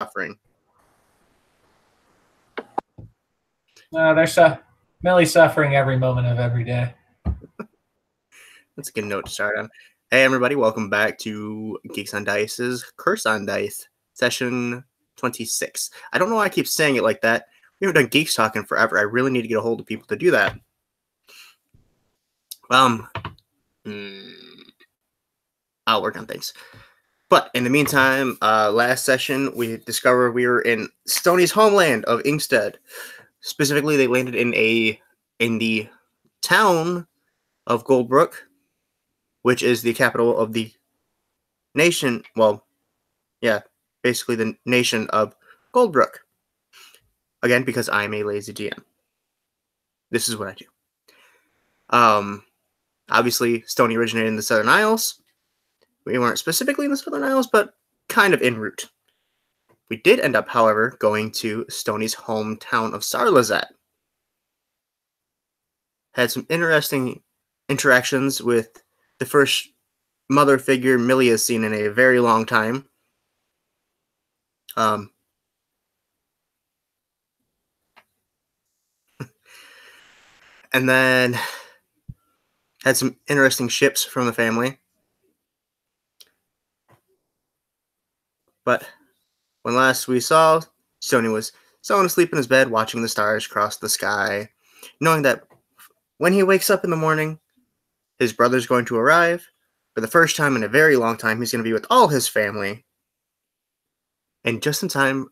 suffering. Millie's suffering every moment of every day. That's a good note to start on. Hey, everybody, welcome back to Geeks on Dice's Curse on Dice, session 26. I don't know why I keep saying it like that. We haven't done Geeks Talk in forever. I really need to get a hold of people to do that. I'll work on things. But in the meantime, last session, we discovered we were in Stoney's homeland of Inkstead. Specifically, they landed in the town of Goldbrook, which is the capital of the nation. Well, yeah, basically the nation of Goldbrook. Again, because I'm a lazy GM. This is what I do. Obviously, Stoney originated in the Southern Isles. We weren't specifically in the Southern Isles, but kind of en route. We did end up, however, going to Stoney's hometown of Sarlazat. Had some interesting interactions with the first mother figure Millie has seen in a very long time. And then had some interesting ships from the family. But when last we saw, Stoney was sound asleep in his bed, watching the stars cross the sky, knowing that when he wakes up in the morning, his brother's going to arrive. For the first time in a very long time, he's going to be with all his family. And just in time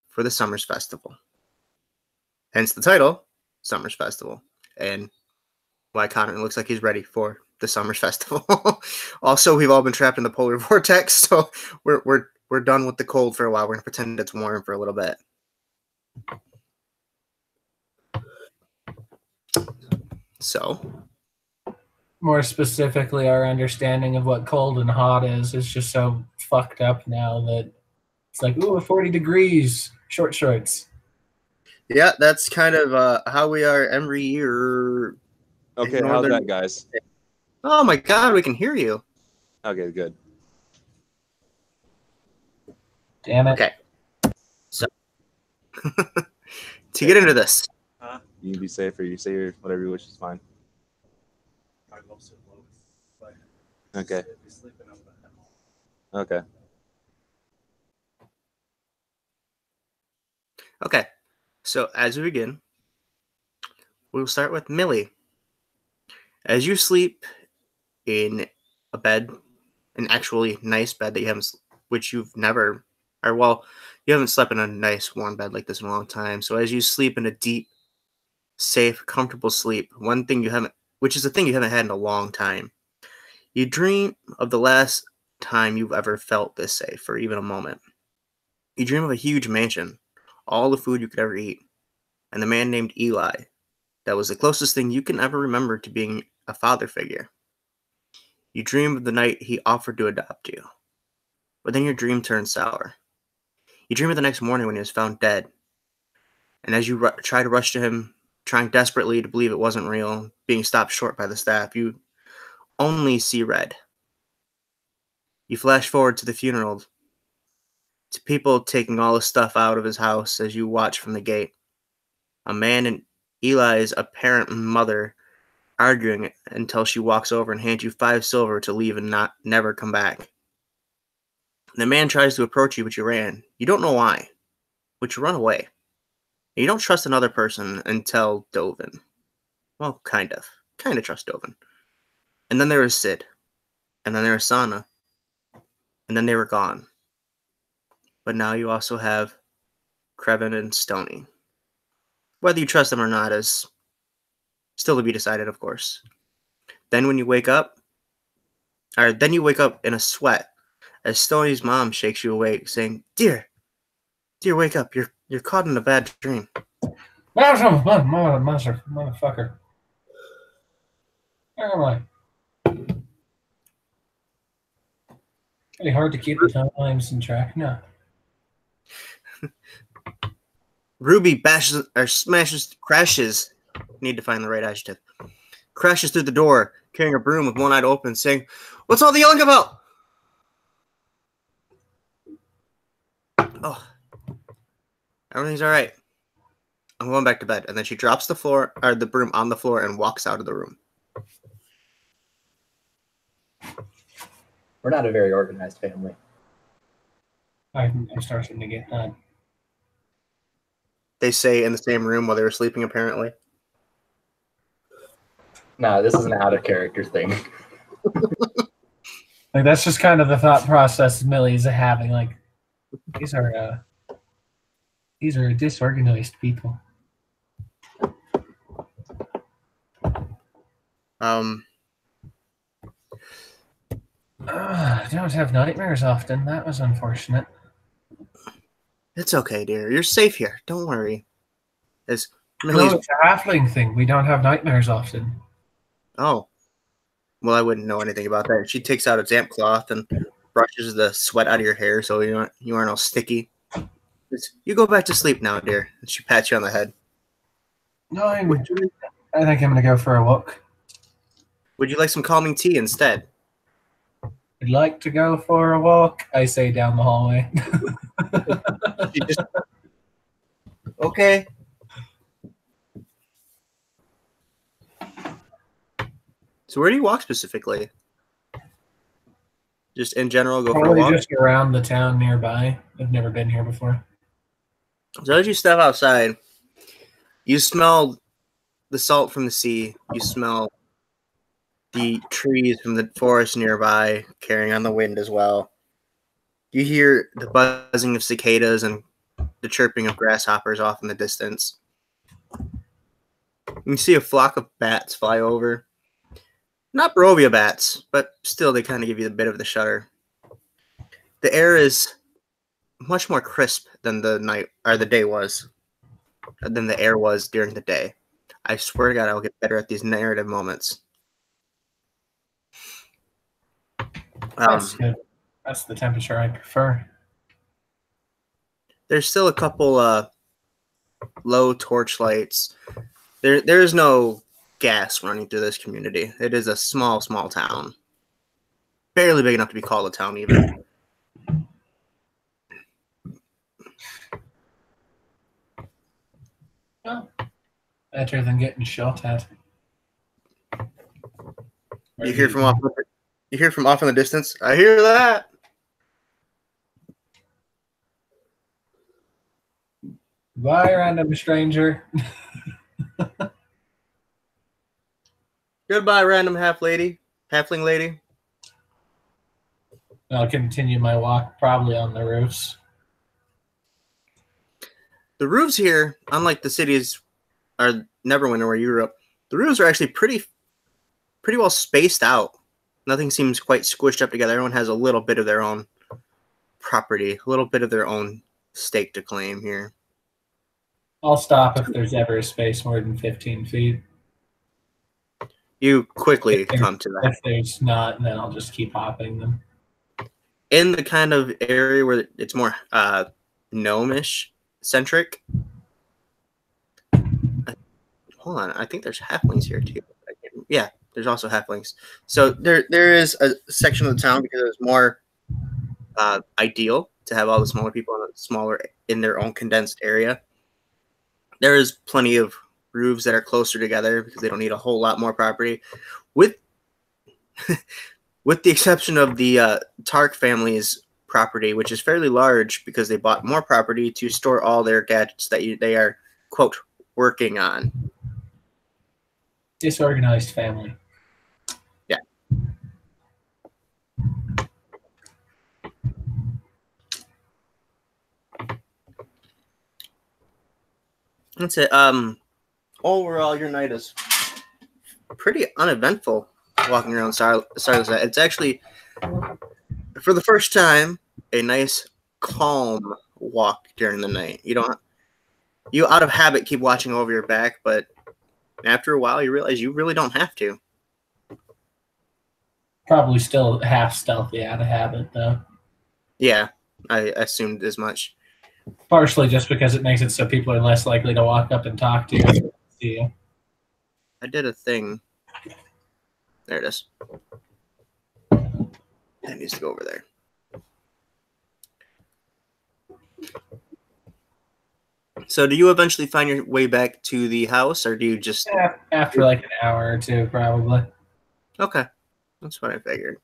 for the Summers Festival. Hence the title, Summers Festival. And why Connor looks like he's ready for the Summers Festival. Also, we've all been trapped in the polar vortex, so we're done with the cold for a while. We're going to pretend it's warm for a little bit. So, more specifically, our understanding of what cold and hot is just so fucked up now that it's like, ooh, 40 degrees, short shorts. Yeah, that's kind of how we are every year. Okay, how's that, guys? Oh my God, we can hear you. Okay, good. Damn it. Okay. So, to get into this. You can be safe, or you say whatever you wish is fine. Okay. Okay. Okay. So, as we begin, we'll start with Millie. As you sleep in a bed, an actually nice bed that you haven't, which you've never, or well, you haven't slept in a nice warm bed like this in a long time. So as you sleep in a deep, safe, comfortable sleep, one thing you haven't, which is a thing you haven't had in a long time, you dream of the last time you've ever felt this safe for even a moment. You dream of a huge mansion, all the food you could ever eat, and the man named Eli. That was the closest thing you can ever remember to being a father figure. You dream of the night he offered to adopt you. But then your dream turns sour. You dream of the next morning when he was found dead. And as you try to rush to him, trying desperately to believe it wasn't real, being stopped short by the staff, you only see red. You flash forward to the funeral, to people taking all the stuff out of his house as you watch from the gate. A man and Eli's apparent mother arguing until she walks over and hands you 5 silver to leave and never come back. The man tries to approach you, but you ran. You don't know why, but you run away. You don't trust another person until Dovin. Well, kind of. Kind of trust Dovin. And then there was Sid. And then there was Sana. And then they were gone. But now you also have Krevin and Stoney. Whether you trust them or not is still to be decided, of course. Then when you wake up, then you wake up in a sweat as Stoney's mom shakes you awake, saying, Dear, wake up. You're caught in a bad dream. Motherfucker. Where am I? Pretty hard to keep the times in track. No. Ruby crashes. Need to find the right adjective. Crashes through the door, carrying a broom with one eye open, saying, What's all the yelling about? Oh, Everything's all right. I'm going back to bed. And then she drops the broom on the floor and walks out of the room. We're not a very organized family. I'm starting to get that. They say in the same room while they were sleeping, apparently. No, this is an out of character thing. Like that's just kind of the thought process Millie's having. Like these are disorganized people. I don't have nightmares often. That was unfortunate. It's okay, dear. You're safe here. Don't worry. As No, Millie's... it's a halfling thing. We don't have nightmares often. Oh. Well, I wouldn't know anything about that. She takes out a damp cloth and brushes the sweat out of your hair so you aren't all sticky. You go back to sleep now, dear. And she pats you on the head. No, I think I'm going to go for a walk. Would you like some calming tea instead? I'd like to go for a walk, I say down the hallway. Okay. So where do you walk specifically? Just in general, go for a Probably walk? just around the town nearby. I've never been here before. So as you step outside, you smell the salt from the sea. You smell the trees from the forest nearby carrying on the wind as well. You hear the buzzing of cicadas and the chirping of grasshoppers off in the distance. You can see a flock of bats fly over. Not Barovia bats, but still they kind of give you a bit of the shudder. The air is much more crisp than the day was, than the air was during the day. I swear to God, I'll get better at these narrative moments. That's good. That's the temperature I prefer. There's still a couple low torch lights. There is no gas running through this community. It is a small town. Barely big enough to be called a town even. Well, better than getting shot at. You hear from off in the distance. I hear that. Bye, random stranger. Goodbye, random halfling lady. I'll continue my walk, probably on the roofs. The roofs here, unlike the cities or Neverwinter where you grew up, the roofs are actually pretty well spaced out. Nothing seems quite squished up together. Everyone has a little bit of their own property, a little bit of their own stake to claim here. I'll stop if there's ever a space more than 15 feet. You quickly come to that. If there's not, then I'll just keep hopping them. In the kind of area where it's more gnomish centric. Hold on, I think there's halflings here too. Yeah, there's also halflings. So there is a section of the town because it's more ideal to have all the smaller people in their own condensed area. There is plenty of roofs that are closer together because they don't need a whole lot more property. With the exception of the Tark family's property, which is fairly large because they bought more property to store all their gadgets that they are, quote, working on. Disorganized family. Yeah. That's it. Overall, your night is pretty uneventful walking around Starless. It's actually, for the first time, a nice, calm walk during the night. You out of habit keep watching over your back, but after a while, you realize you really don't have to. Probably still half stealthy out of habit, though. Yeah, I assumed as much. Partially just because it makes it so people are less likely to walk up and talk to you. I did a thing. There it is. That needs to go over there. So do you eventually find your way back to the house, or do you just... After like an hour or two, probably. Okay. That's what I figured.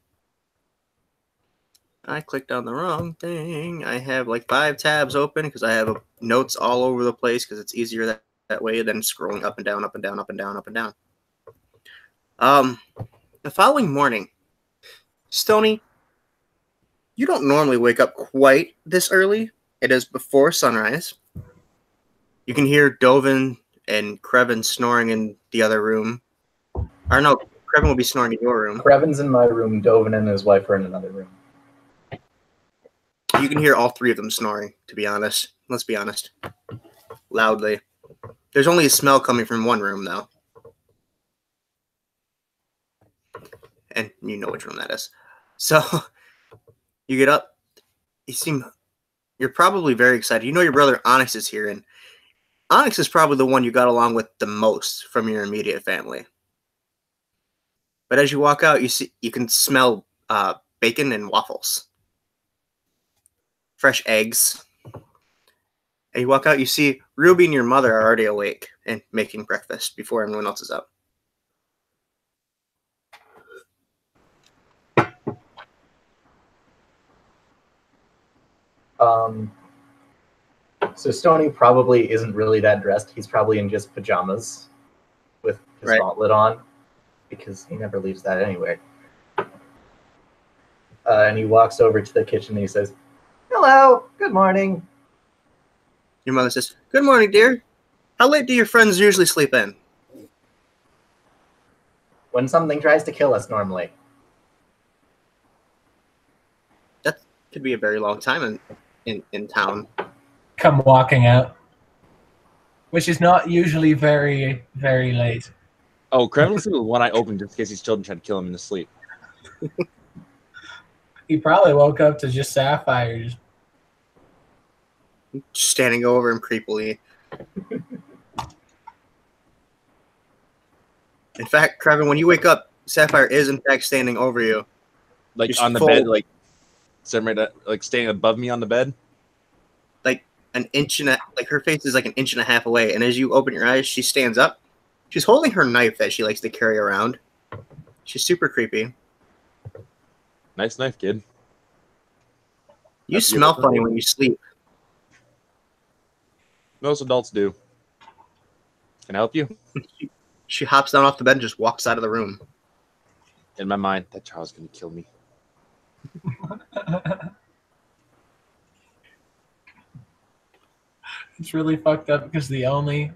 I clicked on the wrong thing. I have like 5 tabs open because I have notes all over the place because it's easier that way than scrolling up and down, up and down, up and down, up and down. The following morning, Stony, you don't normally wake up quite this early. It is before sunrise. You can hear Dovin and Krevin snoring in the other room. Or no, Krevin will be snoring in your room. Krevin's in my room. Dovin and his wife are in another room. You can hear all 3 of them snoring, to be honest. Let's be honest. Loudly. There's only a smell coming from one room, though. And you know which room that is. So, you get up. You're probably very excited. You know your brother Onyx is here, and Onyx is probably the one you got along with the most from your immediate family. But as you walk out, you can smell bacon and waffles. Fresh eggs. And you walk out, you see Ruby and your mother are already awake and making breakfast before everyone else is up. So Stony probably isn't really that dressed. He's probably in just pajamas with his gauntlet on because he never leaves that anyway. And he walks over to the kitchen and he says, "Hello, good morning." Your mother says, "Good morning, dear. How late do your friends usually sleep in?" When something tries to kill us normally. That could be a very long time in town. Come walking out, which is not usually very, very late. Oh, Krevin's the one I opened just in case these children tried to kill him in his sleep. He probably woke up to just sapphires. Standing over him creepily. In fact, Krevin, when you wake up, Sapphire is in fact standing over you. Like Just on the full- bed, like staying above me on the bed. Like her face is like an inch and a half away, and as you open your eyes, she stands up. She's holding her knife that she likes to carry around. She's super creepy. Nice knife, kid. You That's smell beautiful. funny when you sleep. Most adults do. Can I help you? She hops down off the bed and just walks out of the room. In my mind, that child's gonna kill me. It's really fucked up because the only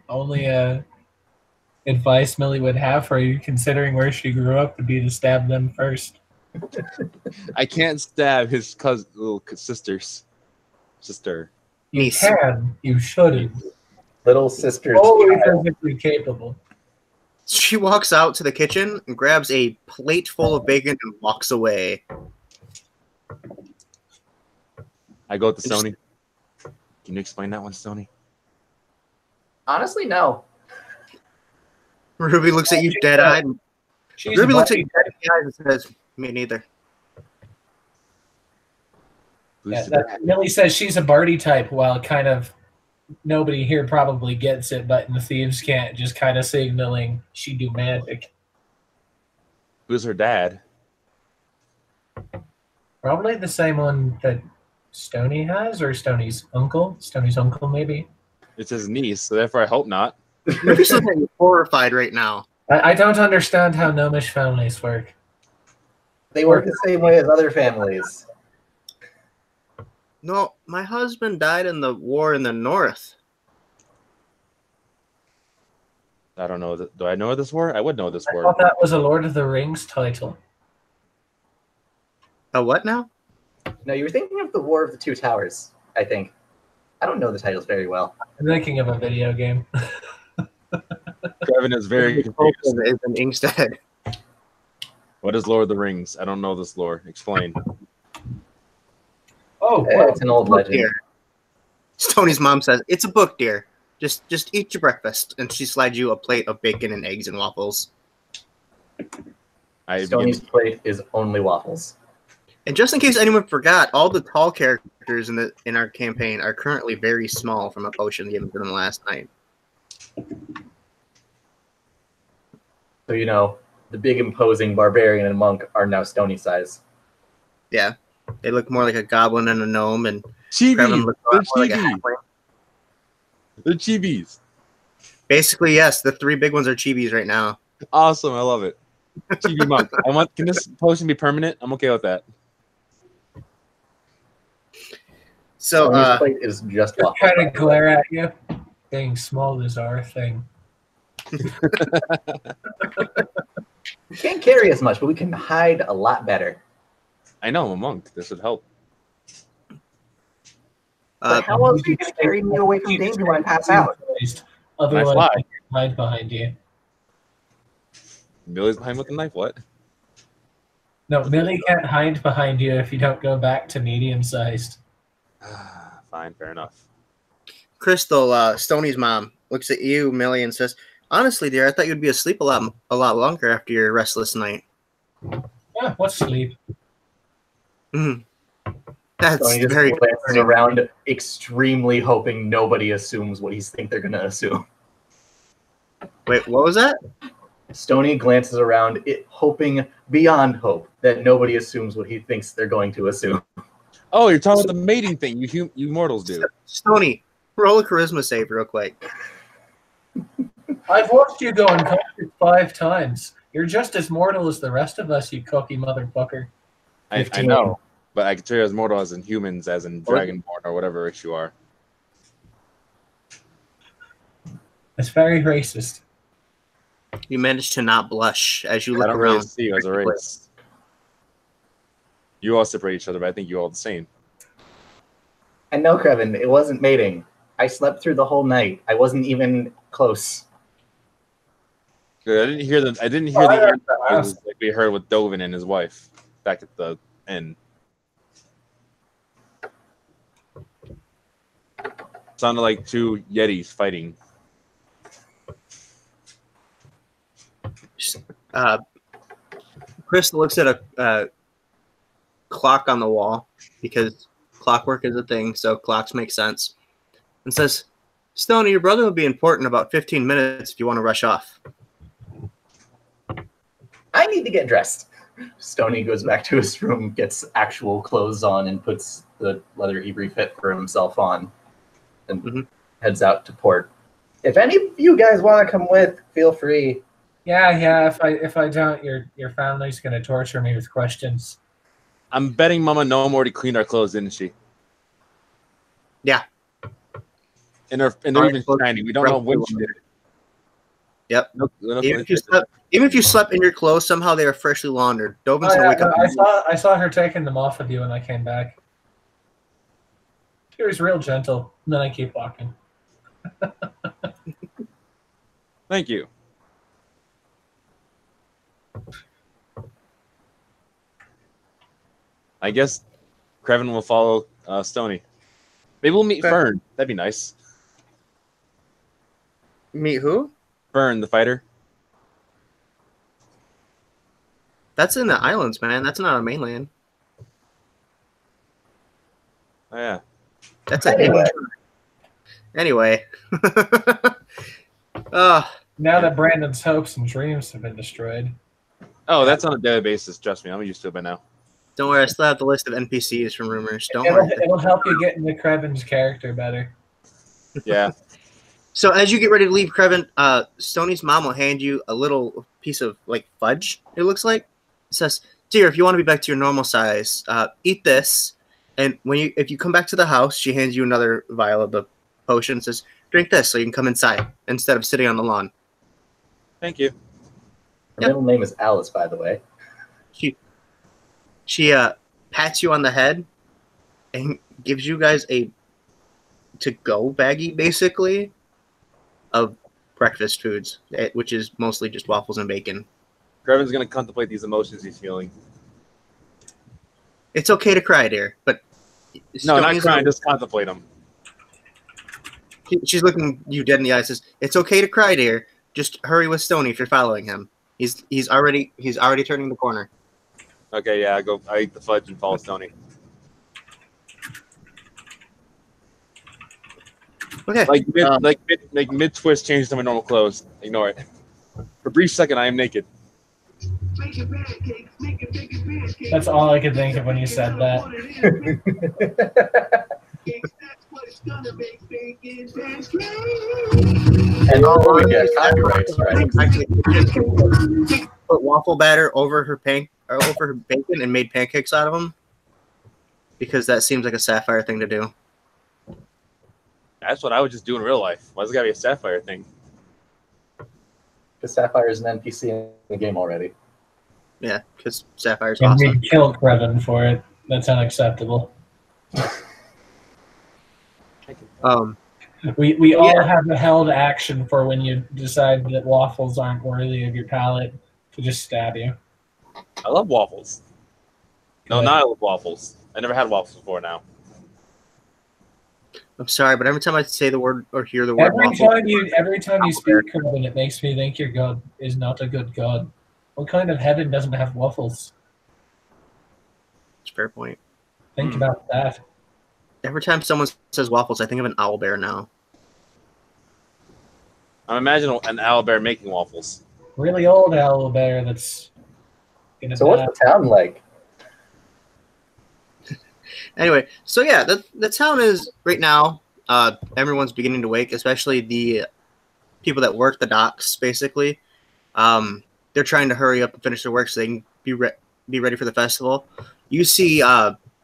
advice Millie would have for you, considering where she grew up, would be to stab them first. I can't stab his little sister. You Niece. can, you shouldn't. Little sister's Always child. physically capable. She walks out to the kitchen and grabs a plate full of bacon and walks away. I go with the Stony. Can you explain that one, Stony? Honestly, no. Ruby looks at you dead-eyed. She's Ruby looks at buddy. you dead-eyed and says, "Me neither." Who's Millie says she's a Barty type, while kind of nobody here probably gets it, but in the Thieves' Cant, just kind of signaling she do magic. Who's her dad? Probably the same one that Stony has, or Stony's uncle. Stony's uncle, maybe. It's his niece, so therefore I hope not. Ruby's looking at you horrified right now. I don't understand how Gnomish families work. They work the same way as other families. No, my husband died in the war in the north. I don't know. Do I know this war? I would know this I war. thought that was a Lord of the Rings title. A what now? No, you were thinking of the War of the Two Towers, I think. I don't know the titles very well. I'm thinking of a video game. Kevin is very confused. Is an Inkstead. What is Lord of the Rings? I don't know this lore. Explain. Oh, well, It's an old Book, legend. dear. Tony's mom says, "It's a book, dear. Just eat your breakfast." And she slides you a plate of bacon and eggs and waffles. I Stony's plate is only waffles. And just in case anyone forgot, all the tall characters characters in our campaign are currently very small from a potion given to them last night. So, you know, the big imposing barbarian and monk are now Stony size. Yeah, they look more like a goblin and a gnome, and Chibi. Krevin looks a lot more like a Chibi. halfling. The chibis. Basically, yes, the three big ones are chibis right now. Awesome. I love it. Chibi monk. Can this potion be permanent? I'm okay with that. So, Stony's plate is just Just off. trying to glare at you. Being small is our thing. We can't carry as much, but we can hide a lot better. I know, I'm a monk. This would help. But how else are you going to carry me away from danger when I pass out? Otherwise, fly. I can hide behind you. Billy's behind with the knife. What? No, Millie can't hide behind you if you don't go back to medium-sized. Fine, fair enough. Crystal, Stony's mom, looks at you, Millie, and says, "Honestly, dear, I thought you'd be asleep a lot longer after your restless night." Yeah, what's sleep? Mm. That's Stony just very glances around, extremely hoping nobody assumes what he's think they're going to assume. Wait, what was that? Stony glances around, hoping beyond hope that nobody assumes what he thinks they're going to assume. Oh, you're talking about the mating thing you mortals do. Stony, roll a charisma save real quick. I've watched you go unconscious 5 times. You're just as mortal as the rest of us, you cocky motherfucker. I 15. know, but I consider you as mortal as in humans, as in dragonborn or whatever race you are. It's very racist. You managed to not blush as you I look don't really around. see you as a race. You all separate each other, but I think you all the same. And no, Krevin, it wasn't mating. I slept through the whole night. I wasn't even close. Good. I didn't hear the noises like we heard with Dovin and his wife back at the end. Sounded like 2 Yetis fighting. Crystal looks at a clock on the wall because clockwork is a thing, so clocks make sense, and says, "Stony, your brother will be important in about 15 minutes if you want to rush off." I need to get dressed. Stony goes back to his room, gets actual clothes on, and puts the leather Hebrew fit for himself on, and heads out to port. If any of you guys want to come with, feel free. Yeah. If I don't, your family's gonna torture me with questions. I'm betting Mama Noam already cleaned our clothes, didn't she? Yeah. And they're even shiny. We don't know when she did it. Yep. No Even if you slept in your clothes, somehow they are freshly laundered. Dovin's gonna wake up. I saw her taking them off with you when I came back. She was real gentle. And then I keep walking. Thank you. I guess Krevin will follow Stony. Maybe we'll meet Fern. That'd be nice. Meet who? Fern, the fighter. That's in the islands, man. That's not a mainland. Oh, yeah. That's Anyway. Anyway. Now that Brandon's hopes and dreams have been destroyed. Oh, that's on a daily basis. Trust me, I'm used to it by now. Don't worry, I still have the list of NPCs from rumors. Don't worry. It'll help you get into Krevin's character better. Yeah. So as you get ready to leave, Krevin, Stony's mom will hand you a little piece of like fudge. It looks like it says, "Dear, if you want to be back to your normal size, eat this. And if you come back to the house, she hands you another vial of the potion. And says, drink this so you can come inside instead of sitting on the lawn." Thank you. Her middle name is Alice, by the way. She pats you on the head and gives you guys a to-go baggie, basically, of breakfast foods, which is mostly just waffles and bacon. Krevin's going to contemplate these emotions he's feeling. It's okay to cry, dear, but No, not crying, just contemplate them. She's looking you dead in the eye and says, "It's okay to cry, dear. Just hurry with Stony if you're following him. He's already turning the corner." Okay, yeah, I eat the fudge and follow Stony. Okay. Like mid twist, change to my normal clothes. Ignore it. For a brief second, I am naked. That's all I could think of when you said that. And we get copyrights, right? Put waffle batter over her bacon and made pancakes out of them, because that seems like a Sapphire thing to do. That's what I would just do in real life. Why's it gotta be a Sapphire thing? Because Sapphire is an NPC in the game already. Yeah, because Sapphire's And awesome. we killed Krevin for it. That's unacceptable. We all have a held action for when you decide that waffles aren't worthy of your palate to just stab you. I love waffles. No, Good. not I love waffles. I never had waffles before now. I'm sorry, but every time I say the word or hear the word Every waffle, time you speak Krevin, it makes me think your god is not a good god. What kind of heaven doesn't have waffles? it's a fair point. Think about that. Every time someone says waffles, I think of an owl bear now. I'm imagining an owlbear making waffles. Really old owlbear that's gonna So what's die. the town like? Anyway, so yeah, the town is right now. Everyone's beginning to wake, especially the people that work the docks. Basically, they're trying to hurry up and finish their work so they can be ready for the festival. You see,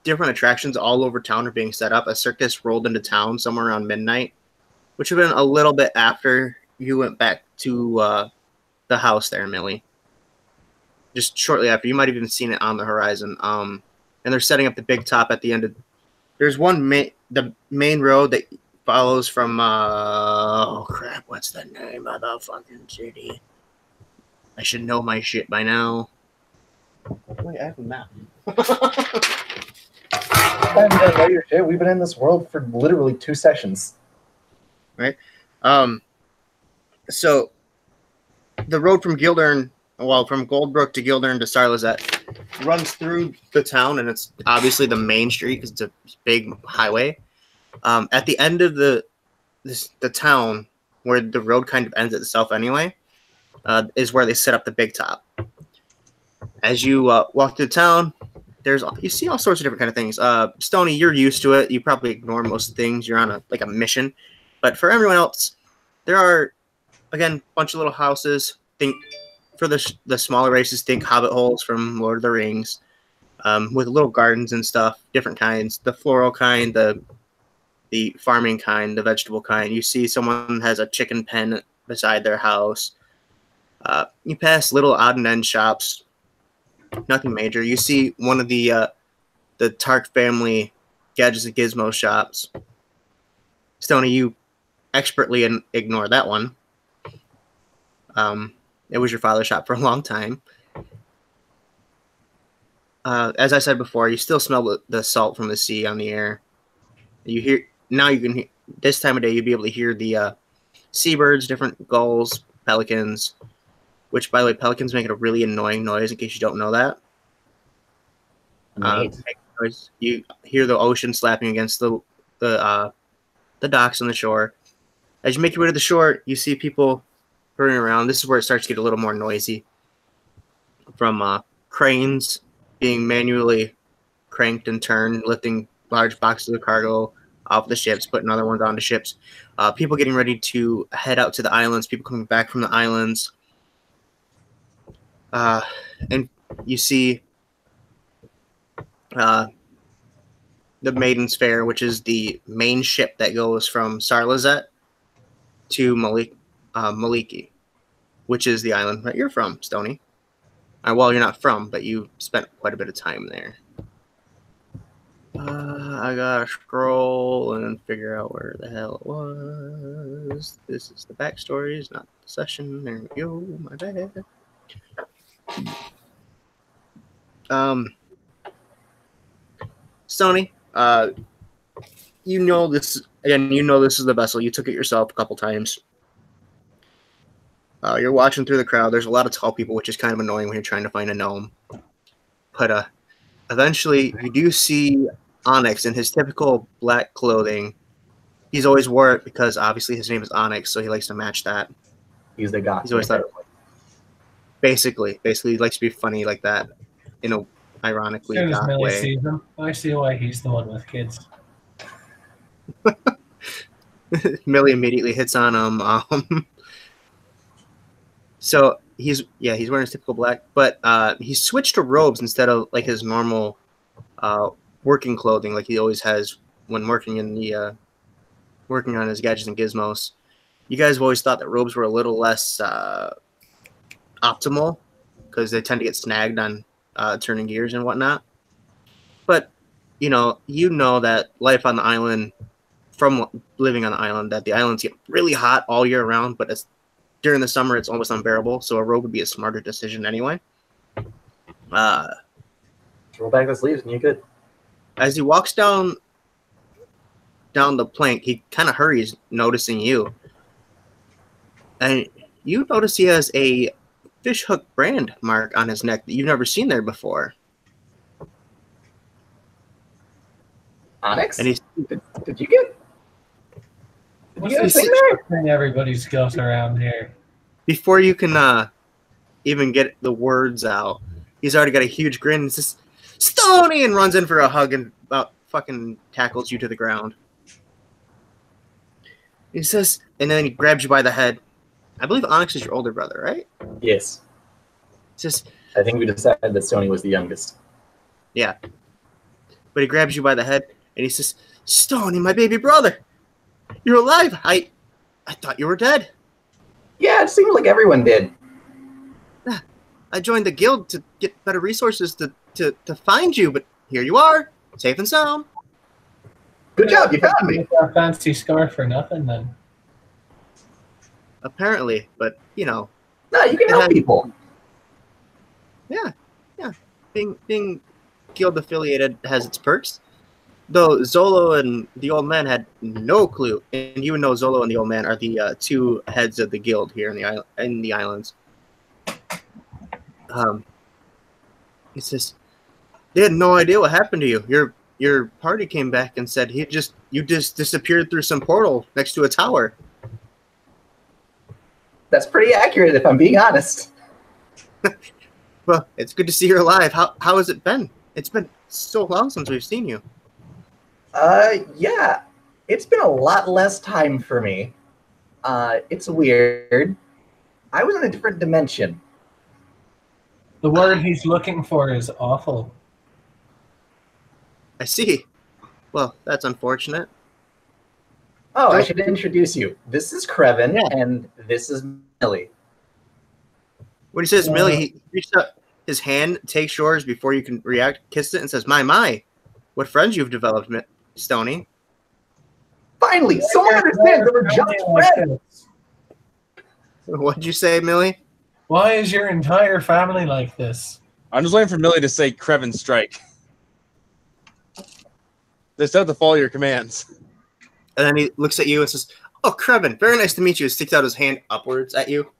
different attractions all over town are being set up. A circus rolled into town somewhere around midnight, which would have been a little bit after you went back to the house there, Millie. Just shortly after, you might have even seen it on the horizon. And they're setting up the big top at the end of. There's the main road that follows from. Oh crap! What's the name of the fucking city? I should know my shit by now. Wait, I have a map. We've been in this world for literally 2 sessions. Right. So the road from Gildern, from Goldbrook to Gildern to Sarlazet, runs through the town, and it's obviously the main street because it's a big highway. At the end of the town, where the road kind of ends itself anyway, is where they set up the big top. As you walk through the town, you see all sorts of different kind of things. Stony, you're used to it. You probably ignore most things. You're on a mission. But for everyone else, there are, again, a bunch of little houses. Think for the smaller races, think hobbit holes from Lord of the Rings, with little gardens and stuff, different kinds. The floral kind, the farming kind, the vegetable kind. You see someone has a chicken pen beside their house. You pass little odd and end shops. Nothing major. You see one of the Tark family gadgets and gizmo shops. Stony, you expertly ignore that one. It was your father's shop for a long time. As I said before, you still smell the salt from the sea on the air. You can hear this time of day. You'll be able to hear the seabirds, different gulls, pelicans. Which, by the way, pelicans make a really annoying noise. In case you don't know that, you hear the ocean slapping against the docks on the shore. As you make your way to the shore, you see people hurrying around. This is where it starts to get a little more noisy. From cranes being manually cranked and turned, lifting large boxes of cargo off the ships, putting other ones onto ships. People getting ready to head out to the islands. People coming back from the islands. And you see the Maiden's Fair, which is the main ship that goes from Sarlazet to Maliki, which is the island that you're from, Stony. Well, you're not from, but you spent quite a bit of time there. I gotta scroll and figure out where the hell it was. This is the backstory, it's not the session. There we go, my bad. Stony, you know this is the vessel. You took it yourself a couple times. You're watching through the crowd. There's a lot of tall people, which is kind of annoying when you're trying to find a gnome. But eventually, you do see Onyx in his typical black clothing, he's always wore it because obviously his name is Onyx, so he likes to match that. He's the guy. He's always thought, basically, he likes to be funny like that, in a ironically As soon as goth Millie way. sees him, I see why he's the one with kids. Millie immediately hits on him. So he's wearing his typical black, but he switched to robes instead of like his normal working clothing, like he always has when working in the working on his gadgets and gizmos. You guys have always thought that robes were a little less optimal because they tend to get snagged on turning gears and whatnot. But you know that life on the island, from living on the island, that the islands get really hot all year round, but during the summer it's almost unbearable. So a robe would be a smarter decision anyway. Roll back the sleeves and you're good. As he walks down the plank, he kind of hurries, noticing you. And you notice he has a fishhook brand mark on his neck that you've never seen there before. Onyx? And he's Did you get? What's Yeah, this same there. thing everybody's got around here? before you can even get the words out, he's already got a huge grin and says, "Stony!" and runs in for a hug and about fucking tackles you to the ground. He says, and then he grabs you by the head. I believe Onyx is your older brother, right? Yes. He says, I think we decided that Stony was the youngest. yeah. But he grabs you by the head and he says, "Stony, my baby brother, you're alive. I thought you were dead. Yeah, it seems like everyone did. I joined the guild to get better resources to find you, but here you are, safe and sound." Good job, you found me. You got a fancy scarf for nothing then. Apparently, but you know, No, you can help people. yeah. Being guild affiliated has its perks. Though Zolo and the old man had no clue, and you know Zolo and the old man are the two heads of the guild here in the islands. He says they had no idea what happened to you. Your party came back and said you just disappeared through some portal next to a tower. That's pretty accurate, if I'm being honest. Well, it's good to see you're alive. How has it been? It's been so long since we've seen you. Yeah. It's been a lot less time for me. It's weird. I was in a different dimension. The word he's looking for is awful. I see. Well, that's unfortunate. Oh, I should introduce you. This is Krevin, Yeah. and this is Millie. When he says Millie, he reaches out his hand, takes yours before you can react, kisses it, and says, My, what friends you've developed, Stony." Finally, someone understands that we're just friends. What'd you say, Millie? Why is your entire family like this? I'm just waiting for Millie to say Krevin strike. They still have to follow your commands. And then he looks at you and says, "Oh, Krevin, very nice to meet you." He sticks out his hand upwards at you.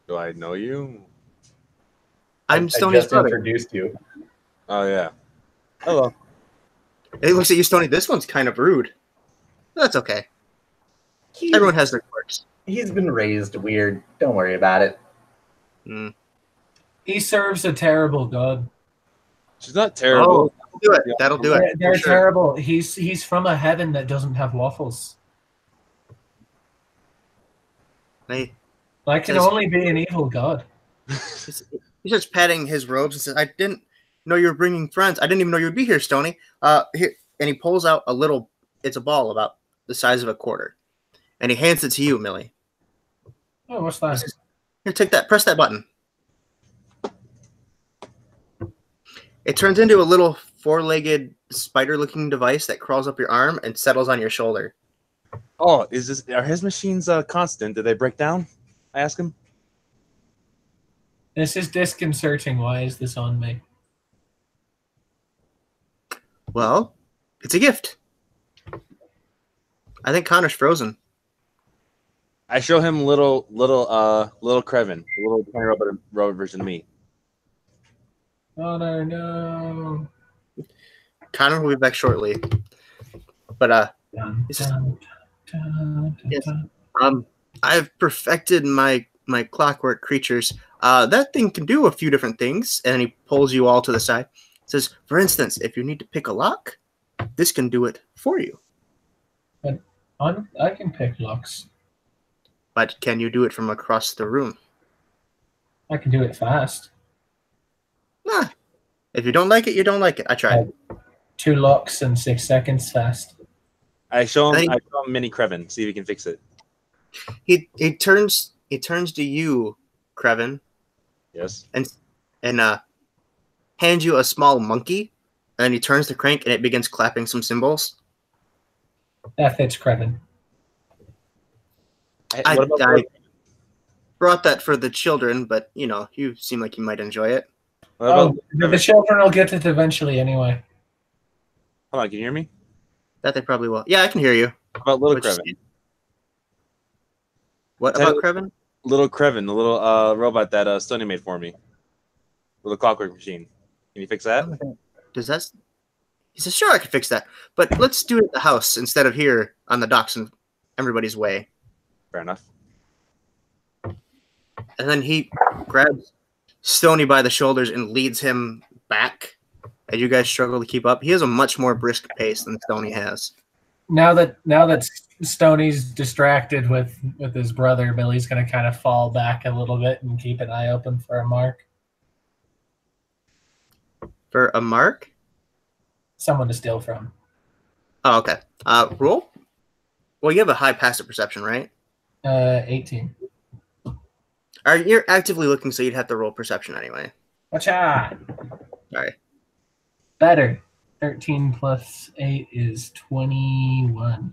Do I know you? I'm I Stony's just brother. introduced you. Oh, yeah. Hello. And he looks at you, Stony. This one's kind of rude. That's okay. Everyone has their quirks. He's been raised weird. Don't worry about it. Mm. He serves a terrible god. She's not terrible. That'll do it. That'll do it. They're for sure. terrible. He's from a heaven that doesn't have waffles. Hey, I can Says- only be an evil god. he starts patting his robes and says, "I didn't know you were bringing friends. I didn't even know you would be here, Stony." Here, and he pulls out a little. It's a ball about the size of a quarter, and he hands it to you, Millie. Oh, what's that? Here, take that. Press that button. It turns into a little four-legged spider-looking device that crawls up your arm and settles on your shoulder. Oh, are his machines constant? Did they break down? I ask him. This is disconcerting. Why is this on me? Well, it's a gift. I think Connor's frozen. I show him little Krevin, a little tiny robot version of me. Oh no! Connor will be back shortly. But Dun, Yes. dun, dun, dun, Yes. dun. I've perfected my clockwork creatures. That thing can do a few different things, and he pulls you all to the side. Says, for instance, if you need to pick a lock, this can do it for you. I can pick locks. But can you do it from across the room? I can do it fast. Nah. If you don't like it, you don't like it. I tried. 2 locks in 6 seconds fast. I show him Mini Krevin. See if he can fix it. He turns to you, Krevin, Yes. and hands you a small monkey, and he turns the crank, and it begins clapping some cymbals. That fits Krevin. I What about brought that for the children, but you seem like you might enjoy it. what about The children will get it eventually anyway. Hold on, can you hear me? That they probably will. Yeah, I can hear you. How about little Which- Krevin? What Tell about you- Krevin? Little Krevin, the little robot that Stoney made for me. Little clockwork machine. Can you fix that? Does that? He says, "Sure, I can fix that, but let's do it at the house instead of here on the docks in everybody's way." Fair enough. And then he grabs Stoney by the shoulders and leads him back. As you guys struggle to keep up, he has a much more brisk pace than Stoney has. Now that Stoney's distracted with his brother, Billy's going to kind of fall back a little bit and keep an eye open for a mark. For a mark? Someone to steal from. Oh, okay. Roll? Well, you have a high passive perception, right? 18. You're actively looking, so you'd have to roll perception anyway. Watch out. Sorry. Better. 13 plus 8 is 21.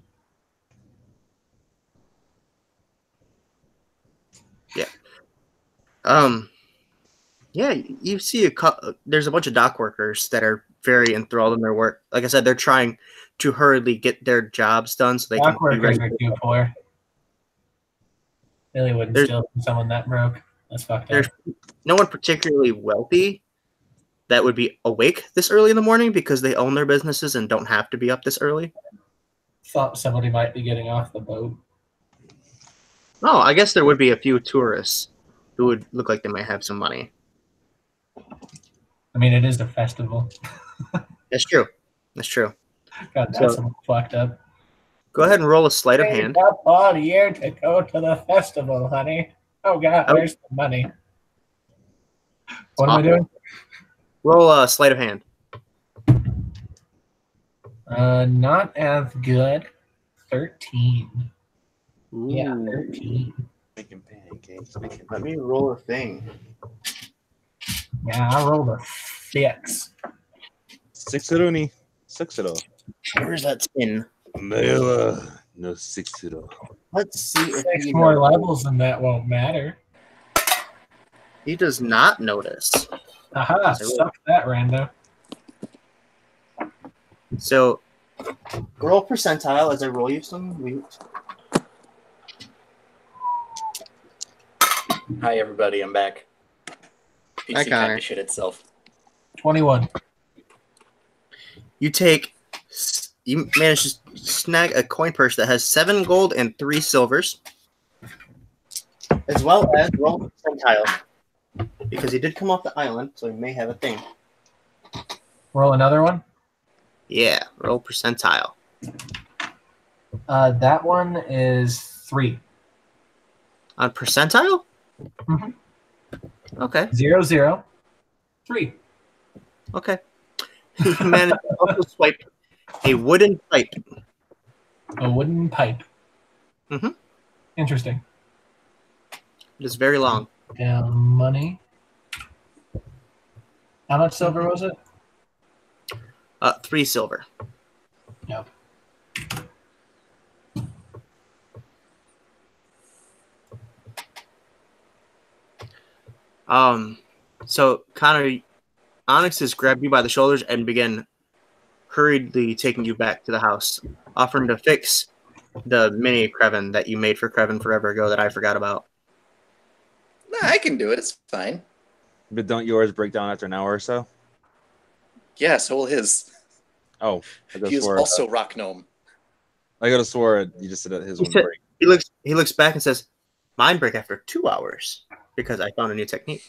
Yeah, you see there's a bunch of dock workers that are very enthralled in their work. Like I said, they're trying to hurriedly get their jobs done so they Dock can be workers ready. are too poor. Billy wouldn't There's- steal from someone that broke. That's fucked up. There's no one particularly wealthy that would be awake this early in the morning because they own their businesses and don't have to be up this early. Thought somebody might be getting off the boat. Oh, I guess there would be a few tourists who would look like they might have some money. I mean, it is a festival. That's true. That's true. God, that's So- fucked up. Go ahead and roll a sleight of hand. Up all year to go to the festival, honey. Oh God, Oh. where's the money? What am I doing? Roll a sleight of hand. Not as good. 13. Yeah, Ooh. 13. Making pancakes. Let me roll a thing. Yeah, I rolled a 6. 6-0. 6-0. Where's that spin? No 6-0. Let's see if 6 he more knows. levels and that won't matter. He does not notice. Aha, suck that, Rando. So, roll percentile as I roll you some loot. Hi, everybody. I'm back. PC Hi, kind Connor. of shit itself. 21. You manage to snag a coin purse that has 7 gold and 3 silvers, as well as roll percentile, because he did come off the island, so he may have a thing. Roll another one. Yeah, roll percentile. That one is 3. On percentile? Mhm. Okay, 0, 0, 3. okay. You managed to also swipe a wooden pipe. A wooden pipe. Mhm. Interesting. It is very long. Down money. How much silver was it? 3 silver. Yep. So Connor, Onyx has grabbed you by the shoulders and began hurriedly taking you back to the house, offering to fix the mini Krevin that you made for Krevin forever ago that I forgot about. Nah, I can do it. It's fine. But don't yours break down after an hour or so? Yeah, so will his. Oh, I guess He is for, also rock gnome. I could have swore you just said that his He one said- break. He looks back and says, "Mine break after 2 hours because I found a new technique."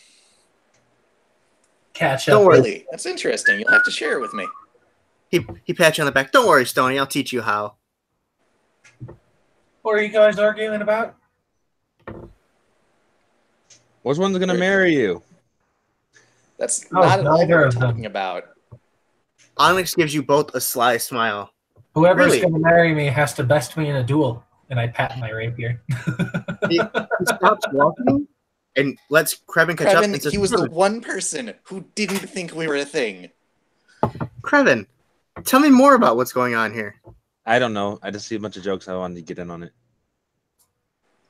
Catch Don't up. worry. Really? That's interesting. You'll have to share it with me. He pats you on the back. "Don't worry, Stony. I'll teach you how." What are you guys arguing about? Which one's gonna marry you? That's Oh, not at all what neither we're of them. talking about. Onyx gives you both a sly smile. Whoever's Really? going to marry me has to best me in a duel. And I pat my rapier. He stops walking and lets Krevin catch up. Krevin, And says, he was the one person who didn't think we were a thing. Krevin, tell me more about what's going on here. I don't know. I just see a bunch of jokes. I wanted to get in on it.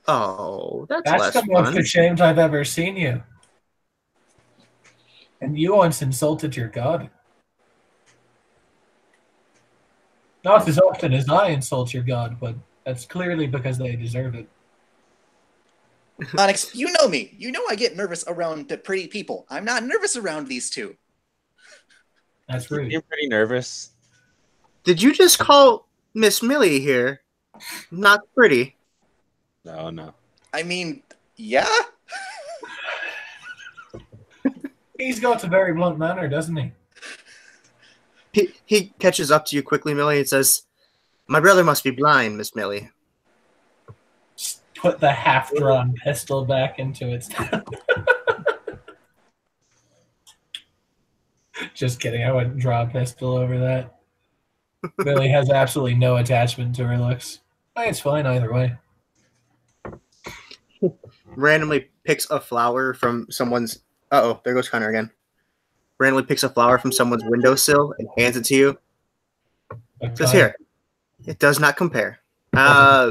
Oh, that's That's less the most fun. ashamed I've ever seen you. And you once insulted your god. Not as often as I insult your god, but that's clearly because they deserve it. Onyx, you know me. You know I get nervous around the pretty people. I'm not nervous around these two. That's You rude. seem pretty nervous. Did you just call Miss Millie here not pretty? No. I mean, yeah? He's got a very blunt manner, doesn't he? He catches up to you quickly, Millie, and says, "My brother must be blind, Miss Millie." Just put the half-drawn pistol back into its... Just kidding. I wouldn't draw a pistol over that. Billy has absolutely no attachment to her looks. It's fine either way. Randomly picks a flower from someone's... Uh-oh, there goes Connor again. Randomly picks a flower from someone's windowsill and hands it to you. Says, "Here. It does not compare. How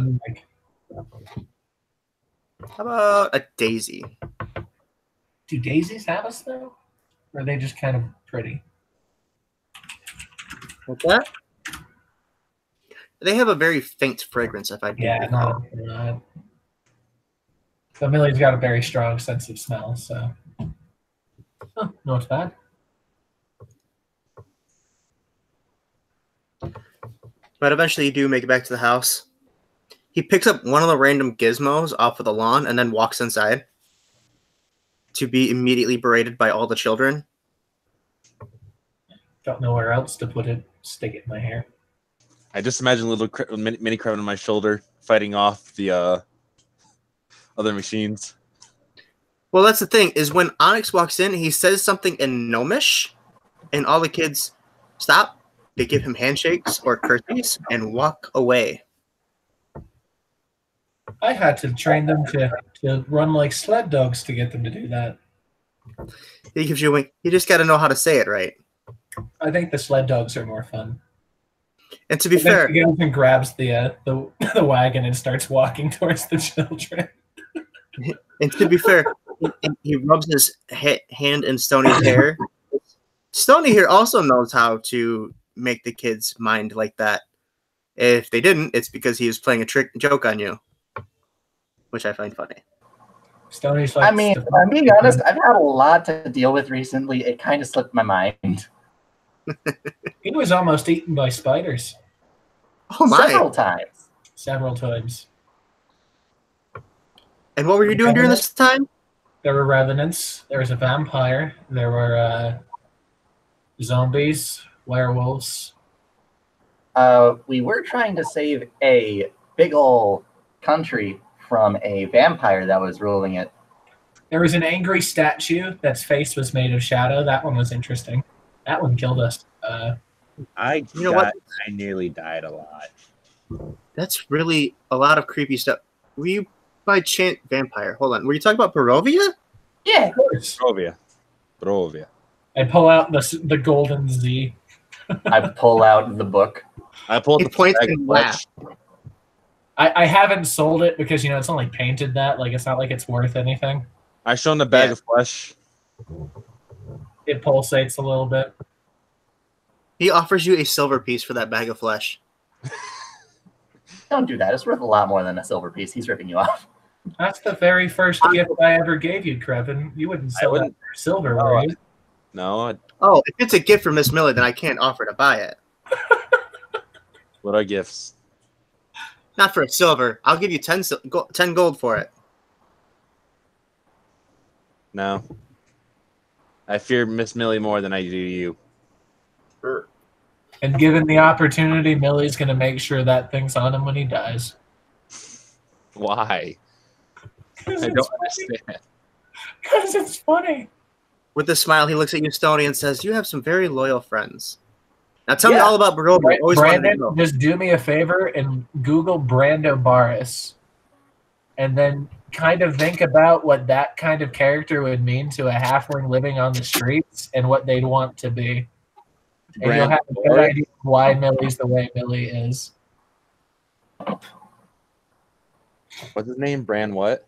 about a daisy?" Do daisies have a smell? Or are they just kind of pretty? What's that? They have a very faint fragrance, if I do Yeah, recall. not. But Millie's got a very strong sense of smell, so. Oh, not bad. But eventually you do make it back to the house. He picks up one of the random gizmos off of the lawn and then walks inside to be immediately berated by all the children. Don't know where else to put it. Stick it in my hair. I just imagine little mini Krevin on my shoulder fighting off the other machines. Well, that's the thing, is when Onyx walks in, he says something in Gnomish, and all the kids stop. They give him handshakes or curtsies and walk away. I had to train them to run like sled dogs to get them to do that. He gives you a wink. You just got to know how to say it right. I think the sled dogs are more fun. And to be But then fair, he goes and grabs the wagon and starts walking towards the children. he rubs his hand in Stoney's hair. Stoney here also knows how to make the kids mind like that. If they didn't, it's because he was playing a joke on you, which I find funny. Stoney's like, I mean, if I'm being honest, I've had a lot to deal with recently. It kind of slipped my mind. he was almost eaten by spiders Oh Several my! times. several times. And what were you doing during this time? There were revenants. There was a vampire. There were zombies, werewolves. We were trying to save a big ol' country from a vampire that was ruling it. There was an angry statue that's face was made of shadow. That one was interesting. That one killed us. I nearly died a lot. That's really a lot of creepy stuff. Were you by chance vampire? Hold on. Were you talking about Barovia? Yeah. Of course. Barovia. I pull out the golden Z. I pull out the book. I pulled He the points bag and of flesh. I haven't sold it because it's only painted that. Like it's not like it's worth anything. I show him the bag Yeah. of flesh. It pulsates a little bit. He offers you a silver piece for that bag of flesh. Don't do that. It's worth a lot more than a silver piece. He's ripping you off. That's the very first gift I ever gave you, Krevin. You wouldn't sell that wouldn't. for silver, were you? No, Oh, if it's a gift from Miss Millie, then I can't offer to buy it. what are gifts? Not for a silver. I'll give you 10 gold for it. No. I fear Miss Millie more than I do you. Sure. And given the opportunity, Millie's going to make sure that thing's on him when he dies. Why? I don't understand. Because it's funny. With a smile, he looks at you, Stony, and says, "You have some very loyal friends. Now tell me Yeah. all about Barovia. I always wanted to Brandon, know." just do me a favor and Google Brando Barris. And then kind of think about what that kind of character would mean to a halfling living on the streets and what they'd want to be. And you'll have a good idea of why Millie's the way Millie is. What's his name? Bran what?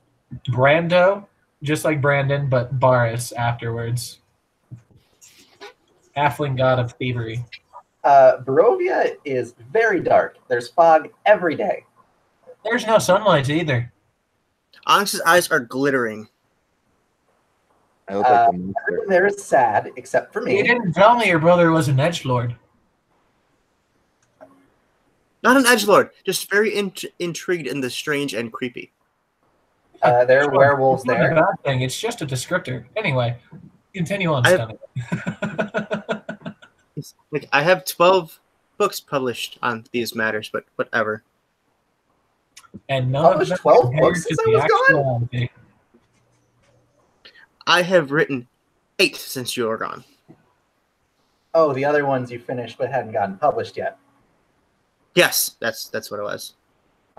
Brando, just like Brandon, but Barris afterwards. Halfling god of thievery. Barovia is very dark. There's fog every day. There's no sunlight either. Onyx's eyes are glittering. I look like the monster. Everyone there is sad except for You me. didn't tell me your brother was an edgelord. Not an edgelord, just very intrigued in the strange and creepy. There are werewolves It's not a there. bad thing. It's just a descriptor. Anyway, continue on, I- Stunning. Like, I have 12 books published on these matters, but whatever. And none of Published them 12 compared books to since I the was gone? actuality. I have written 8 since you were gone. Oh, the other ones you finished but hadn't gotten published yet. Yes, that's what it was.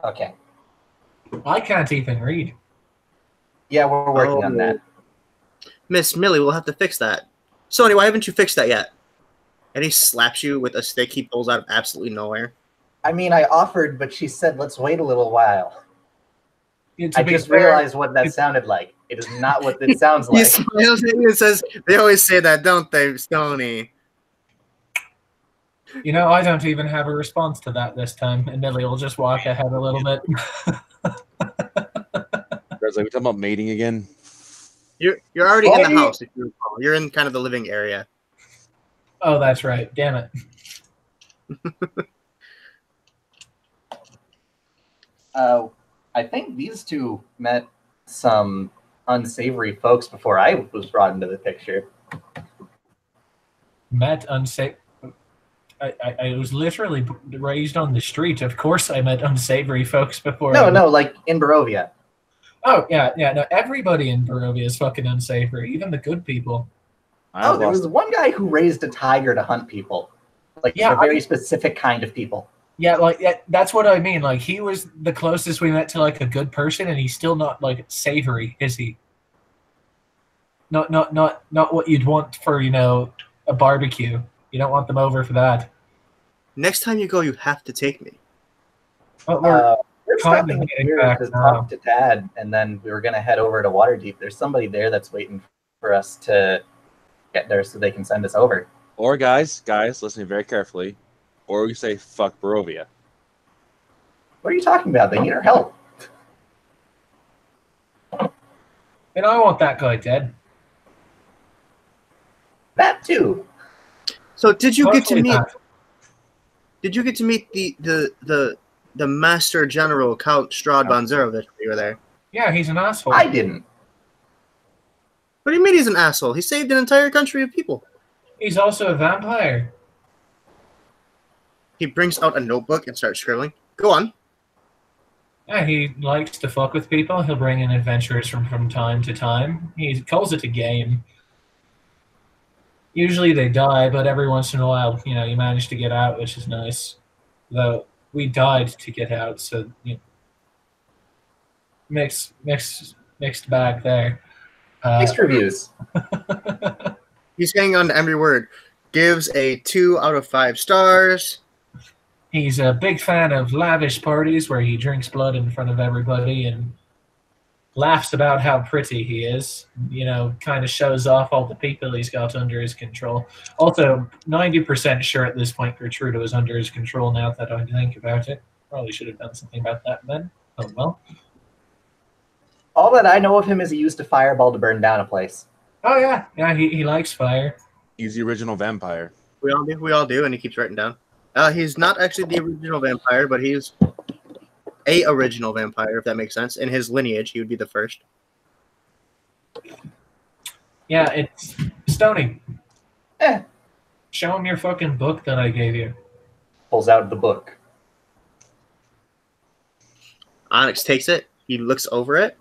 Okay. I can't even read. Yeah, we're working on that. Miss Millie, we'll have to fix that. Sony, why haven't you fixed that yet? And he slaps you with a stick he pulls out of absolutely nowhere. I mean, I offered, but she said, let's wait a little while. To I be just fair, realized what that sounded like. It is not what it sounds He like. smiles at you and says, "They always say that, don't they, Stony?" You know, I don't even have a response to that this time. And Millie will just walk ahead a little bit. Guys, are we talking about mating again? You're already in the Stony! house, if you recall. You're in kind of the living area. Oh, that's right. Damn it. I think these two met some unsavory folks before I was brought into the picture. Met unsafe. I was literally raised on the street. Of course, I met unsavory folks before. No, like in Barovia. Oh yeah. No, everybody in Barovia is fucking unsavory, even the good people. Oh, there was one guy who raised a tiger to hunt people. Like Yeah, a very specific kind of people. Yeah, that's what I mean. Like he was the closest we met to like a good person, and he's still not like savory, is he? Not what you'd want for a barbecue. You don't want them over for that. Next time you go, you have to take me. But We're kind of stopping getting here back to now. talk to Dad, and then we were going to head over to Waterdeep. There's somebody there that's waiting for us to get there so they can send us over. Or guys, listening very carefully. Or we say fuck Barovia. What are you talking about? They need our help. and I want that guy dead. That too. So did you get to Mostly meet? that. Did you get to meet the Master General Count Strahd von Zarovich when you were there? Yeah, he's an asshole. I didn't. What do you mean he's an asshole? He saved an entire country of people. He's also a vampire. He brings out a notebook and starts scribbling. Go on. Yeah, he likes to fuck with people. He'll bring in adventurers from time to time. He calls it a game. Usually they die, but every once in a while, you manage to get out, which is nice. Though we died to get out, so mixed bag there. Mixed reviews. He's hanging on to every word. Gives a 2 out of 5 stars. He's a big fan of lavish parties where he drinks blood in front of everybody and laughs about how pretty he is. Kind of shows off all the people he's got under his control. Also, 90% sure at this point Gertruda is under his control now that I think about it. Probably should have done something about that then. Oh well. All that I know of him is he used a fireball to burn down a place. Oh yeah. Yeah, he likes fire. He's the original vampire. We all do, and he keeps writing down. He's not actually the original vampire, but he's a original vampire, if that makes sense. In his lineage, he would be the first. Yeah, it's Stony. Eh. Show him your fucking book that I gave you. Pulls out the book. Onyx takes it. He looks over it.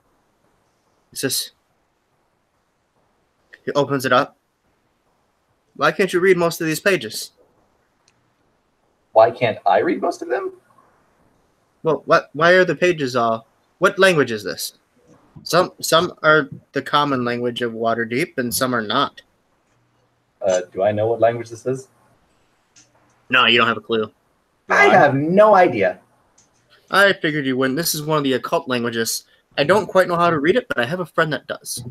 He opens it up. Why can't you read most of these pages? Why can't I read most of them? Well, why are the pages all? What language is this? Some are the common language of Waterdeep, and some are not. Do I know what language this is? No, you don't have a clue. I have no idea. I figured you wouldn't. This is one of the occult languages. I don't quite know how to read it, but I have a friend that does.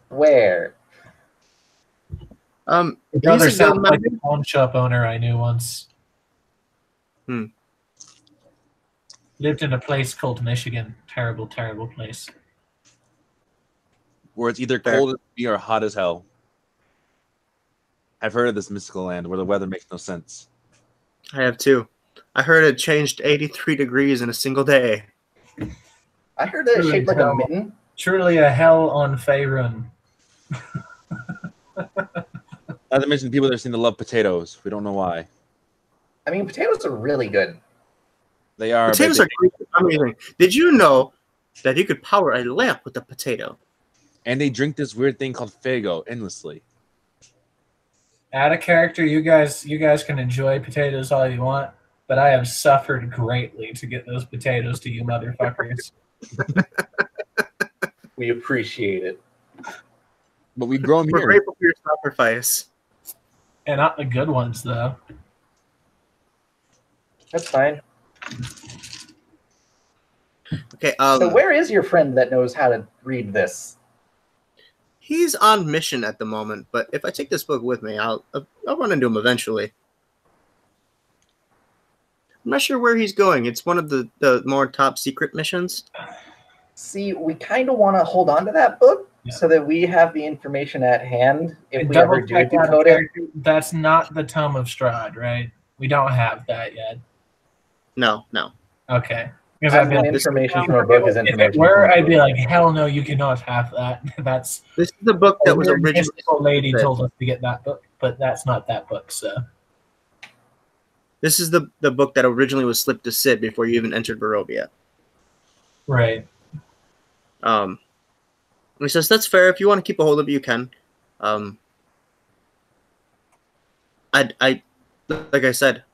Where? Your brother sounds like a pawn shop owner I knew once. Lived in a place called Michigan. Terrible, terrible place. Where it's either cold as me or hot as hell. I've heard of this mystical land where the weather makes no sense. I have too. I heard it changed 83 degrees in a single day. I heard that it's shaped like a mitten. Truly a hell on Faerun. Not to mention people that seem to love potatoes. We don't know why. I mean, potatoes are really good. They are. Potatoes are amazing. Did you know that you could power a lamp with a potato? And they drink this weird thing called Fago endlessly. Add a character, you guys can enjoy potatoes all you want, but I have suffered greatly to get those potatoes to you motherfuckers. We appreciate it. But we grow them We're here. grateful for your sacrifice. And not the good ones, though. That's fine. Okay. So where is your friend that knows how to read this? He's on mission at the moment, but if I take this book with me, I'll run into him eventually. I'm not sure where he's going. It's one of the more top secret missions. See, we kind of want to hold on to that book so that we have the information at hand if we ever do decode it. That's not the Tome of Strahd, right? We don't have that yet. No. Okay. Information from a book is information. If it were, I'd be like, hell no, you cannot have that. This is the book that was originally. Mystical lady told us to get that book, but that's not that book. So this is the book that originally was slipped to Sid before you even entered Barovia. Right. He says that's fair. If you want to keep a hold of it, you can. Like I said,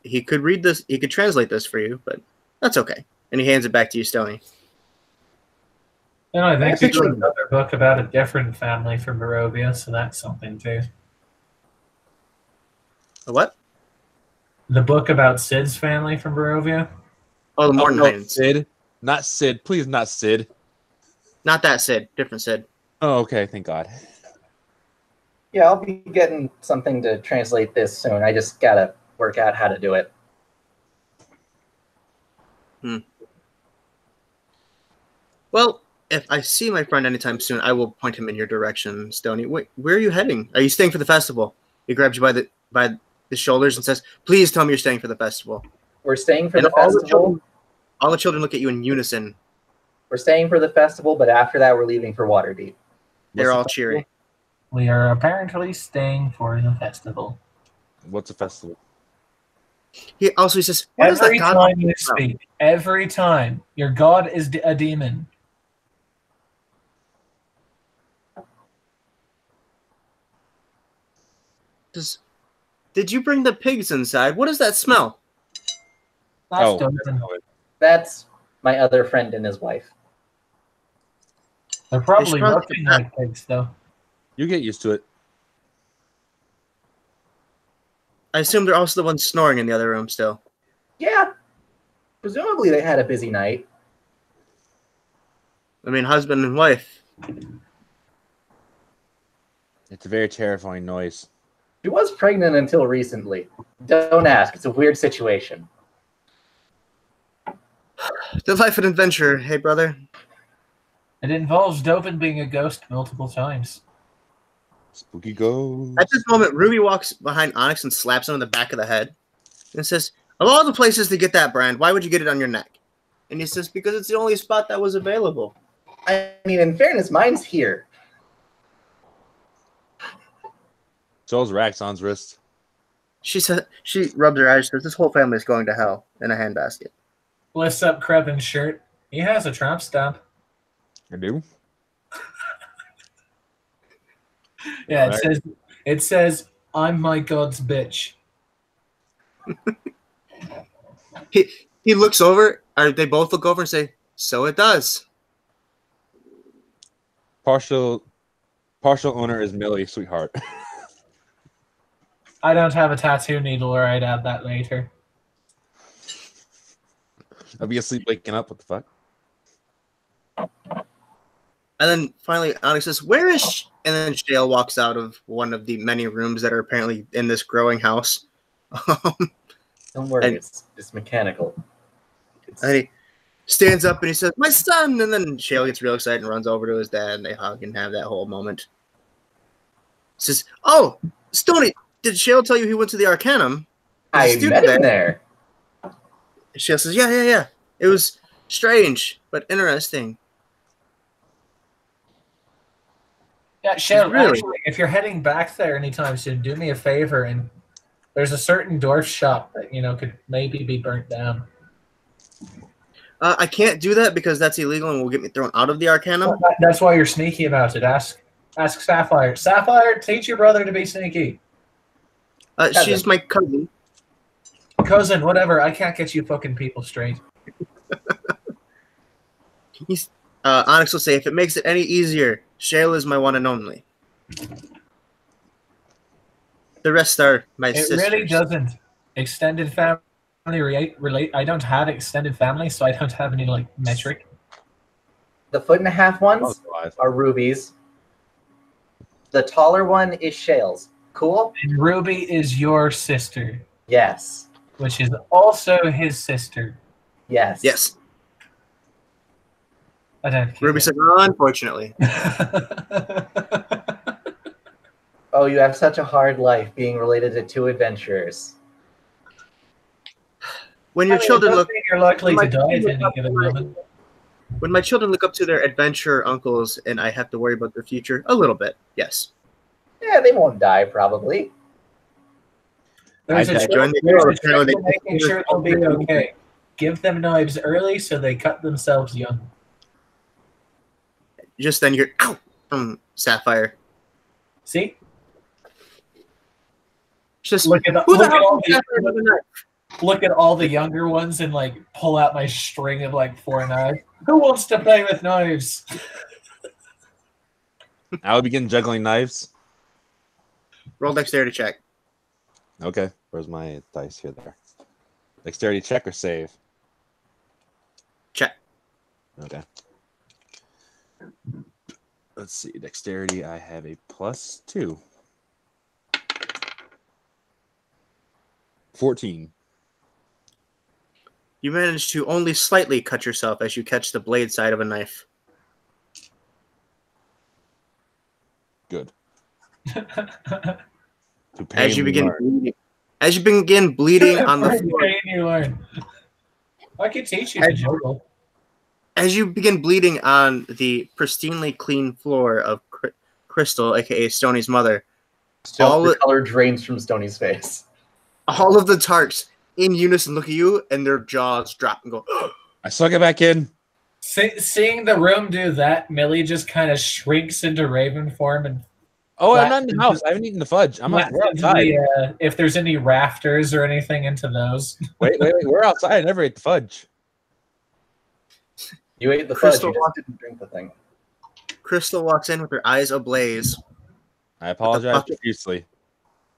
he could read this. He could translate this for you, but that's okay. And he hands it back to you, Stony. And I think there's another book about a different family from Barovia, so that's something too. A what? The book about Sid's family from Barovia. Oh, the Mordenheim. Sid. Not Sid. Please, not Sid. Not that Sid. Different Sid. Oh, okay. Thank God. Yeah, I'll be getting something to translate this soon. I just gotta work out how to do it. Well, if I see my friend anytime soon, I will point him in your direction, Stony. Wait, where are you heading? Are you staying for the festival? He grabs you by the shoulders and says, "Please tell me you're staying for the festival." We're staying for the festival. All the children look at you in unison. We're staying for the festival, but after that, we're leaving for Waterdeep. They're all cheery. We are apparently staying for the festival. What's a festival? He says, every time you speak, every time, your god is a demon. Did you bring the pigs inside? What does that smell? That's my other friend and his wife. They're probably looking like pigs, though. You get used to it. I assume they're also the ones snoring in the other room still. Yeah. Presumably they had a busy night. I mean, husband and wife. It's a very terrifying noise. She was pregnant until recently. Don't ask. It's a weird situation. The life and adventure, hey, brother. It involves Dopin being a ghost multiple times. Spooky ghost. At this moment, Ruby walks behind Onyx and slaps him in the back of the head and says, Of all the places to get that brand, why would you get it on your neck? And he says, because it's the only spot that was available. I mean, in fairness, mine's here. So's Raxon's wrist. She said, she rubs her eyes, says, this whole family is going to hell in a handbasket. Lifts up Krevin's shirt. He has a Trump stamp. I do. Yeah, Right. it says, I'm my god's bitch. He looks over, or they both look over and say, so it does. Partial owner is Millie, sweetheart. I don't have a tattoo needle, or I'd add that later. I'll be asleep waking up. What the fuck? And then finally, Onyx says, where is she? And then Shale walks out of one of the many rooms that are apparently in this growing house. Don't worry, And- it's mechanical. And he stands up and he says, my son! And then Shale gets real excited and runs over to his dad and they hug and have that whole moment. Says, oh, Stony, did Shale tell you he went to the Arcanum? I He's a student met him there. Shale says, yeah. It was strange, but interesting. Yeah, Shale, Really? actually, if you're heading back there anytime soon, do me a favor, and there's a certain dwarf shop that, could maybe be burnt down. I can't do that because that's illegal and will get me thrown out of the Arcanum. That's why you're sneaky about it. Ask Sapphire. Sapphire, teach your brother to be sneaky. She's my cousin. Cousin, whatever. I can't get you fucking people straight. Onyx will say, if it makes it any easier, Shale is my one and only. The rest are my It sisters. really doesn't. Extended family relate. I don't have extended family, so I don't have any metric. The 1.5 ones Alive. are Ruby's. The taller one is Shale's. Cool? And Ruby is your sister, Yes. which is also his sister. Yes. Yes. I don't. Ruby said, unfortunately. Oh, you have such a hard life being related to two adventurers. When your children look, you're likely my to die at children any look given up to moment. when my children look up to their adventure uncles and I have to worry about their future, a little bit, yes. Yeah, they won't die, probably. There's a I trick joined the there's a Euro, trick apparently to they- making sure they'll be okay. Give them knives early so they cut themselves young. Just then you're ow from Sapphire. See? Just Look at who the look at hell all is Sapphire with a knife? look at all the younger ones and pull out my string of 4 knives. Who wants to play with knives? I would begin juggling knives. Roll dexterity check. Okay, where's my dice here? There. Dexterity check or save? Check. Okay. Let's see. Dexterity, I have a +2. 14. You manage to only slightly cut yourself as you catch the blade side of a knife. Good. As you begin bleeding on the floor. Pain you learn. I could teach you to juggle. As you begin bleeding on the pristinely clean floor of Crystal, aka Stony's mother, Still, the color drains from Stony's face. all of the Tarks in unison look at you and their jaws drop and go, I suck it back in. Seeing the room do that, Millie just kind of shrinks into Raven form and Oh, I'm not in the house. I haven't eaten the fudge. I'm flats we're into outside. if there's any rafters or anything into those. Wait. We're outside. I never ate the fudge. You ate the Crystal fudge, you just didn't drink the thing. Crystal walks in with her eyes ablaze I apologize bucket. profusely.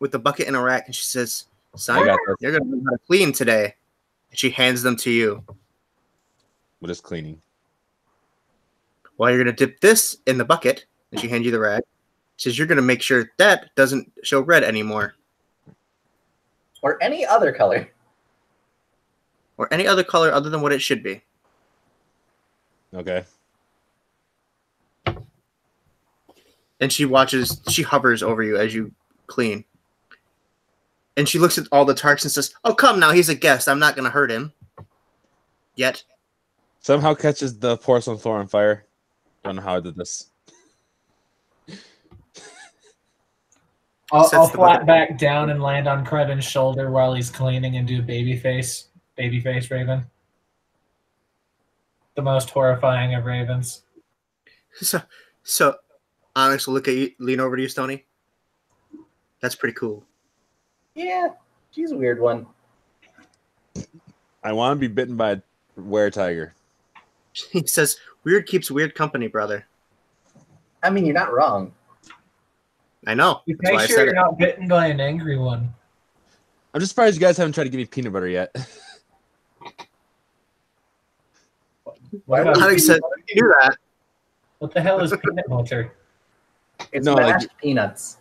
with the bucket and a rack, and she says, I son, got this. you're going to learn how to clean today. And she hands them to you. We're just cleaning. Well, you're going to dip this in the bucket, and she hands you the rag. She says, you're going to make sure that doesn't show red anymore. Or any other color. Or any other color other than what it should be. Okay. And she hovers over you as you clean. And she looks at all the Tarks and says, "Oh, come now, he's a guest. I'm not going to hurt him. Yet." Somehow catches the porcelain floor on fire. Don't know how I did this. I'll Sets the flat bucket. back down and land on Krevin's shoulder while he's cleaning and do babyface Raven. The most horrifying of ravens. So Onyx will look at you, lean over to you, Stony. That's pretty cool. Yeah, she's a weird one. I want to be bitten by a were-tiger. He says, "Weird keeps weird company, brother." I mean, you're not wrong. I know. You That's why make I sure said you're it. not bitten by an angry one. I'm just surprised you guys haven't tried to give me peanut butter yet. Why would Onyx said, "You do that." What the hell is peanut butter? It's No, like- mashed peanuts.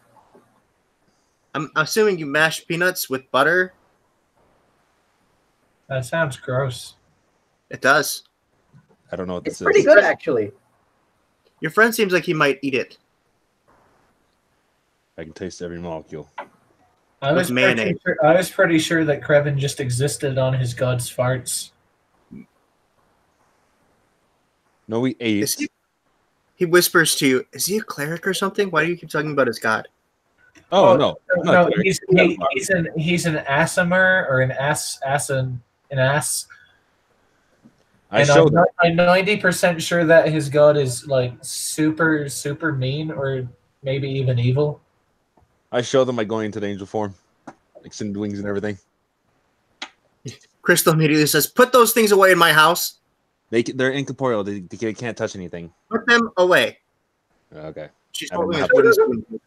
I'm assuming you mash peanuts with butter. That sounds gross. It does. I don't know what It's this pretty is. good, actually. Your friend seems like he might eat it. I can taste every molecule. I was mayonnaise. pretty sure that Krevin just existed on his god's farts. No, we ate. Is he whispers to you, "Is he a cleric or something? Why do you keep talking about his god?" Oh, no. I'm not No, clear. he's an Asimer or an ass. I And showed him. I'm 90% sure that his god is like super, super mean or maybe even evil. I showed them by going into the angel form. Like send wings and everything. Crystal immediately says, "Put those things away in my house. They're incorporeal. They can't touch anything. Put them away." Okay. She's I don't holding know his how- wooden spoon.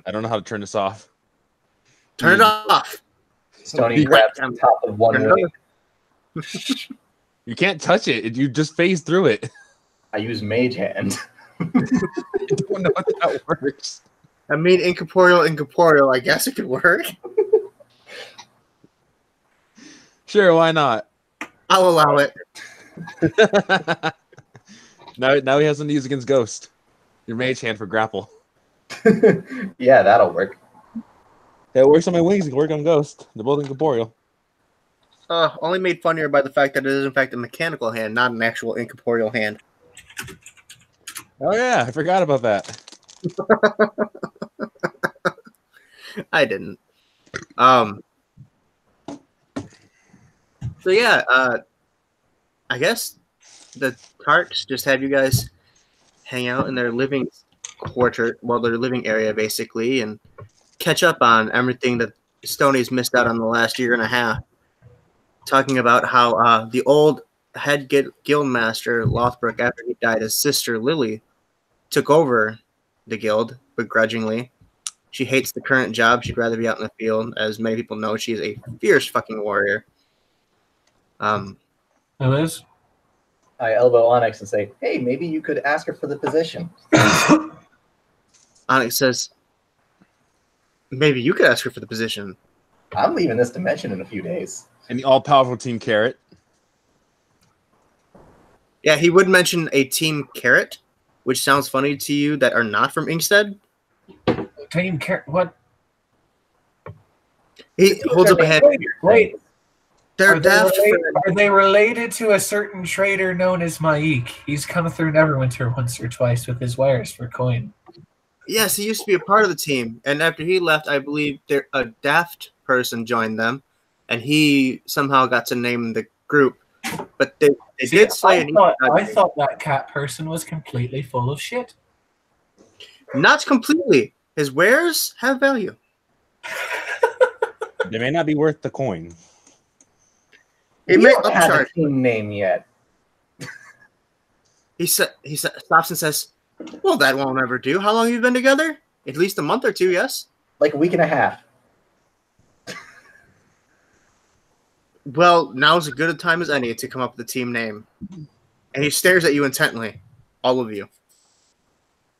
I don't know how to turn this off. Turn it off. Stony Be grabs quick. the top of one Turn it wing. You can't touch it. You just phase through it. I use Mage Hand. I don't know how that works. I mean, incorporeal. I guess it could work. Sure, why not? I'll allow it. now he has something to use against Ghost. Your mage hand for grapple. Yeah, that'll work. Yeah, it works on my wings. It can work on Ghost. They're both incorporeal. Only made funnier by the fact that it is in fact a mechanical hand, not an actual incorporeal hand. Oh yeah, I forgot about that. I didn't. So yeah, I guess the Tarks just have you guys hang out in their living quarter, well, their living area basically, and catch up on everything that Stoney's missed out on the last year and a half. Talking about how the old head guild master Lothbrok, after he died, his sister Lily took over the guild begrudgingly. She hates the current job. She'd rather be out in the field. As many people know, she's a fierce fucking warrior. Who is? I elbow Onyx and say, "Hey, maybe you could ask her for the position." Onyx says, "Maybe you could ask her for the position." I'm leaving this dimension in a few days. And the all-powerful Team Carrot. Yeah, he would mention a Team Carrot, which sounds funny to you that are not from Inkstead. Team What? He holds up a hand. Wait. They're Are they, daft. are they related to a certain trader known as Maik? He's come through Neverwinter once or twice with his wires for coin. Yes, he used to be a part of the team, and after he left, I believe a daft person joined them, and he somehow got to name the group. But they See, did say I thought that cat person was completely full of shit. not completely. His wares have value. They may not be worth the coin. It We may don't have a upcharge. team name yet. He stops and says, "Well, that won't ever do. How long have you been together? At least a month or two, yes." Like a week and a half. Well, now's as good a time as any to come up with a team name. And he stares at you intently, all of you.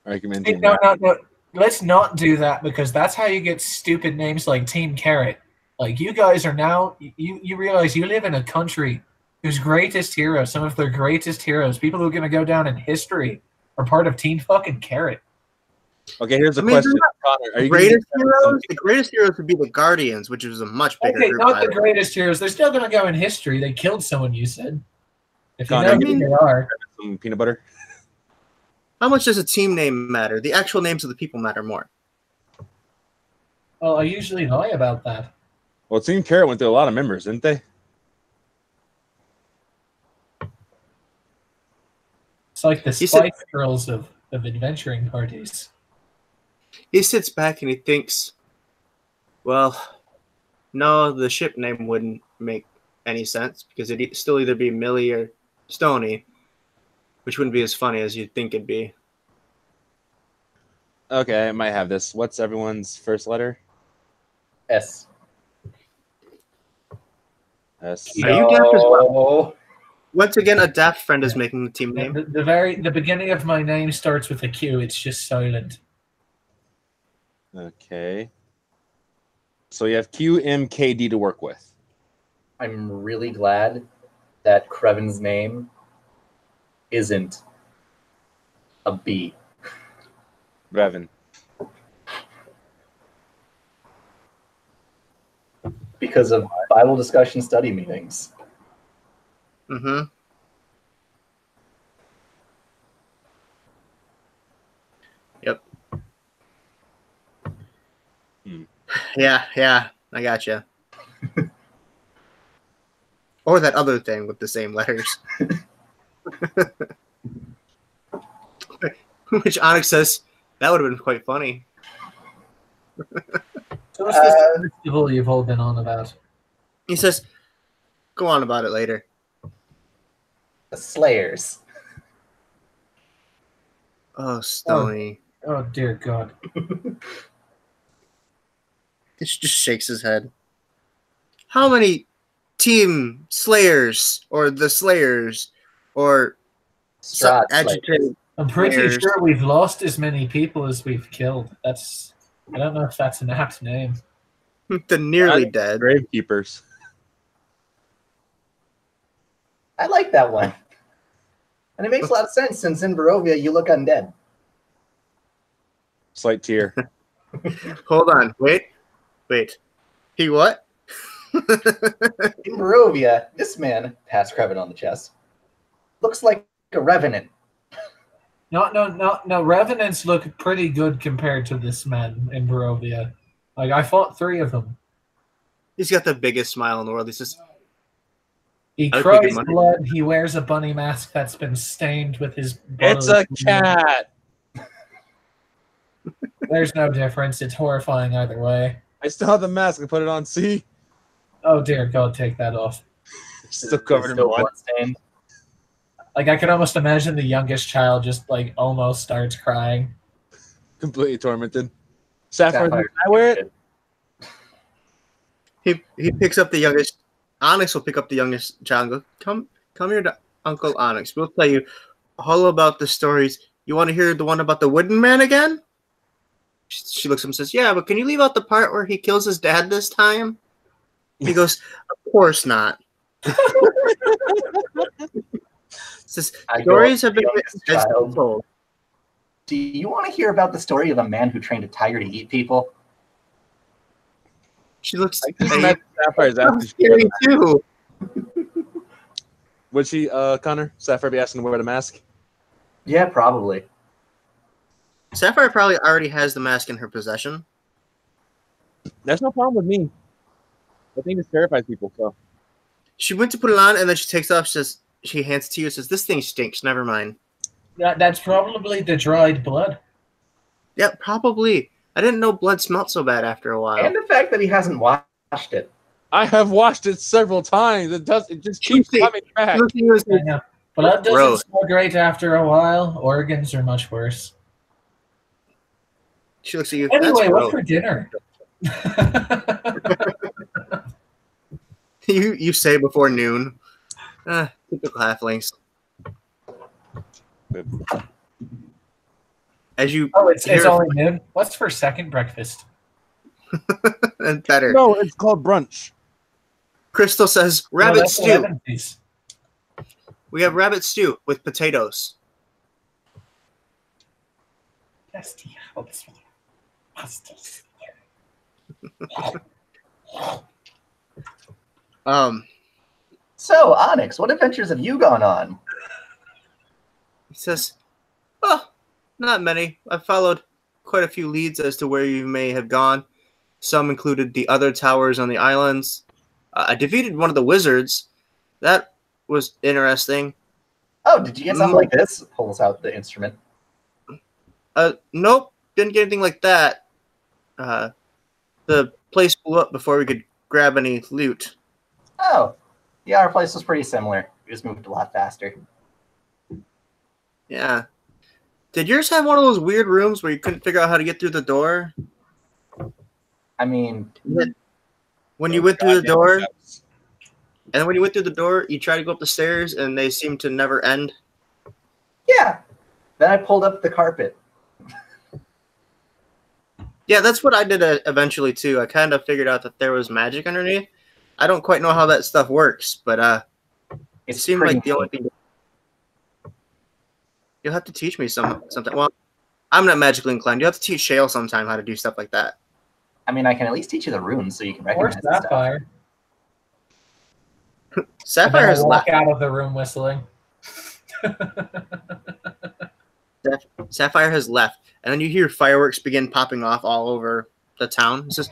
I recommend Hey, Team no, Carrot. no. Let's not do that because that's how you get stupid names like Team Carrot. Like you guys are now, you realize you live in a country whose greatest heroes, some of their greatest heroes, people who are going to go down in history, are part of Team fucking Carrot. Okay, here's a I mean, question. they're Connor, are The you gonna greatest give heroes? The greatest heroes would be the Guardians, which is a much bigger Okay, group. not the by greatest heroes. They're still going to go in history. They killed someone, you said. If you Connor, know who they are. some peanut butter? How much does a team name matter? The actual names of the people matter more. Well, I usually lie about that. Well, Team Carrot went through a lot of members, didn't they? It's like the He said- Spice Girls of adventuring parties. He sits back and he thinks, well, no, the ship name wouldn't make any sense because it'd still either be Millie or Stony, which wouldn't be as funny as you'd think it'd be. Okay, I might have this. What's everyone's first letter? S. S. Are you deaf as well? Oh, Once again, a deaf friend is making the team name. The beginning of my name starts with a Q. It's just silent. Okay. So you have QMKD to work with. I'm really glad that Krevin's name isn't a B. Revan. Because of Bible discussion study meetings. Mm-hmm. Yep. Yeah, I gotcha. Or that other thing with the same letters. Which Onyx says, that would have been quite funny. So what's this festival you've all been on about? He says, go on about it later. The Slayers. Oh, Stony. Oh, dear God. He just shakes his head. How many Team Slayers or the Slayers or Strahd Slayers. agitated? I'm pretty Slayers. sure we've lost as many people as we've killed. I don't know if that's an apt name. The nearly dead. Gravekeepers. I like that one. And it makes a lot of sense since in Barovia you look undead. Slight tear. Hold on. Wait. He what? In Barovia, this man, pats Krevin on the chest, looks like a revenant. No. Revenants look pretty good compared to this man in Barovia. Like, I fought 3 of them. He's got the biggest smile in the world. He's just, He I would cries take your money. blood. He wears a bunny mask that's been stained with his It's a bodily cat. There's no difference. It's horrifying either way. I still have the mask. I put it on. See? Oh, dear God, take that off. Still covered in Still blood. bloodstained. Like, I could almost imagine the youngest child just, like, almost starts crying. Completely tormented. Sapphire, Sapphire. can I wear it? he picks up the youngest. Onyx will pick up the youngest child and go, come here to Uncle Onyx. We'll tell you all about the stories. You want to hear the one about the wooden man again? She looks at him and says, yeah, but can you leave out the part where he kills his dad this time? He goes, of course not. Says, I go stories up to have the been youngest written as child. told. Do you want to hear about the story of a man who trained a tiger to eat people? She looks I just imagine Sapphire's I'm asking. scary too. Would she, Connor? Sapphire be asking to wear the mask? Yeah, probably. Sapphire probably already has the mask in her possession. That's no problem with me. I think it terrifies people, so. She went to put it on and then she takes it off. She hands it to you and says, this thing stinks. Never mind. That's probably the dried blood. Yeah, probably. I didn't know blood smelled so bad after a while. And the fact that he hasn't washed it. I have washed it several times. It just keeps Tuesday. coming back. Look at you and I says, know. Blood doesn't Gross. smell great after a while. Organs are much worse. she looks at you. Anyway, That's what's gross. for dinner? You say before noon. Typical halflings. As you Oh, it's hear only noon. What's for second breakfast? and better. No, it's called brunch. Crystal says Well, rabbit that's stew. 11 piece. We have rabbit stew with potatoes. So, Onyx, what adventures have you gone on? He says, "Oh, not many. I've followed quite a few leads as to where you may have gone. Some included the other towers on the islands. I defeated one of the wizards. That was interesting. Oh, did you get something like this? Pulls out the instrument. Nope, didn't get anything like that. The place blew up before we could grab any loot." Oh, yeah, our place was pretty similar. We just moved a lot faster. Yeah. Did yours have one of those weird rooms where you couldn't figure out how to get through the door? I mean, When you went through the door, and when you went through the door, you tried to go up the stairs, and they seemed to never end. yeah. Then I pulled up the carpet. Yeah, that's what I did eventually too. I kind of figured out that there was magic underneath. I don't quite know how that stuff works, but it seemed pretty like the only thing. You'll have to teach me something. Well, I'm not magically inclined. You'll have to teach Shale sometime how to do stuff like that. I mean, I can at least teach you the runes so you can Or recognize the stuff. Sapphire. Sapphire has walk left. out of the room whistling. Sapphire has left, and then you hear fireworks begin popping off all over the town. It says,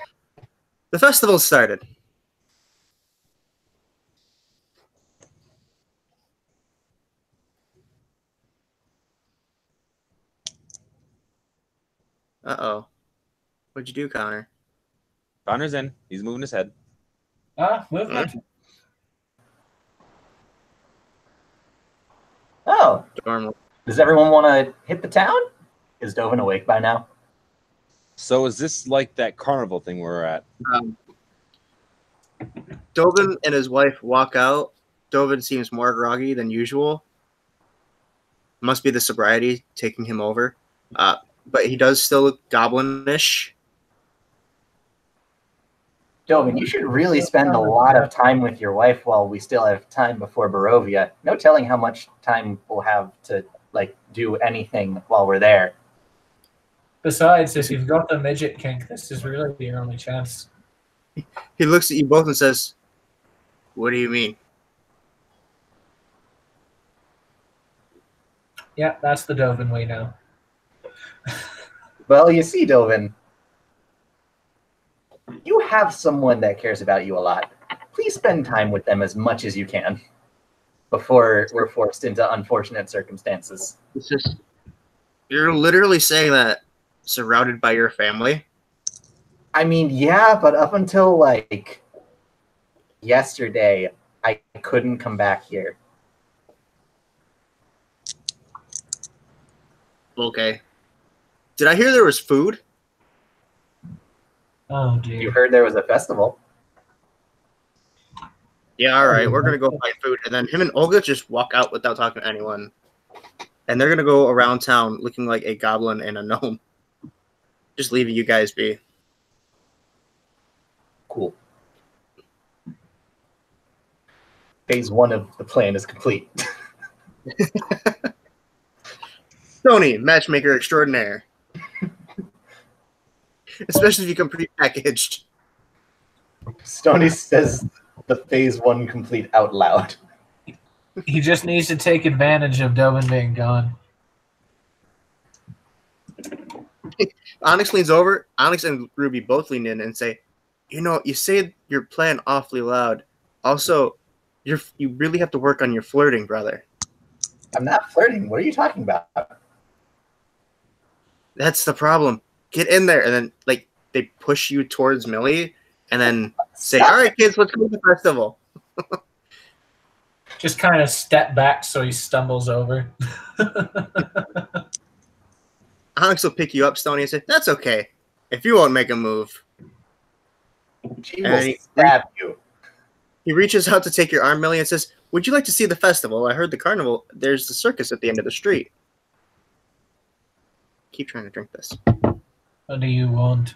"The festival started." Uh-oh. What'd you do, Connor? Connor's in. He's moving his head. Movement. Oh, Dorm. does everyone want to hit the town? Is Dovin awake by now? So is this like that carnival thing we're at? Dovin and his wife walk out. Dovin seems more groggy than usual. Must be the sobriety taking him over. But he does still look goblinish. Dovin, you should really spend a lot of time with your wife while we still have time before Barovia. No telling how much time we'll have to do anything while we're there. Besides, if you've got the midget kink, this is really your only chance. He looks at you both and says, "What do you mean?" Yeah, that's the Dovin way now. Well, you see, Dovin, you have someone that cares about you a lot. Please spend time with them as much as you can before we're forced into unfortunate circumstances. It's just, you're literally saying that surrounded by your family. I mean, yeah, but up until yesterday, I couldn't come back here. Okay. Did I hear there was food? Oh, You dear. heard there was a festival. Yeah, all right. We're going to go find food. And then him and Olga just walk out without talking to anyone. And they're going to go around town looking like a goblin and a gnome. Just leaving you guys be. Cool. Phase 1 of the plan is complete. Tony, matchmaker extraordinaire. Especially if you come pre-packaged. Stony says the phase 1 complete out loud. He just needs to take advantage of Dovin being gone. Onyx leans over. Onyx and Ruby both lean in and say, you say your plan awfully loud. Also, you really have to work on your flirting, brother. I'm not flirting. What are you talking about? That's the problem. Get in there. And then, they push you towards Millie and then say, all right, kids, let's go to the festival. Just kind of step back so he stumbles over. Onyx will pick you up, Stony, and say, that's okay. If you won't make a move. She will stab you. He reaches out to take your arm, Millie, and says, would you like to see the festival? I heard the carnival. There's the circus at the end of the street. Keep trying to drink this. What do you want?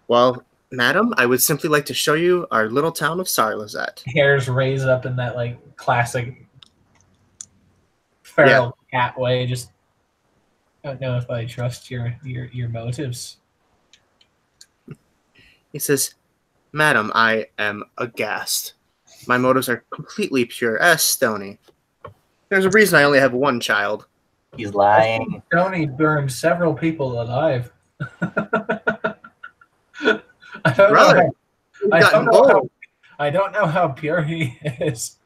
Well, madam, I would simply like to show you our little town of Sarlazet. Hairs raise up in that classic feral cat way. Just don't know if I trust your motives. He says, "Madam, I am aghast. My motives are completely pure. Ask Stony. There's a reason I only have one child." He's lying. Tony burned several people alive. I don't Brother, know. you've I gotten don't know how, bold. I don't know how pure he is.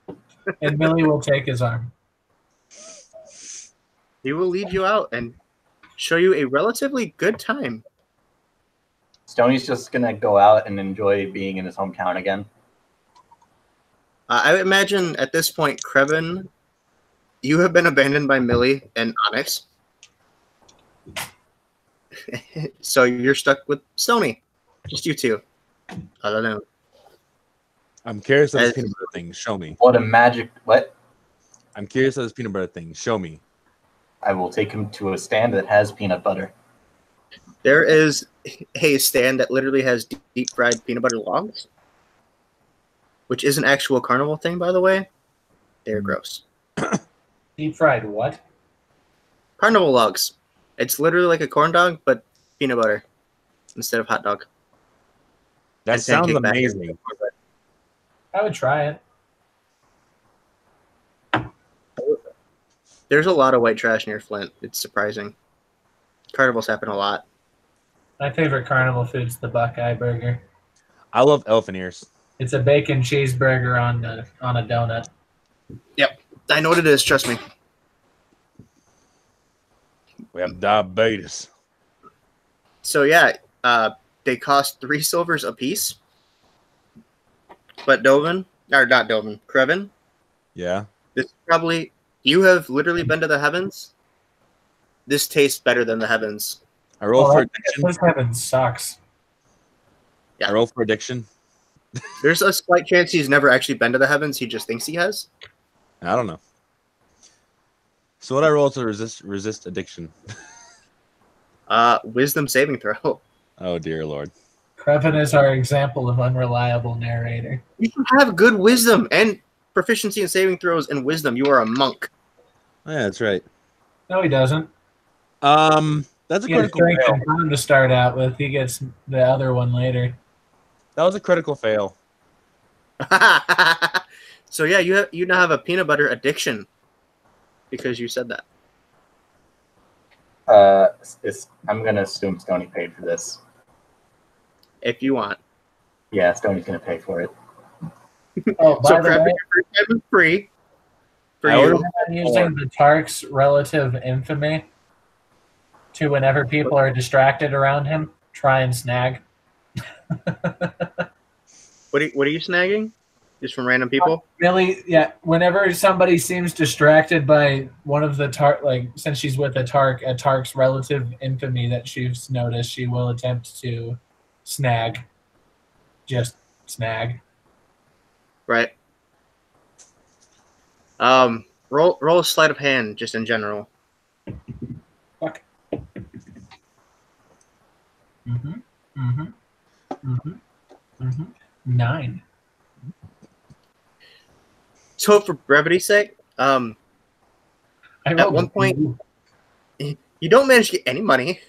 And Millie will take his arm. He will lead you out and show you a relatively good time. Stoney's just gonna go out and enjoy being in his hometown again. I would imagine at this point, Krevin, you have been abandoned by Millie and Onyx. So you're stuck with Stony. Just you two. I don't know. I'm curious of this As- peanut butter thing. Show me. What a magic! What? I'm curious of this peanut butter thing. Show me. I will take him to a stand that has peanut butter. There is a stand that literally has deep fried peanut butter logs, which is an actual carnival thing, by the way. They're gross. Deep fried what? Carnival logs. It's literally like a corn dog, but peanut butter instead of hot dog. That And sounds pancake batter. amazing. I would try it. There's a lot of white trash near Flint. It's surprising. Carnivals happen a lot. My favorite carnival food's the Buckeye Burger. I love elephant ears. It's a bacon cheeseburger on a donut. I know what it is. Trust me. We have diabetes. So yeah, they cost 3 silvers a piece. But Krevin, Yeah. this is probably, you have literally been to the heavens. This tastes better than the heavens. I roll Oh, for that- addiction. This heaven sucks. Yeah. I roll for addiction. There's a slight chance he's never actually been to the heavens. He just thinks he has. I don't know. So what I roll to resist addiction? Wisdom saving throw. Oh dear Lord. Krevin is our example of unreliable narrator. You have good wisdom and proficiency in saving throws and wisdom. You are a monk. Oh, yeah, that's right. No, he doesn't. That's a He has critical strength fail. and time to start out with. He gets the other one later. That was a critical fail. So yeah, you now have a peanut butter addiction because you said that. I'm gonna assume Stoney paid for this. If you want. Yeah, Stoney's gonna pay for it. Oh, by So the Krevin, way, your first time is free for I you. ordered- I'm using the Tark's relative infamy to whenever people are distracted around him, try and snag. What are you snagging? Just from random people? Really, yeah. Whenever somebody seems distracted by one of the Tark, like since she's with a Tark's relative infamy that she's noticed, she will attempt to snag. Just snag. Right. Roll a sleight of hand just in general. Fuck. Mm-hmm. Mm-hmm. Mm-hmm. Mm-hmm. 9. So for brevity's sake, I At rolled one a point- 2. you don't manage to get any money.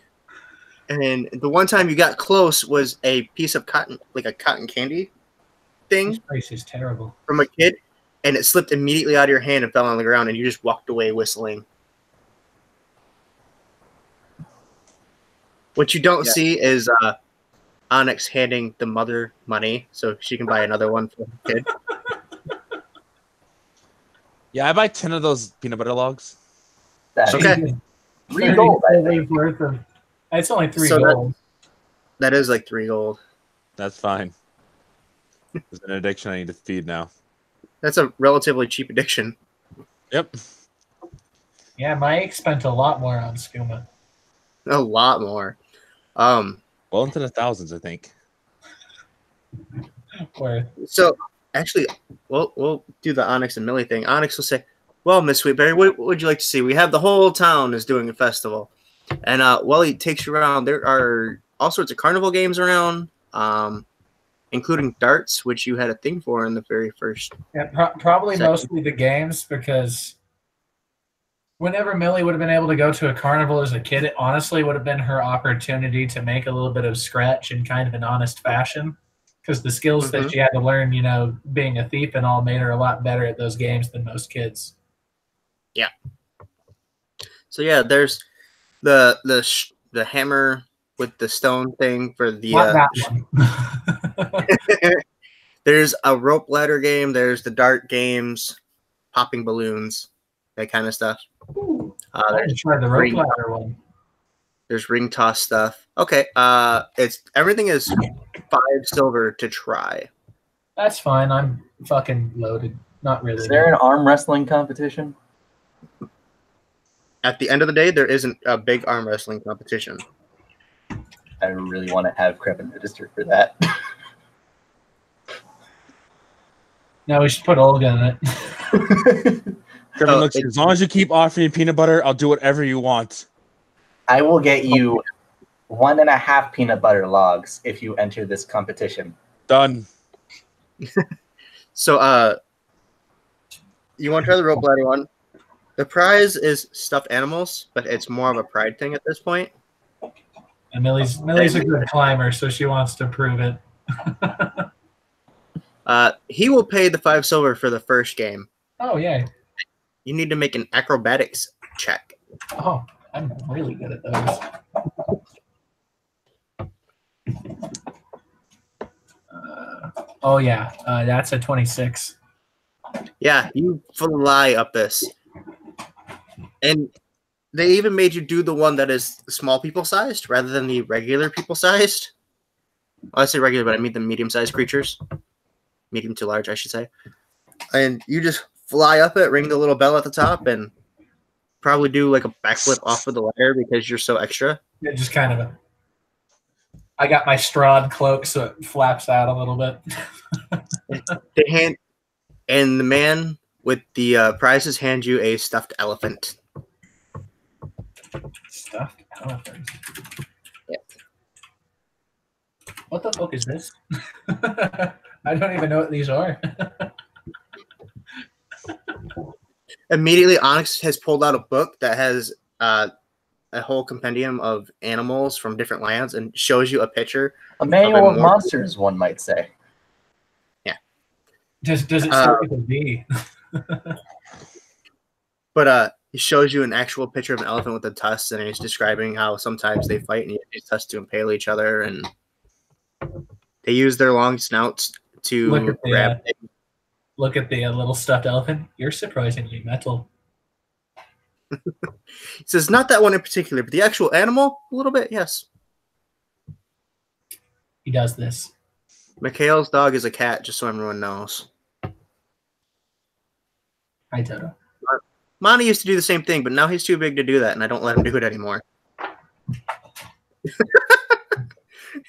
And the one time you got close was a piece of cotton, like a cotton candy thing This place is terrible. from a kid, and it slipped immediately out of your hand and fell on the ground, and you just walked away whistling. What you don't see is Onyx handing the mother money so she can buy another one for the kid. Yeah, I buy 10 of those peanut butter logs. That's Okay. 3 gold. I 30 think. worth of. It's only 3 So that- gold. That is like 3 gold. That's fine. It's an addiction I need to feed now. That's a relatively cheap addiction. Yep. Yeah, Mike spent a lot more on skooma. A lot more. Well into the thousands, I think. Where So actually, we'll do the Onyx and Millie thing. Onyx will say, "Well, Miss Sweetberry, what would you like to see? We have the whole town is doing a festival." And while he takes you around, there are all sorts of carnival games around, including darts, which you had a thing for in the very first. yeah, probably Second. mostly the games because Whenever Millie would have been able to go to a carnival as a kid, it honestly would have been her opportunity to make a little bit of scratch in kind of an honest fashion. Because the skills that she had to learn, being a thief and all, made her a lot better at those games than most kids. Yeah. So yeah, there's the hammer with the stone thing for the. Not that one. There's a rope ladder game. There's the dart games, popping balloons, that kind of stuff. I just tried the rope ladder one. There's ring toss stuff. Okay, everything is 5 silver to try. That's fine. I'm fucking loaded. Not really. Is there an arm wrestling competition? At the end of the day, there isn't a big arm wrestling competition. I really want to have Crepin registered for that. No, we should put Olga in it. Crepin looks, as long as you keep offering peanut butter, I'll do whatever you want. I will get you 1.5 peanut butter logs if you enter this competition. Done. So, you want to try the rope ladder one? The prize is stuffed animals, but it's more of a pride thing at this point. And Millie's a good climber, so she wants to prove it. He will pay the 5 silver for the first game. Oh, yay. You need to make an acrobatics check. Oh, I'm really good at those. Oh, yeah. That's a 26. Yeah, you fly up this. And they even made you do the one that is small people sized rather than the regular people sized. Well, I say regular, but I mean the medium sized creatures. Medium to large, I should say. And you just fly up it, ring the little bell at the top, and probably do like a backflip off of the ladder because you're so extra. Yeah, just kind of I got my Strahd cloak, so it flaps out a little bit. And the man with the prizes hand you a stuffed elephant. Stuffed elephant. Yeah. What the fuck is this? I don't even know what these are. Immediately, Onyx has pulled out a book that has a whole compendium of animals from different lands and shows you a picture. A manual of monsters, one might say. Yeah. Does it start with a V? But he shows you an actual picture of an elephant with the tusks, and he's describing how sometimes they fight and use these tusks to impale each other, and they use their long snouts to grab things. Look at the little stuffed elephant. You're surprisingly metal. He says, not that one in particular, but the actual animal, a little bit, yes. He does this. Mikhail's dog is a cat, just so everyone knows. Hi, Toto. Monty used to do the same thing, but now he's too big to do that, and I don't let him do it anymore.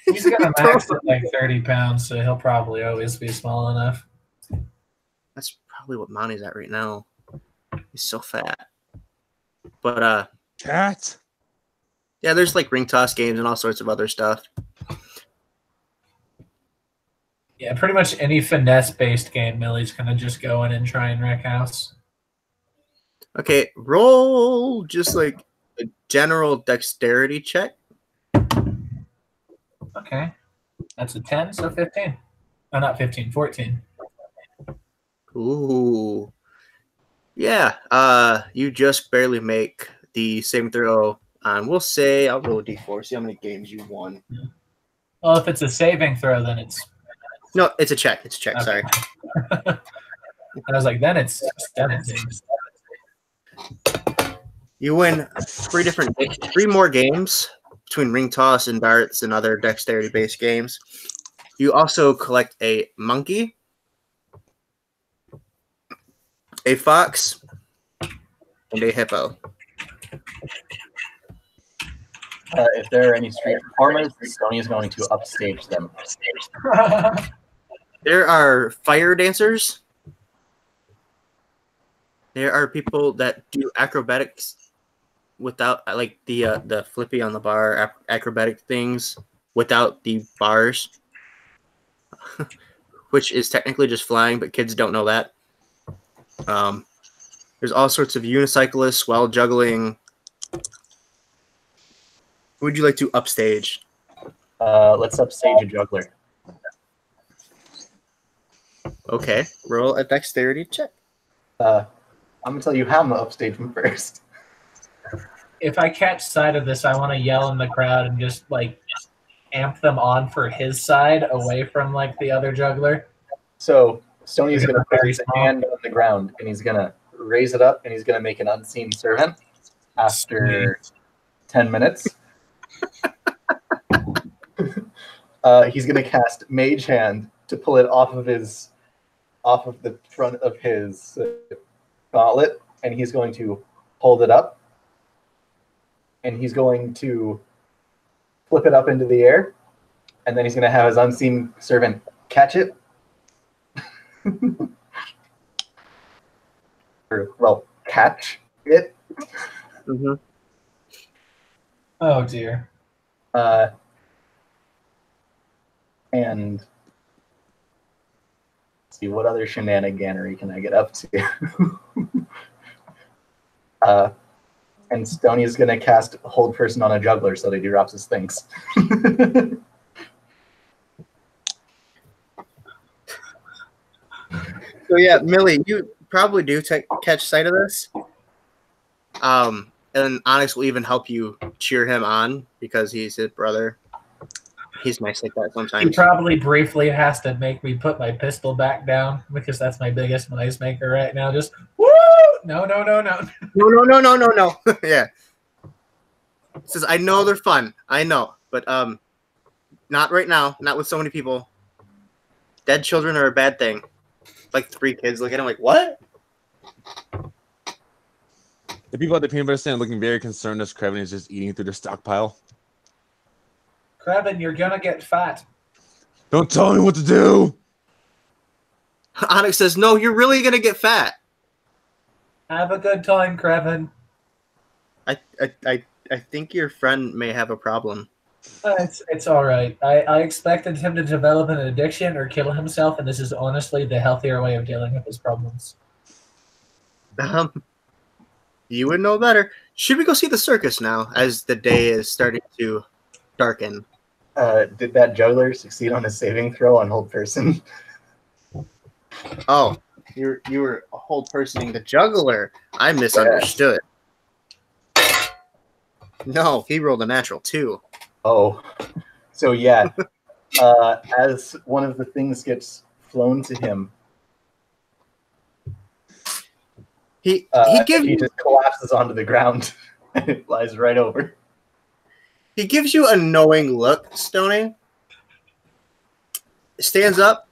He's gonna max at like 30 pounds, so he'll probably always be small enough. That's probably what Monty's at right now. He's so fat. But Cat. yeah, there's like ring toss games and all sorts of other stuff. Yeah, pretty much any finesse-based game, Millie's gonna just go in and try and wreck house. Okay, roll just like a general dexterity check. Okay. That's a 10, so 15. Oh, not 15, 14. Ooh. Yeah, you just barely make the saving throw on, we'll say, I'll roll a d4, see how many games you won. Well, if it's a saving throw, then it's... No, it's a check. It's a check, Okay. sorry. I was like, then it's 17. You win 3 more games between ring toss and darts and other dexterity-based games. You also collect a monkey, a fox, and a hippo. If there are any street performers, Sony is going to upstage them. There are fire dancers. There are people that do acrobatics without, like, the flippy on the bar, acrobatic things without the bars, which is technically just flying, but kids don't know that. There's all sorts of unicyclists while juggling. Who would you like to upstage? Let's upstage a juggler. Okay, roll a dexterity check. I'm gonna tell you how I'm gonna upstage him first. If I catch sight of this, I want to yell in the crowd and just like amp them on for his side, away from like the other juggler. So Stoney's You're gonna very put his small. hand on the ground and he's gonna raise it up and he's gonna make an unseen servant after 10 minutes. He's gonna cast Mage Hand to pull it off of the front of his gauntlet, and he's going to hold it up, and he's going to flip it up into the air, and then he's gonna have his unseen servant catch it. Or, catch it. Mm-hmm. Oh dear. And let's see, what other shenaniganery can I get up to? And Stoney's gonna cast Hold Person on a juggler so that he drops his things. So yeah, Millie, you probably do catch sight of this. And Onyx will even help you cheer him on because he's his brother. He's nice like that He sometimes. probably briefly has to make me put my pistol back down because that's my biggest noise maker right now. Just woo! No. No. Yeah. Says, I know they're fun. I know. But not right now. Not with so many people. Dead children are a bad thing. Like 3 kids look at him like, what? The people at the peanut butter stand looking very concerned as Krevin is just eating through their stockpile. Krevin, you're gonna get fat. Don't tell me what to do. Onyx says, no, you're really going to get fat. Have a good time, Krevin. I think your friend may have a problem. It's all right. I expected him to develop an addiction or kill himself, and this is honestly the healthier way of dealing with his problems. You would know better. Should we go see the circus now as the day is starting to darken? Did that juggler succeed on his saving throw on Hold Person? Oh, you were a whole personing the juggler. I misunderstood. No, he rolled a natural 2. Oh, so yeah. As one of the things gets flown to him, He he just collapses onto the ground and it flies right over. He gives you a knowing look, Stoney. Stands up,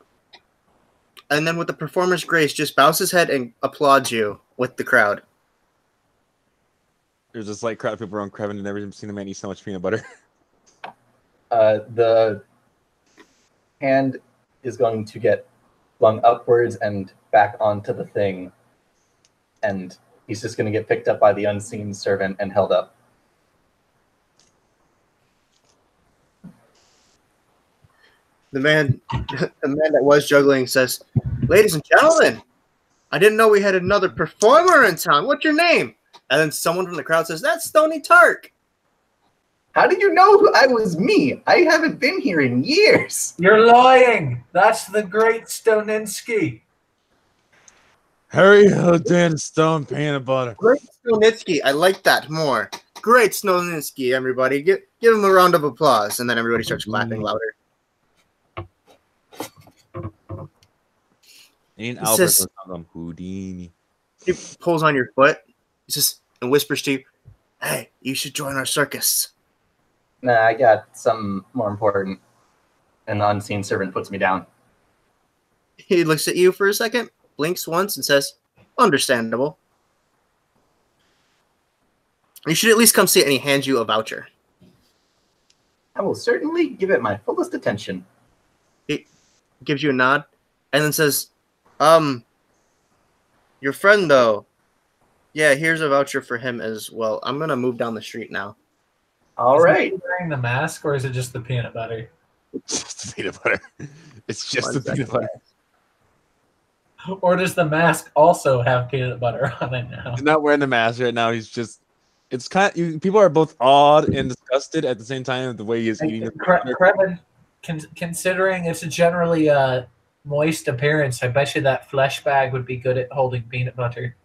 and then with the performer's grace, just bows his head and applauds you with the crowd. There's a slight crowd of people around Krevin and never seen a man eat so much peanut butter. The hand is going to get flung upwards and back onto the thing, and he's just going to get picked up by the unseen servant and held up. The man that was juggling says, "Ladies and gentlemen, I didn't know we had another performer in town. What's your name?" And then someone from the crowd says, "That's Stony Tark." How did you know I was me? I haven't been here in years. You're lying. That's the great Stoninsky. Harry Dan Stone peanut butter. Great Snownitzky. I like that more. Great Snownitzky, everybody. Give him a round of applause. And then everybody starts clapping louder. Ain't It Albert says- from Houdini. He pulls on your foot. He says, and whispers to you, "Hey, you should join our circus." Nah, I got something more important. And the unseen servant puts me down. He looks at you for a second, blinks once, and says, "Understandable. You should at least come see it," and he hands you a voucher. I will certainly give it my fullest attention. He gives you a nod, and then says, your friend, though, yeah, here's a voucher for him as well. I'm going to move down the street now." All Is right. he wearing the mask, or is it just the peanut butter? Just the peanut butter. It's just One the peanut second. butter. Or does the mask also have peanut butter on it now? He's not wearing the mask right now. He's just. It's people are both awed and disgusted at the same time at the way he is eating. Krevin, considering it's a generally moist appearance, I bet you that flesh bag would be good at holding peanut butter.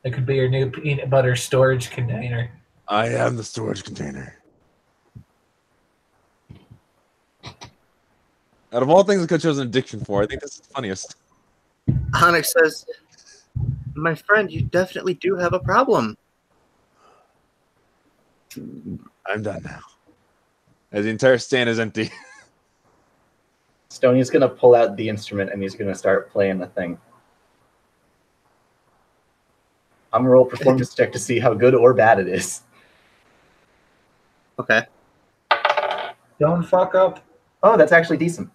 It could be your new peanut butter storage container. I am the storage container. Out of all things I could have chosen addiction for, I think this is the funniest. Onyx says, "My friend, you definitely do have a problem." I'm done now. As the entire stand is empty. Stoney's gonna pull out the instrument and he's gonna start playing the thing. I'm gonna roll a performance check to see how good or bad it is. Okay. Don't fuck up. Oh, that's actually decent.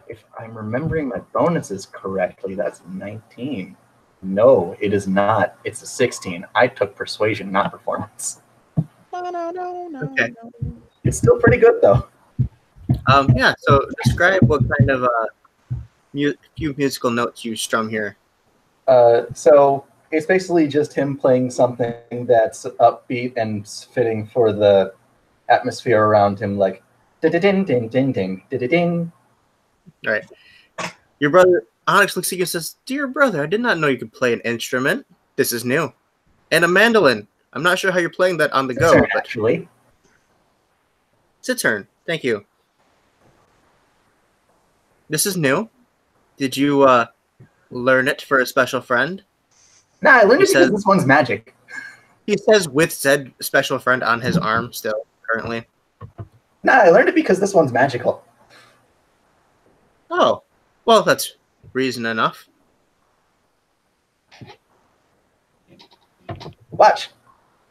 If I'm remembering my bonuses correctly, that's 19. No, it is not. It's a 16. I took persuasion, not performance. Okay. It's still pretty good, though. Yeah. So describe what kind of few musical notes you strum here. So it's basically just him playing something that's upbeat and fitting for the atmosphere around him, like ding ding ding ding ding. All right. Your brother Onyx looks at you and says, "Dear brother, I did not know you could play an instrument. This is new. And a mandolin. I'm not sure how you're playing that on the go, but Actually, it's a turn. Thank you. This is new. Did you learn it for a special friend?" nah, I learned He it because says- this one's magic. He says with said special friend on his arm still currently. Nah, I learned it because this one's magical. Oh, well, that's reason enough. Watch.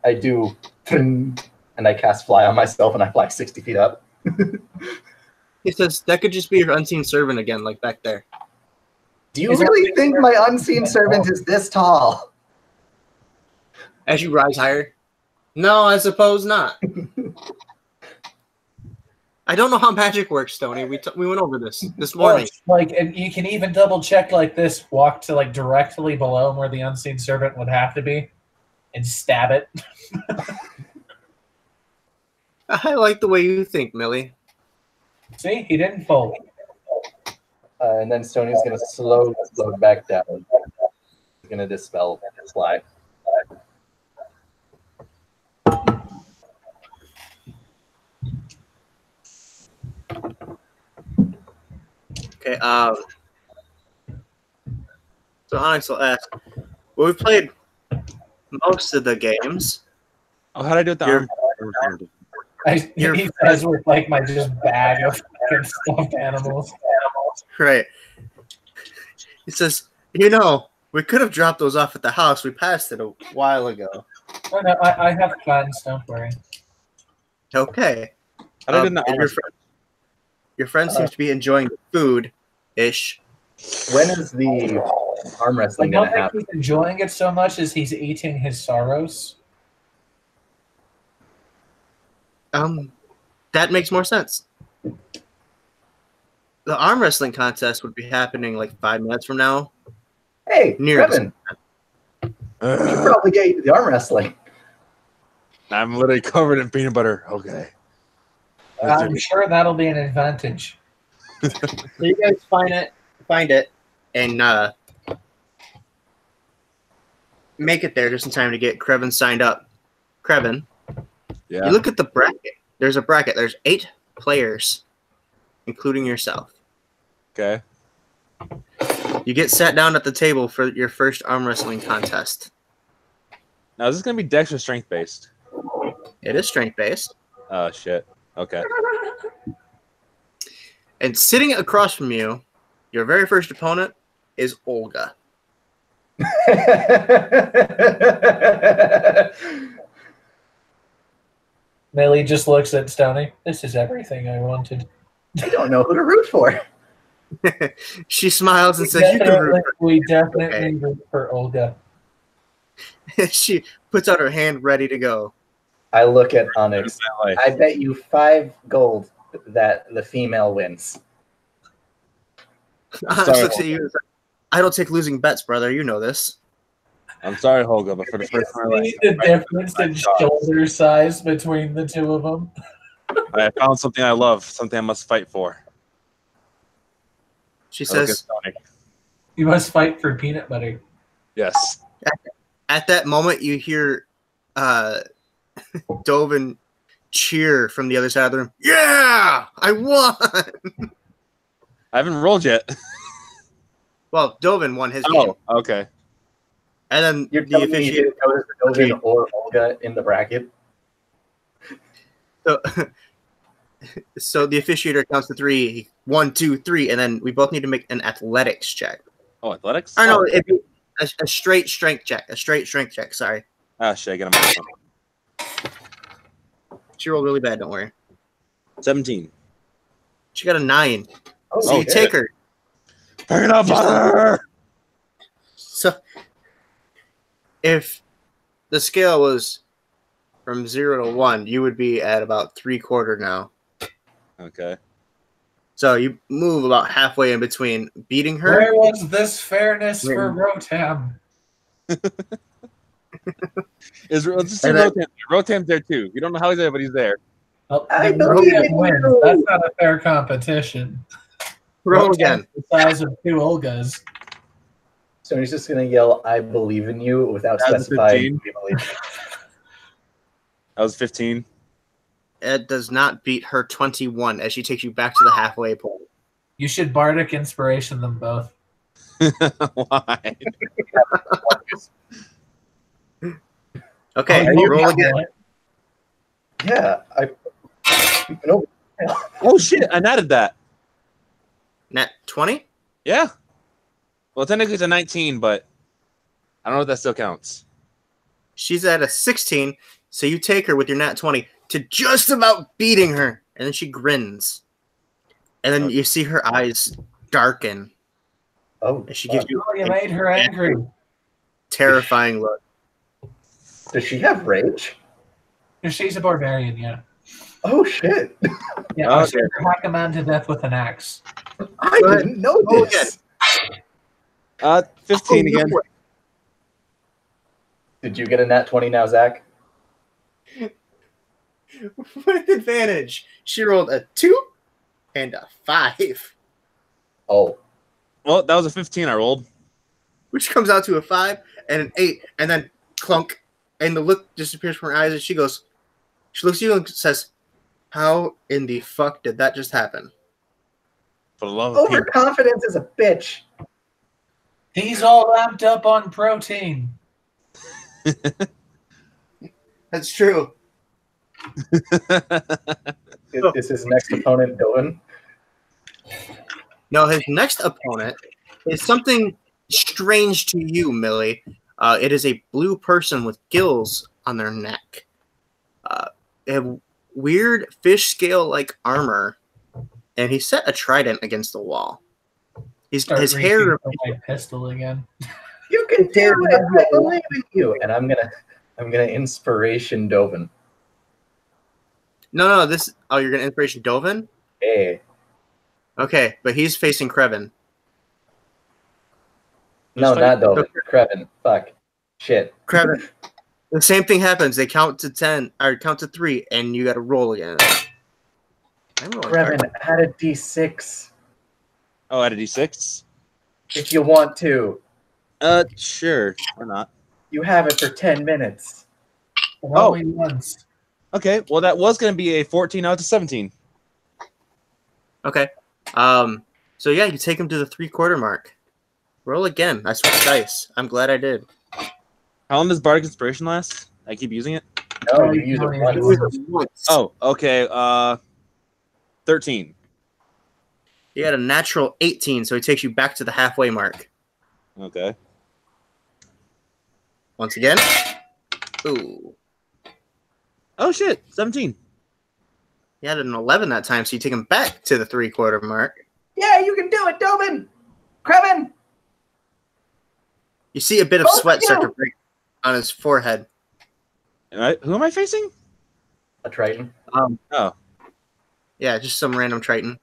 I do, and I cast fly on myself, and I fly 60 feet up. He says that could just be your unseen servant again, like back there. Do you Is that really big think servant? my unseen servant is this tall? As you rise higher. No, I suppose not. I don't know how magic works, Stoney. We went over this morning. Like, and you can even double check like this. Walk to like directly below where the unseen servant would have to be, and stab it. I like the way you think, Millie. See, he didn't fold. And then Stoney's going to slowly float back down. He's going to dispel fly. Okay. So Onyx will ask. Well, we've played most of the games. Oh, how'd I do with the You're- arm? He says with like my just bag of fucking stuffed animals. Right. He says, we could have dropped those off at the house. We passed it a while ago. Oh, no, I have plans. Don't worry. Okay. How'd I do in the and arm? your friend seems to be enjoying the food-ish. When is the arm I wrestling don't going to think happen? he's enjoying it so much as he's eating his sorrows. That makes more sense. The arm wrestling contest would be happening like 5 minutes from now. Hey, Near Kevin, you should probably get into the arm wrestling. I'm literally covered in peanut butter. Okay. I'm sure that'll be an advantage. So you guys find it, and make it there just in time to get Krevin signed up. Krevin, Yeah. you look at the bracket. There's a bracket. There's 8 players, including yourself. Okay. You get sat down at the table for your first arm wrestling contest. Now is this gonna be dex or strength based? It is strength based. Oh shit. Okay. And sitting across from you, your very first opponent is Olga. Millie just looks at Stoney. This is everything I wanted. I don't know who to root for. She smiles and says, "You can root We definitely root for Olga. for-" She puts out her hand ready to go. I look at Onyx. My life. I bet you 5 gold that the female wins. I'm Onyx sorry, looks at you. and is like, I don't take losing bets, brother. You know this. I'm sorry, Holga, but for the first time in my life, See the difference in shoulder size between the two of them? I found something I love, something I must fight for. She I look at says, Sonic. You must fight for peanut butter. Yes. at that moment, you hear Dovin cheer from the other side of the room. Yeah, I won. I haven't rolled yet. Well, Dovin won his game, Oh, okay. and then You're the telling me you officiator. didn't notice Dovin or Olga in the bracket? So, so the officiator counts to 3. 1, 2, 3, and then we both need to make an athletics check. Oh, athletics? I know it'd be a straight strength check. A straight strength check. Sorry, Ah, shit, I got a she rolled really bad. Don't worry. 17. She got a 9. Oh, So you shit. take her. Bring it up, butter! So if the scale was from 0 to 1, you would be at about 3/4 now. Okay. So you move about halfway in between beating her. Where was this fairness for Rotam? Let's just see And then- Rotam. Rotam's there too. You don't know how he's there, but he's there. Oh, I the believe Rotam in wins. you. That's not a fair competition. Roll Rotam's again. the size of 2 Olgas. So he's just gonna yell, "I believe in you," without That was specifying 15. who he believes in. That was 15. It does not beat her 21 as she takes you back to the halfway point. You should Bardic Inspiration them both. Why? Okay, Oh, you roll got again. one. Yeah, no, Oh shit! I netted that. Nat 20? Yeah. Well, technically it's a 19, but I don't know if that still counts. She's at a 16, so you take her with your nat 20 to just about beating her, and then she grins. And then you see her eyes darken oh, as she gives you Oh, you made her angry. a terrifying look. does she have rage? She's a barbarian, yeah. Oh shit! Yeah, I Okay. should hack a man to death with an axe. I Go ahead. didn't know Roll this. 15 Oh, again. no way. Did you get a nat 20 now, Zach? With advantage. She rolled a 2 and a 5, Oh, Well, that was a 15 I rolled. which comes out to a 5 and an 8, and then clunk, and the look disappears from her eyes, and she looks at you and says, "How in the fuck did that just happen?" For the love of Peter. overconfidence is a bitch. He's all amped up on protein. That's true. Is his next opponent Dylan? No, his next opponent is something strange to you, Millie. It is a blue person with gills on their neck. They have weird fish scale-like armor, and he set a trident against the wall. His hair. reaching for my pistol again. You can do it. I believe in you. And I'm gonna inspiration Dovin. No, this. Oh, you're gonna inspiration Dovin? Hey, Okay, but he's facing Krevin. no, Who's not Dovin. Krevin. Fuck. Shit. Krevin. The same thing happens. They count to 10 or count to 3, and you got to roll again. I'm rolling Krevin, hard. add a d6 Oh, at a D6? if you want to. Sure. Or not. You have it for 10 minutes. Only once. Okay, well, that was going to be a 14 out to 17. Okay. So yeah, you take him to the 3/4 mark. Roll again. I switched dice. I'm glad I did. How long does Bardic Inspiration last? I keep using it. No, you use it You once. use it Once. Oh, okay. 13. You got a natural 18, so he takes you back to the halfway mark. Okay. Once again. Ooh. Oh, shit. 17. You had an 11 that time, so you take him back to the 3/4 mark. Yeah, you can do it, Dovin. Krevin. You see a bit of Oh, sweat start yeah. to break on his forehead. Who am I facing? A Triton. Oh. Yeah, just some random Triton.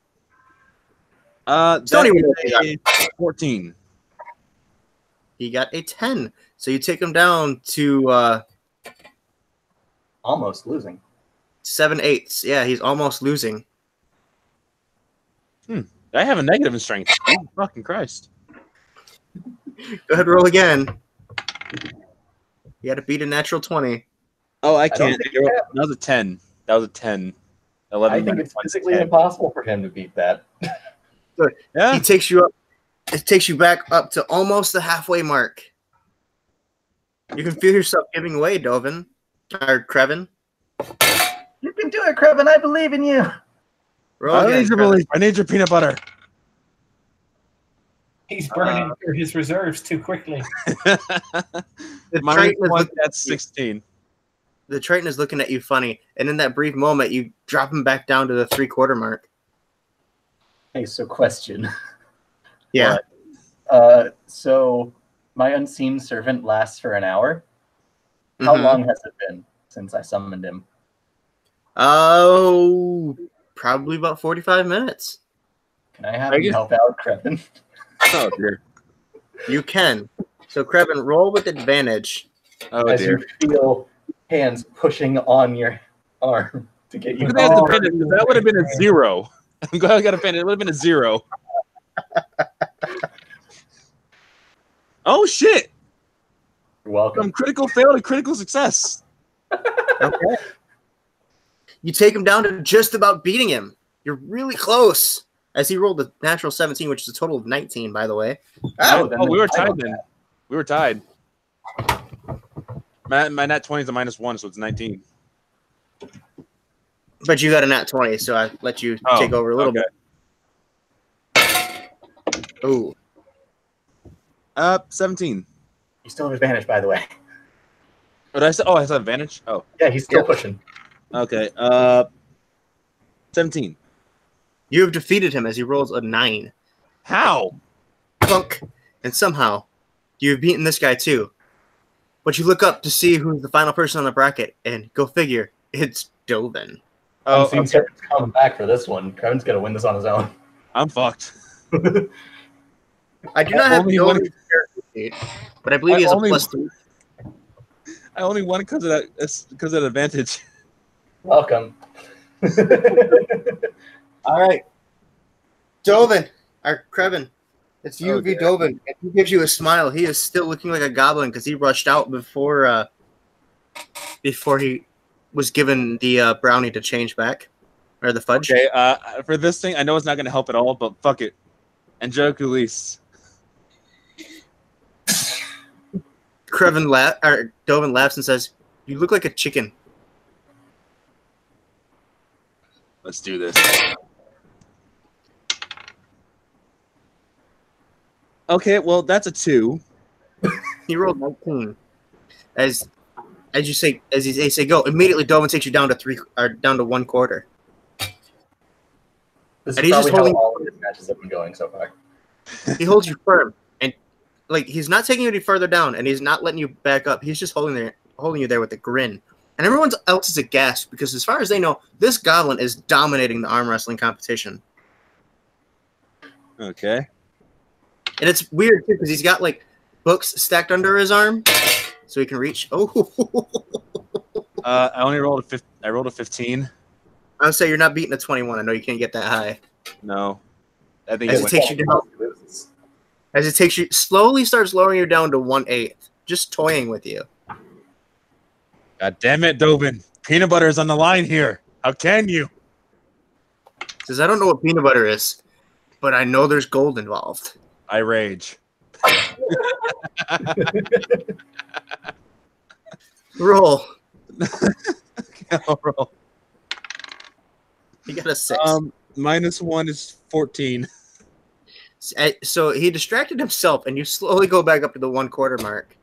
That Stony, is a 14. He got a 10. So you take him down to Almost losing. 7/8. Yeah, he's almost losing. I have a negative in strength. Jesus fucking Christ. Go ahead, roll again. You got to beat a natural 20. Oh, I don't can't. think you That was a 10. That was a 10. 11 I think minus it's 1 is physically 10. impossible for him to beat that. Yeah. He takes you up. It takes you back up to almost the halfway mark. You can feel yourself giving away, Dovin. Or Krevin. You can do it, Krevin. I believe in you. Roll I don't again, need your Krevin. belief. I need your peanut butter. He's burning through his reserves too quickly. The Minus Triton, is 1, look, that's 16. the Triton is looking at you funny. And in that brief moment, you drop him back down to the 3/4 mark. Hey, so question. Yeah. So my unseen servant lasts for an hour. How Mhm. long has it been since I summoned him? Oh, probably about 45 minutes. Can I have I him guess- help out, Krevin? Oh, dear. You can. So, Krevin, roll with advantage. Oh, As dear. you feel hands pushing on your arm to get you. You could have defended, because that would have been a 0. I'm glad I got offended. It would have been a 0. Oh, shit. You're welcome. From critical fail to critical success. Okay. You take him down to just about beating him. You're really close. As he rolled a natural 17, which is a total of 19, by the way. Oh, then We were I tied want then. that. We were tied. My nat 20 is a -1, so it's 19. But you got a nat 20, so I let you take over a little okay. bit. Ooh. 17. You still have advantage, by the way. What did I say? Oh, I said advantage? Oh, Yeah, he's still Yep. pushing. okay. 17. You have defeated him as he rolls a 9. How? Clunk. And somehow, you've beaten this guy too. But you look up to see who's the final person on the bracket, and go figure, it's Dovin. Oh, Unseen okay. servant's coming back for this one. Krevin's gonna win this on his own. I'm fucked. I do not have Only Dovin's one- character sheet, but I believe he has a only- +3. I only won because of that advantage. Welcome. All right. Dovin, or Krevin, it's you Oh, v. dear. Dovin. And he gives you a smile. He is still looking like a goblin because he rushed out before he was given the brownie to change back, or the fudge. Okay, for this thing, I know it's not going to help at all, but fuck it. Angelic Elise. Dovin laughs and says, "You look like a chicken." Let's do this. Okay, well, that's a 2. He rolled 19. As you say, they say go, immediately Dovin takes you down to 1/4. This And is he's just probably how holding- all of his matches have been going so far. He holds you firm, and like he's not taking you any further down, and he's not letting you back up. He's just holding you there with a grin. And everyone else is aghast because, as far as they know, this goblin is dominating the arm wrestling competition. Okay. And it's weird too because he's got like books stacked under his arm, so he can reach. Oh, I only rolled I rolled a 15. I would say you're not beating a 21. I know you can't get that high. No. I think As it it went, takes you down, as it takes you, slowly starts lowering you down to 1/8, just toying with you. God damn it, Dovin. Peanut butter is on the line here. How can you? Says, I don't know what peanut butter is, but I know there's gold involved. I rage. Roll. I'll roll. He got a 6. -1 is 14. So he distracted himself, and you slowly go back up to the 1/4 mark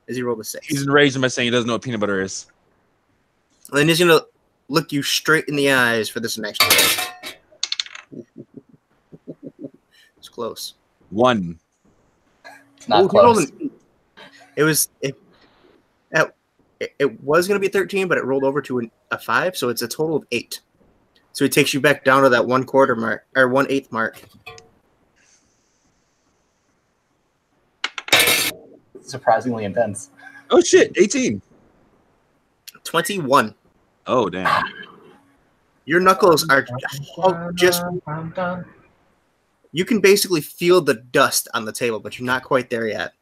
as he rolled a 6. He's enraged by saying he doesn't know what peanut butter is. And then he's going to look you straight in the eyes for this next round. It's close. 1. It's not He rolled close. an 8. it was going to be 13, but it rolled over to a 5, so it's a total of 8. So it takes you back down to that 1/4 mark, or 1/8 mark. Surprisingly intense. Oh shit, 18. 21. Oh damn. Your knuckles are just... You can basically feel the dust on the table, but you're not quite there yet.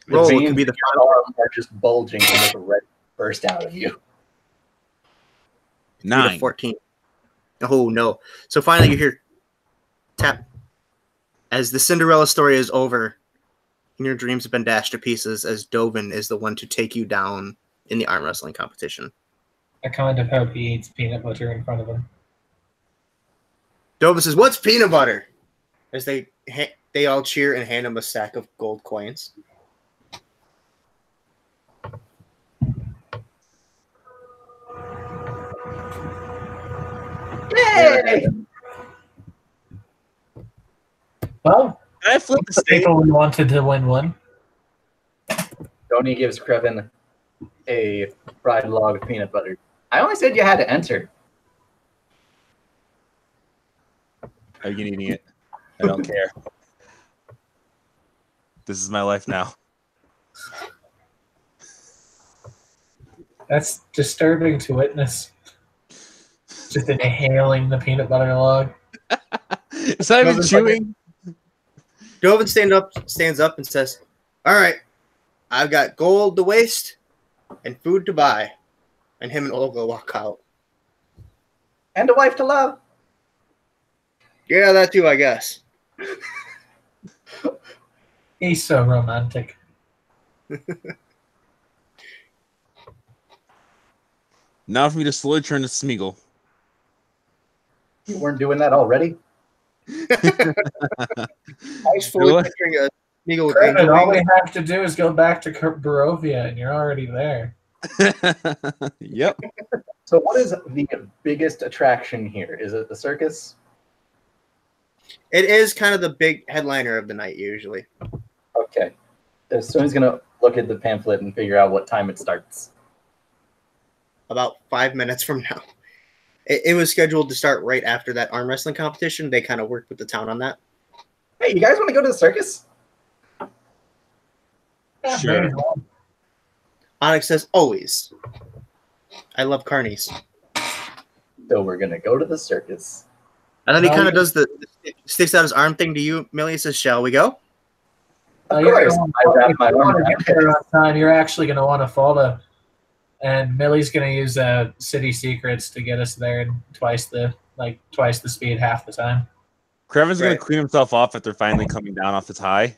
The Roll veins can be in the your arm are just bulging and make a red burst out of you. 9. 14. Oh no! So finally, you hear tap as the Cinderella story is over, and your dreams have been dashed to pieces. As Dovin is the one to take you down in the arm wrestling competition. I kind of hope he eats peanut butter in front of him. Dovin says, "What's peanut butter?" As they all cheer and hand him a sack of gold coins. Yay! Well, Can I flip the the stage? people we wanted to win one. Tony gives Krevin a fried log of peanut butter. I only said you had to enter. Are you eating it? I don't care. This is my life now. That's disturbing to witness. Just inhaling the peanut butter log. It's not even chewing. Dovin stands up and says, "All right, I've got gold to waste and food to buy." And him and Olga walk out. And a wife to love. Yeah, that too, I guess. He's so romantic. Now for me to slowly turn to Smeagol. You weren't doing that already? I was fully What? picturing a Smeagol with Granted, angel all we wings. have to do is go back to Barovia, and you're already there. Yep. So what is the biggest attraction here? Is it the circus? It is kind of the big headliner of the night, usually. Okay. Sony's going to look at the pamphlet and figure out what time it starts. About 5 minutes from now. It was scheduled to start right after that arm wrestling competition. They kind of worked with the town on that. Hey, you guys want to go to the circus? Yeah, Sure. maybe not. Onyx says, "Always. I love carnies." So we're going to go to the circus. And then he No, kind of you- does the sticks out his arm thing to you, Millie. He says, "Shall we go?" Of you're course. gonna I wrap if my you arm want to around get there it. on time, you're actually going to want to follow. And Millie's going to use City Secrets to get us there in twice the speed, half the time. Krevin's Right. gonna clean himself off after finally coming down off the tie.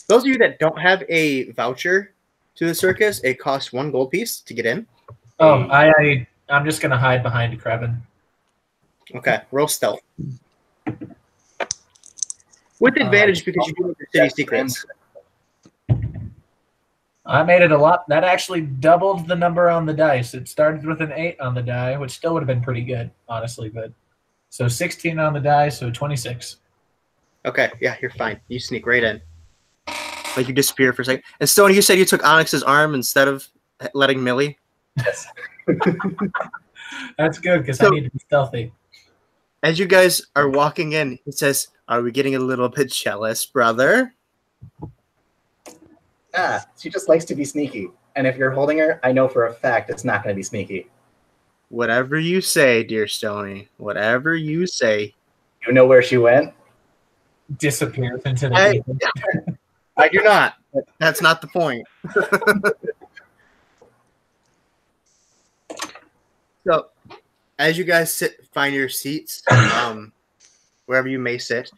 Those of you that don't have a voucher to the circus, it costs 1 gold piece to get in. Oh, I'm just going to hide behind Krevin. Okay, roll stealth. With advantage because you do have your city secrets. I made it a lot. That actually doubled the number on the dice. It started with an 8 on the die, which still would have been pretty good, honestly. But so 16 on the die, so 26. Okay, yeah, you're fine. You sneak right in. Like you disappear for a second. And Stone, you said you took Onyx's arm instead of letting Millie. Yes. That's good because I So- need to be stealthy. As you guys are walking in, he says, "Are we getting a little bit jealous, brother?" She just likes to be sneaky. And if you're holding her, I know for a fact it's not going to be sneaky. Whatever you say, dear Stony. Whatever you say. You know where she went? Disappears into the I- ether. I do not. That's not the point. So, as you guys find your seats, wherever you may sit,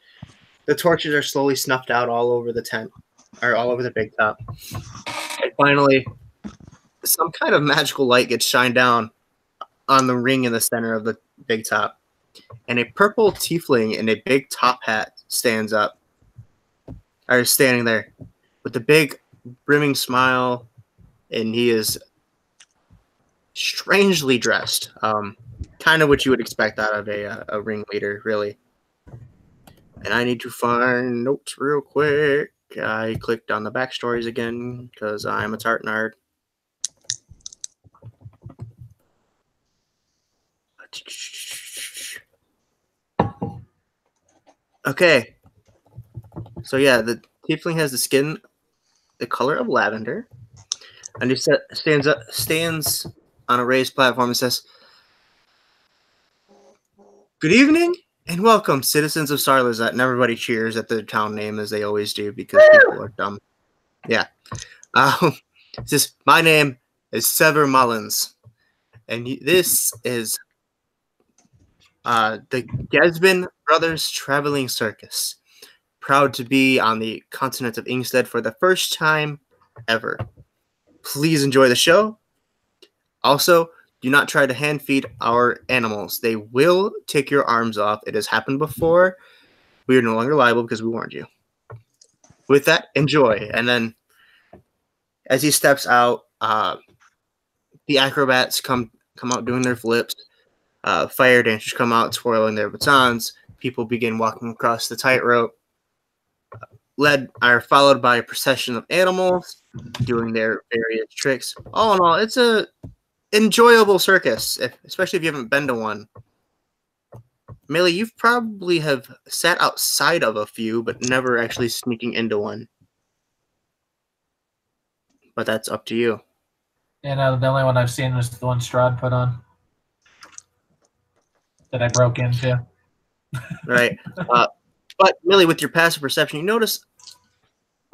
the torches are slowly snuffed out all over the tent, or all over the big top. And finally, some kind of magical light gets shined down on the ring in the center of the big top, and a purple tiefling in a big top hat stands up, or is standing there with a big brimming smile, and he is strangely dressed, kind of what you would expect out of a ringleader, really. And I need to find notes real quick. I clicked on the backstories again because I'm a tart nerd. Okay. So yeah, the tiefling has the skin, the color of lavender, and he stands on a raised platform and says, "Good evening and welcome, citizens of Sarlazet." And everybody cheers at the town name as they always do because people are dumb. Yeah. It says, "My name is Sever Mullins, and this is the Gesbin Brothers Traveling Circus. Proud to be on the continent of Ingstead for the first time ever. Please enjoy the show. Also, do not try to hand feed our animals. They will take your arms off. It has happened before. We are no longer liable because we warned you. With that, enjoy." And then as he steps out, the acrobats come out doing their flips. Fire dancers come out twirling their batons. People begin walking across the tightrope. Followed by a procession of animals doing their various tricks. All in all, it's a enjoyable circus, especially if you haven't been to one. Millie, you've probably have sat outside of a few, but never actually sneaking into one. But that's up to you. You know, the only one I've seen was the one Strahd put on that I broke into. Right. But Millie, with your passive perception, you notice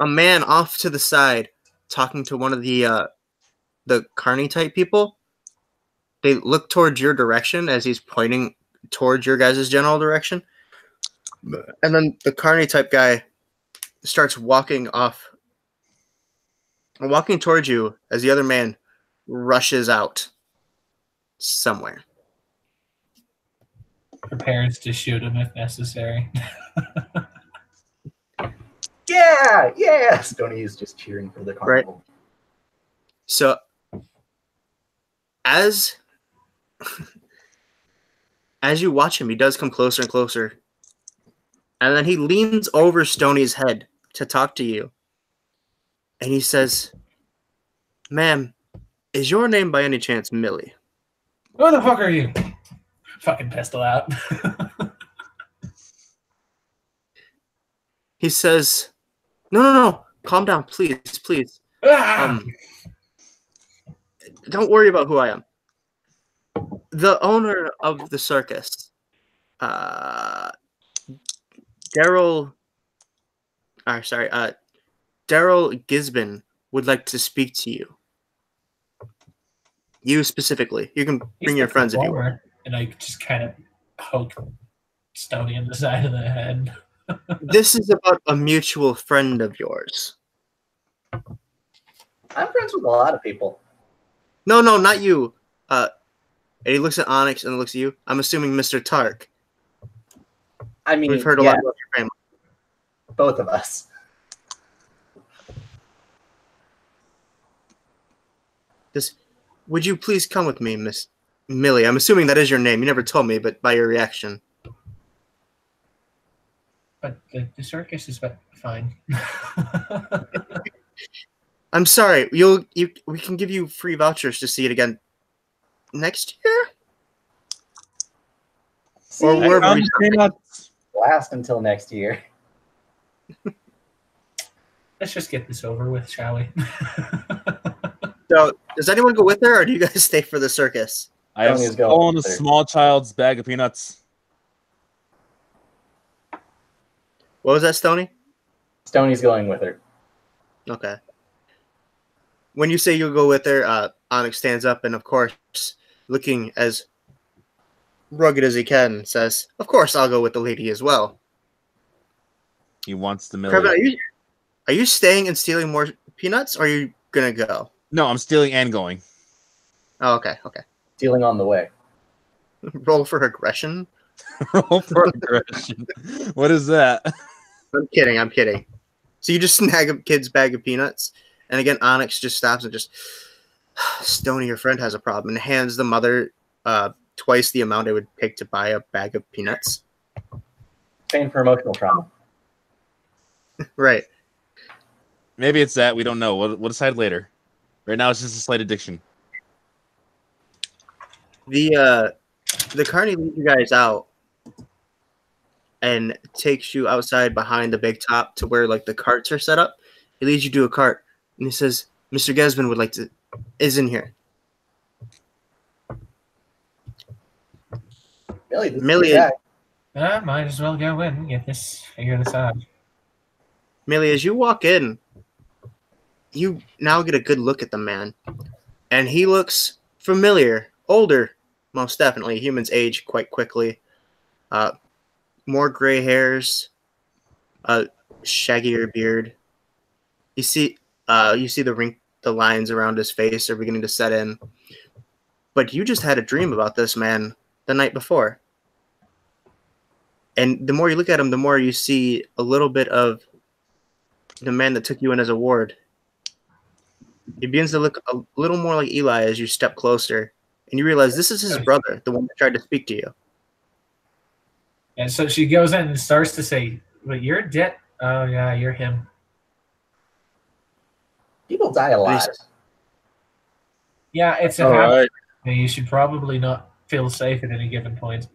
a man off to the side talking to one of the Carney type people. They look towards your direction as he's pointing towards your guys' general direction. And then the Carney type guy starts walking towards you as the other man rushes out somewhere. Prepares to shoot him if necessary. Yeah! Stony is just cheering for the carnival. Right. So, as you watch him, he does come closer and closer. And then he leans over Stoney's head to talk to you. And he says, "Ma'am, is your name by any chance Millie?" Who the fuck are you? Fucking pistol out. He says, No. Calm down, please. Don't worry about who I am. The owner of the circus, Daryl Gisbin would like to speak to you. You specifically. You can bring your friends if you want. And I just kind of poke Stony in the side of the head. This is about a mutual friend of yours. I'm friends with a lot of people. No, not you. And he looks at Onyx and looks at you. I'm assuming Mr. Tark. I mean, we've heard a lot about your family. Both of us. Would you please come with me, Miss Millie? I'm assuming that is your name. You never told me, but by your reaction. But the circus is fine. I'm sorry. We can give you free vouchers to see it again next year. Or wherever we last until next year. Let's just get this over with, shall we? So, does anyone go with her, or do you guys stay for the circus? I have stolen a small child's bag of peanuts. What was that, Stony? Stoney's going with her. Okay. When you say you'll go with her, Onyx stands up and, of course, looking as rugged as he can, says, "Of course, I'll go with the lady as well." He wants the Kevin, are you staying and stealing more peanuts, or are you going to go? No, I'm stealing and going. Oh, okay. Stealing on the way. Roll for aggression. Roll for aggression. What is that? I'm kidding. So you just snag a kid's bag of peanuts, and again, Onyx just stops and just, "Stony, your friend has a problem," and hands the mother twice the amount it would take to buy a bag of peanuts. Paying for emotional trauma. Right. Maybe it's that. We don't know. We'll decide later. Right now, it's just a slight addiction. The carny leads you guys out and takes you outside behind the big top to where like the carts are set up. He leads you to a cart and he says, "Mr. Gesman is in here." Millie, this Millie- is your guy. Might as well go in and figure this out. Millie, as you walk in, you now get a good look at the man. And he looks familiar, older, most definitely. Humans age quite quickly. More gray hairs, shaggier beard. You see the lines around his face are beginning to set in. But you just had a dream about this man the night before. And the more you look at him, the more you see a little bit of the man that took you in as a ward. He begins to look a little more like Eli as you step closer. And you realize this is his brother, the one that tried to speak to you. And so she goes in and starts to say, "But you're dead." Oh yeah, you're him. People die a lot. Yeah, it's a All habit. right. You should probably not feel safe at any given point.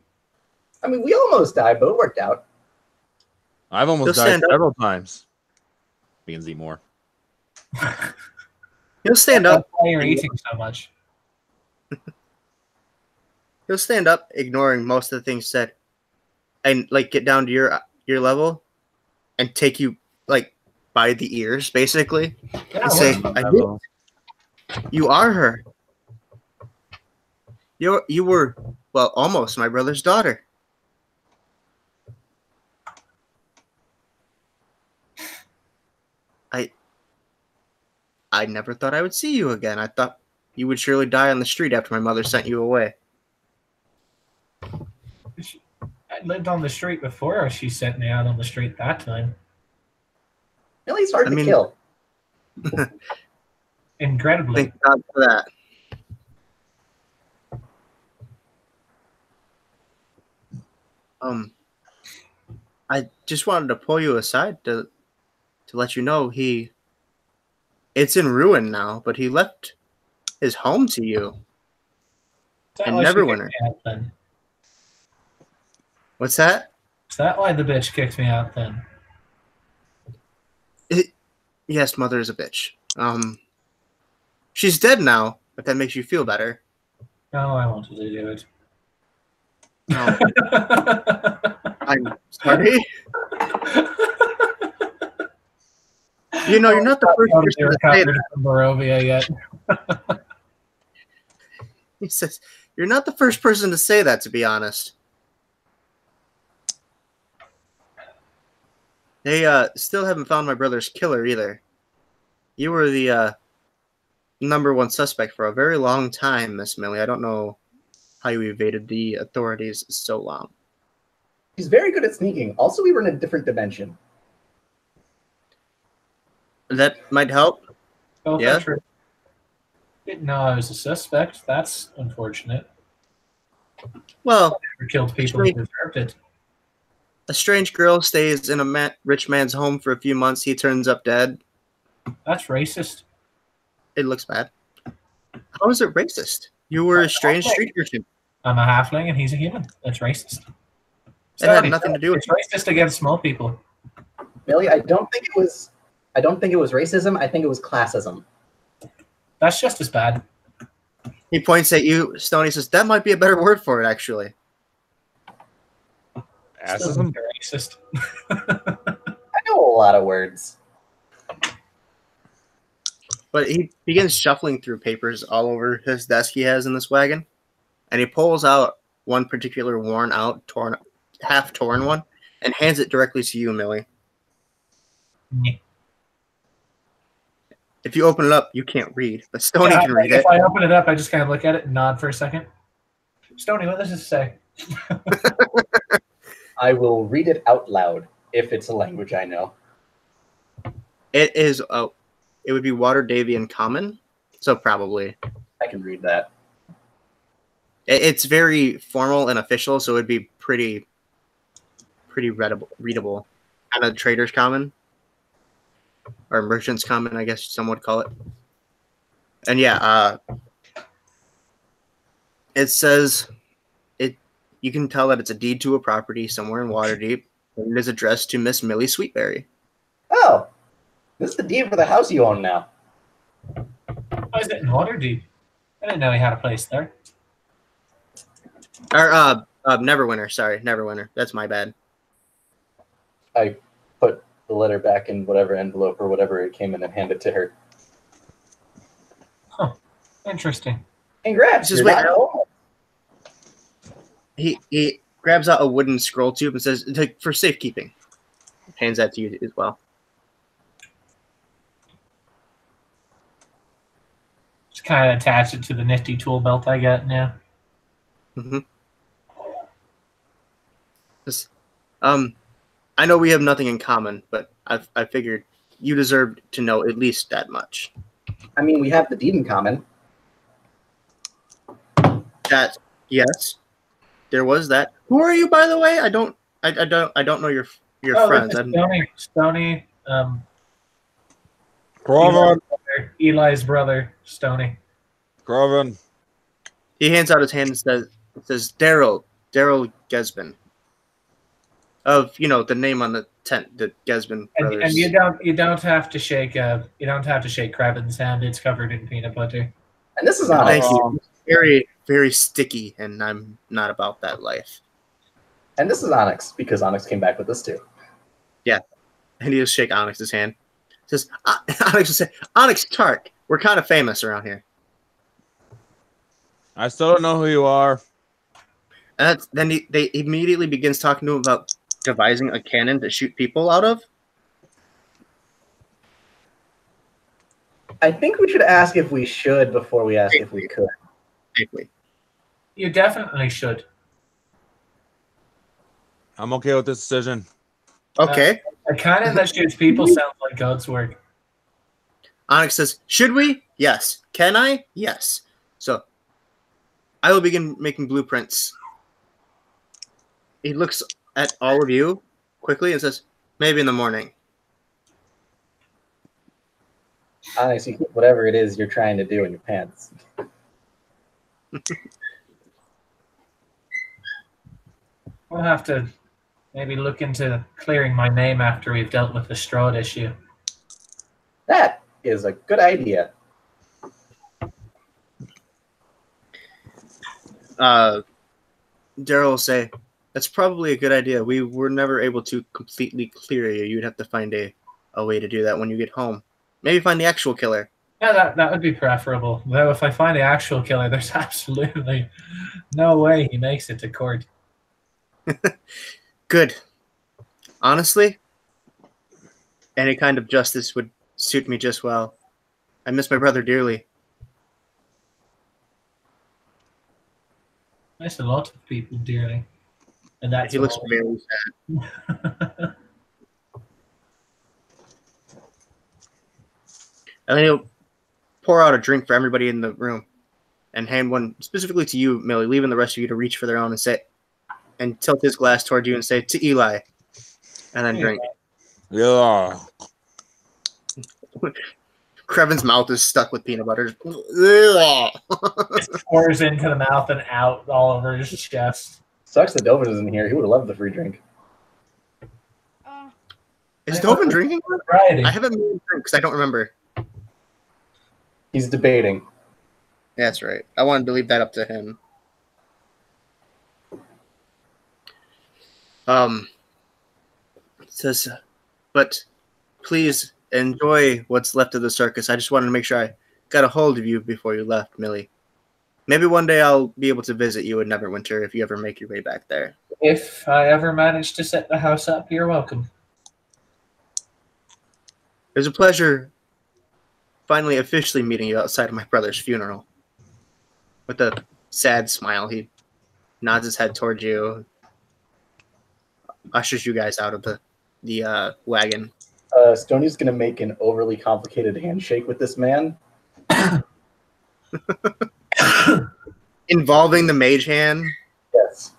I mean, we almost died, but it worked out. I've almost He'll died stand up. several times. Me and Z more. He'll stand That's up. why you're eating so much. He'll stand up, ignoring most of the things said, and like get down to your level, and take you like by the ears, basically, Yeah, and say, "You are her. You were almost my brother's daughter." I never thought I would see you again. I thought you would surely die on the street after my mother sent you away. I lived on the street before she sent me out on the street that time. Millie's hard I to mean- kill. Incredibly. Thank God for that. I just wanted to pull you aside to let you know it's in ruin now, but he left his home to you. Is that and why she Neverwinter. kicked me out then? What's that? Is that why the bitch kicked me out then? Yes, mother is a bitch. She's dead now, if that makes you feel better. No, I wanted to do it. No, I'm sorry. You know, you're not the first person to say that. From Barovia yet. He says, "You're not the first person to say that, to be honest." They still haven't found my brother's killer either. You were the #1 suspect for a very long time, Miss Millie. I don't know how you evaded the authorities so long. She's very good at sneaking. Also, we were in a different dimension. That might help. Both Yeah. are true. Didn't know I was a suspect. That's unfortunate. Well, Never killed people who deserved it. a strange girl stays in a rich man's home for a few months. He turns up dead. That's racist. It looks bad. How is it racist? You were a strange street urchin. I'm a halfling and he's a human. That's racist. It had Sorry, nothing to do with it's racist against small people. Millie, I don't think it was racism. I think it was classism. That's just as bad. He points at you, Stony says, "That might be a better word for it, actually." Still Assism? very racist. I know a lot of words. But he begins shuffling through papers all over his desk he has in this wagon, and he pulls out one particular worn out, half torn one, and hands it directly to you, Millie. Yeah. If you open it up, you can't read, but Stony Yeah, can read if it. I open it up, I just kind of look at it and nod for a second. Stony, what does this say? I will read it out loud if it's a language I know. It is it would be Waterdavian Common, so probably. I can read that. It's very formal and official, so it would be pretty readable. Kind of Trader's Common. or merchant's common, I guess some would call it. And it says it. You can tell that it's a deed to a property somewhere in Waterdeep, and it is addressed to Miss Millie Sweetberry. Oh, this is the deed for the house you own now. Why is it in Waterdeep? I didn't know he had a place there. Or Neverwinter. Sorry, Neverwinter. That's my bad. I put the letter back in whatever envelope or whatever it came in and handed it to her. Huh. Interesting. Congrats! Just You're wait. not home. He grabs out a wooden scroll tube and says, "For safekeeping." Hands that to you as well. Just kind of attach it to the nifty tool belt I got now. Mm-hmm. I know we have nothing in common, but I figured you deserved to know at least that much. I mean, we have the deed in common. That yes, there was that. Who are you, by the way? I don't know your friends. Stony, Corvin. Eli's brother, Stony. Corvin. He hands out his hand and says Daryl Gesbin. Of the name on the tent, the Gesbin brothers. And you don't have to shake Kraven's hand. It's covered in peanut butter. And this is on. Thank you. Very, very sticky, and I'm not about that life. And this is Onyx, because Onyx came back with this too. Yeah. And he just shake Onyx's hand. Says Onyx will say, Onyx Tark, we're kind of famous around here. I still don't know who you are. And then they immediately begins talking to him about devising a cannon to shoot people out of. I think we should ask if we should before we ask if we could. Safely. You definitely should. I'm okay with this decision. Okay. A cannon that shoots people sounds like God's work. Onyx says, should we? Yes. Can I? Yes. So I will begin making blueprints. He looks at all of you quickly and says, maybe in the morning. Onyx, you keep whatever it is you're trying to do in your pants. We'll have to maybe look into clearing my name after we've dealt with the Strahd issue. That is a good idea. Daryl will say, that's probably a good idea. We were never able to completely clear you. You'd have to find a way to do that when you get home. Maybe find the actual killer. Yeah, that would be preferable. Though if I find the actual killer, there's absolutely no way he makes it to court. Good. Honestly, any kind of justice would suit me just well. I miss my brother dearly. I miss a lot of people dearly. And that's He looks all. very sad. And then he'll pour out a drink for everybody in the room and hand one specifically to you, Millie, leaving the rest of you to reach for their own and tilt his glass toward you and say, to Eli, and then drink. Yeah. Krevin's mouth is stuck with peanut butter. It pours into the mouth and out all over his chest. Sucks that Dovin isn't here. He would have loved the free drink. Is Dovin drinking? Variety. I haven't made him drink because I don't remember. He's debating. That's right. I wanted to leave that up to him. It says, but please enjoy what's left of the circus. I just wanted to make sure I got a hold of you before you left, Millie. Maybe one day I'll be able to visit you in Neverwinter if you ever make your way back there. If I ever manage to set the house up, you're welcome. It was a pleasure finally officially meeting you outside of my brother's funeral. With a sad smile, he nods his head towards you, ushers you guys out of the wagon. Stoney's going to make an overly complicated handshake with this man. Involving the mage hand. Yes.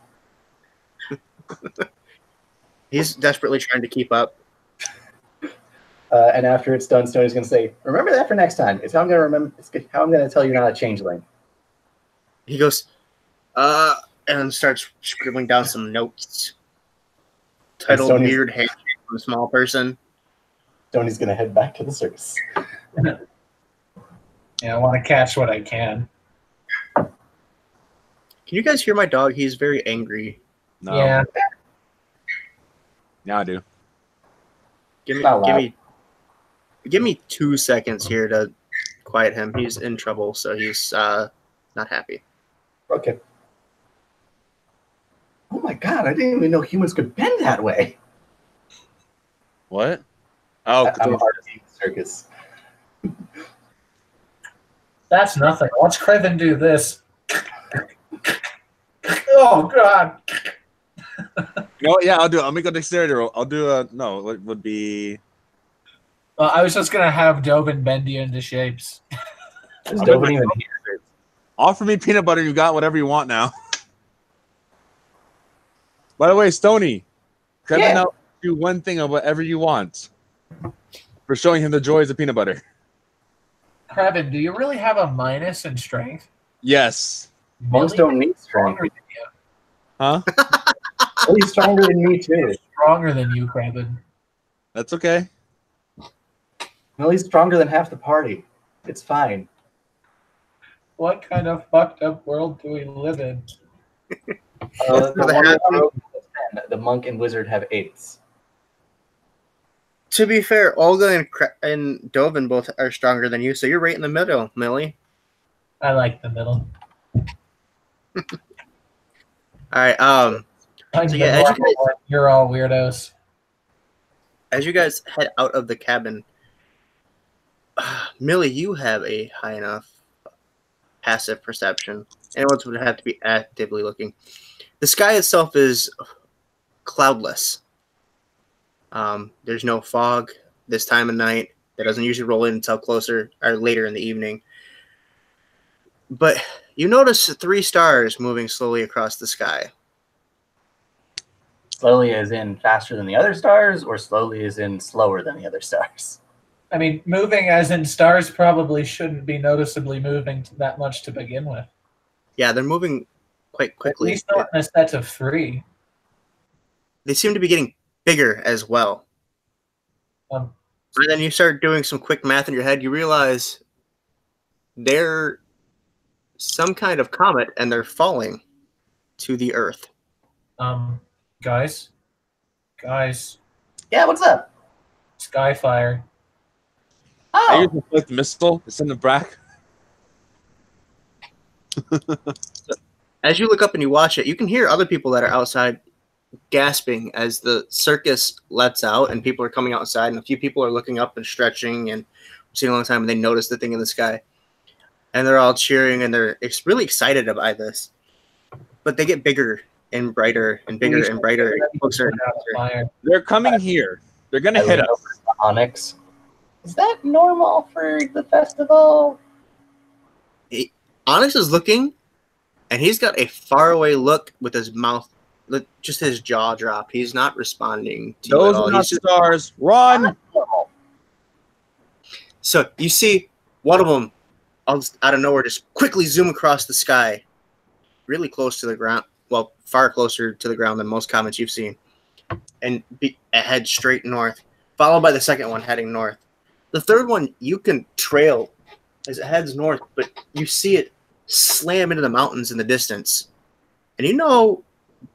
He's desperately trying to keep up. And after it's done, Stoney's going to say, "Remember that for next time. It's how I'm going to remember. It's how I'm going to tell you not a changeling." He goes, and starts scribbling down some notes titled Stoney's- "Weird Handshake from a Small Person." Stoney's going to head back to the circus. Yeah, I want to catch what I can. Can you guys hear my dog? He's very angry. No. Yeah. Now I do. Give me 2 seconds here to quiet him. He's in trouble, so he's not happy. Okay. Oh my god! I didn't even know humans could bend that way. What? Oh, I'm hard to see the circus. That's nothing. Watch Craven do this. Oh, God. no, yeah, I'll do it. I'll make a dexterity roll. I'll do a no. What would be? Well, I was just going to have Dovin bend you into shapes. Is Dovin even here? Offer me peanut butter. You got whatever you want now. By the way, Stony, Kevin Yeah. now do one thing of whatever you want for showing him the joys of peanut butter. Craven, do you really have a minus in strength? Yes. Monks don't need strength. Stronger than you. Huh? Oh, he's stronger than me too. Stronger than you, Craven. That's okay. No, he's stronger than half the party. It's fine. What kind of fucked up world do we live in? The monk and wizard have 8s. To be fair, Olga and Dovin both are stronger than you, so you're right in the middle, Millie. I like the middle. All right. I'm So, the yeah, as you normal guys- one. You're all weirdos. As you guys head out of the cabin, Millie, you have a high enough passive perception. Anyone would have to be actively looking. The sky itself is cloudless. There's no fog this time of night. That doesn't usually roll in until closer or later in the evening. But you notice 3 stars moving slowly across the sky. Slowly as in faster than the other stars, or slowly as in slower than the other stars? I mean, moving as in stars probably shouldn't be noticeably moving that much to begin with. Yeah, they're moving quite At quickly. least not in a set of 3. They seem to be getting bigger as well. Um, And then you start doing some quick math in your head. You realize they're some kind of comet, and they're falling to the Earth. guys, Yeah, what's up? Skyfire. I Oh, use the flipped missile. It's in the back. As you look up and you watch it, you can hear other people that are outside gasping as the circus lets out and people are coming outside, and a few people are looking up and stretching and seeing a long time, and they notice the thing in the sky. And they're all cheering, and they're really excited about this. But they get bigger and brighter and bigger and brighter and closer and closer. Fire. They're coming here. They're gonna hit us. Onyx. Is that normal for the festival? Onyx is looking, and he's got a faraway look with his mouth, just his jaw dropped. He's not responding to you Those at all. are not He's just, stars. Run! so you see one of them out of nowhere just quickly zoom across the sky, really close to the ground. Well, far closer to the ground than most comets you've seen, and head straight north, followed by the second one heading north. The third one you can trail as it heads north, but you see it slam into the mountains in the distance. And you know,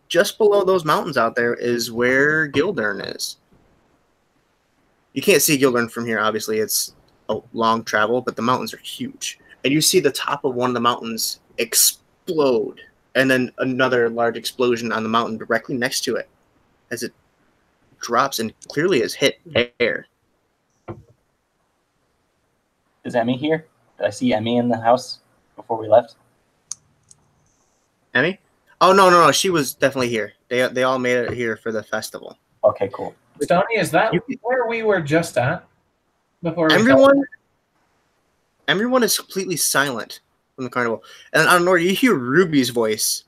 just below those mountains out there is where Gildern is. You can't see Gildern from here, obviously. It's a long travel, but the mountains are huge. And you see the top of one of the mountains explode, and then another large explosion on the mountain directly next to it as it drops and clearly has hit air. Is Emmy here? Did I see Emmy in the house before we left? Emmy? Oh, no. She was definitely here. They all made it here for the festival. Okay, cool. Stony, is that where we were just at? Before we Everyone is completely silent from the carnival. And out of nowhere, you hear Ruby's voice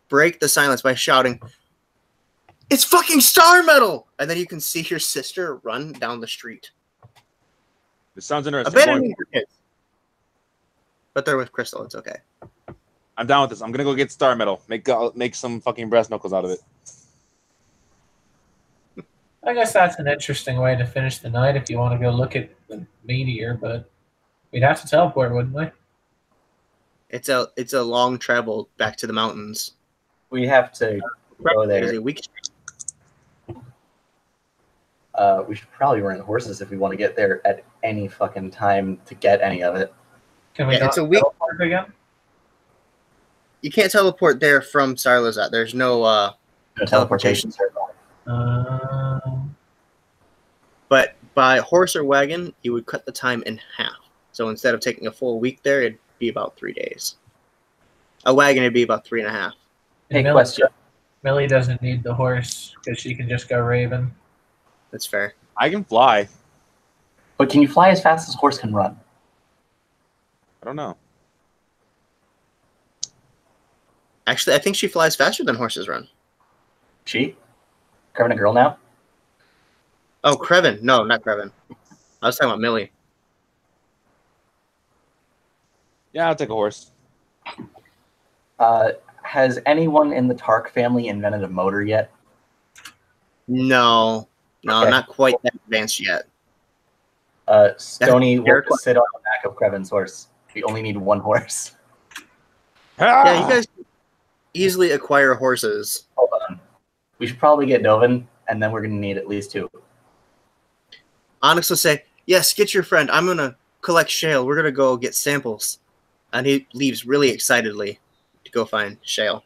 break the silence by shouting, "It's fucking Star Metal!" And then you can see your sister run down the street. This sounds interesting. Abandoning your kids. But they're with Crystal. It's okay. I'm down with this. I'm gonna go get Star Metal. Make some fucking brass knuckles out of it. I guess that's an interesting way to finish the night if you want to go look at the meteor, but we'd have to teleport, wouldn't we? It's a long travel back to the mountains. We have to go It is there. a week. We should probably rent horses if we want to get there at any fucking time to get any of it. Can we Yeah, not it's a week. teleport again? You can't teleport there from Sarlazat. There's no No teleportation circle. but by horse or wagon, you would cut the time in half. So instead of taking a full week there, it'd be about 3 days. A wagon would be about 3.5. Hey, Millie, question. Millie doesn't need the horse because she can just go Raven. That's fair. I can fly. But can you fly as fast as a horse can run? I don't know. Actually, I think she flies faster than horses run. She? Carving a girl now? Oh, Creven. No, not Creven. I was talking about Millie. Yeah, I'll take a horse. Has anyone in the Tark family invented a motor yet? No, Okay. not quite that advanced yet. Stony Fair will sit on the back of Creven's horse. We only need one horse. Yeah, you guys can easily acquire horses. Hold on. We should probably get Dovin, and then we're going to need at least 2. Onyx will say, yes, get your friend. I'm going to collect shale. We're going to go get samples. And he leaves really excitedly to go find shale.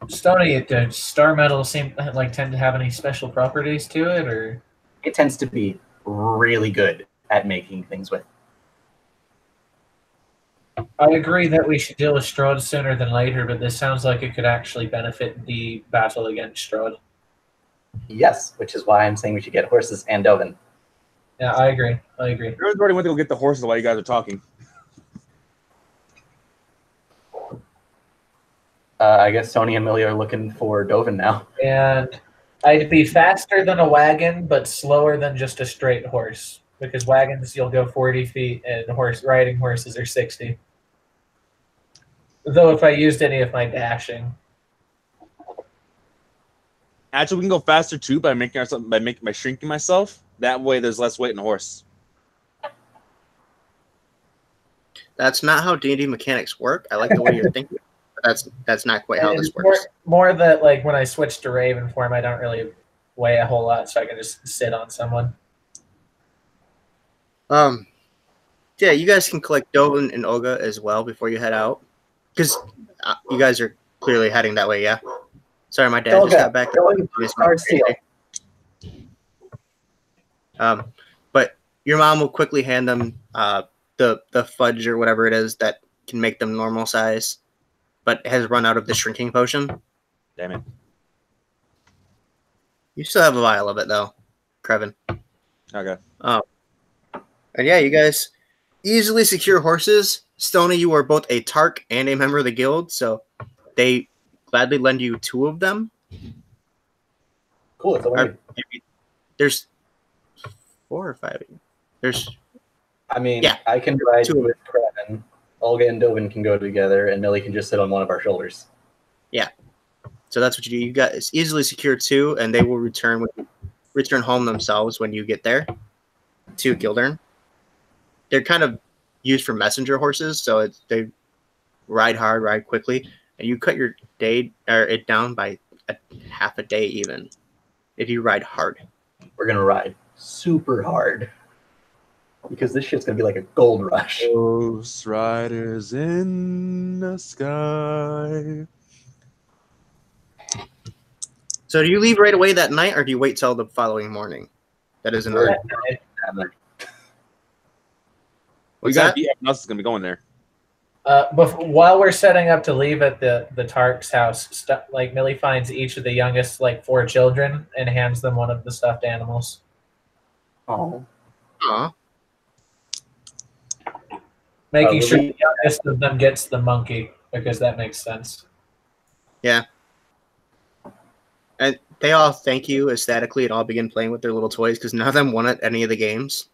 Stony, does Star Metal tend to have any special properties to it, or? It tends to be really good at making things with. I agree that we should deal with Strahd sooner than later, but this sounds like it could actually benefit the battle against Strahd. Yes, which is why I'm saying we should get horses and Dovin. Yeah, I agree. Everyone's already went to go get the horses while you guys are talking. I guess Sony and Millie are looking for Dovin now. And I'd be faster than a wagon, but slower than just a straight horse. Because wagons, you'll go 40 feet, and riding horses are 60. Though if I used any of my dashing. Actually, we can go faster too by shrinking myself. That way, there's less weight in a horse. That's not how D&D mechanics work. I like the way you're thinking. But that's not quite how And this works. more that, like, when I switch to Raven form, I don't really weigh a whole lot, so I can just sit on someone. Yeah, you guys can collect Dovin and Olga as well before you head out. Because you guys are clearly heading that way, yeah? Sorry, my dad just got back. But your mom will quickly hand them the fudge or whatever it is that can make them normal size, but has run out of the shrinking potion. Damn it. You still have a vial of it, though, Creven. Okay. And yeah, you guys easily secure horses. Stony, you are both a Tark and a member of the guild, so they gladly lend you 2 of them. Cool. That's all I need. There's 4 or 5 of you. I mean, Yeah. I can ride 2 of with Creven. Olga and Dovin can go together, and Millie can just sit on one of our shoulders. So that's what you do. You guys easily secure 2, and they will return home themselves when you get there to Gildern. They're kind of used for messenger horses, so they ride hard, ride quickly, and you cut your day or it down by half a day even if you ride hard. We're going to ride super hard because this shit's going to be like a gold rush. Ghost riders in the sky. So do you leave right away that night, or do you wait till the following morning? That is another. We What's got that? to be everyone else is gonna be going there. While we're setting up to leave at the Tark's house, Millie finds each of the youngest 4 children and hands them one of the stuffed animals. Oh. Aw. Making sure Lily- the youngest of them gets the monkey, because that makes sense. Yeah. And they all thank you ecstatically and all begin playing with their little toys because none of them won at any of the games.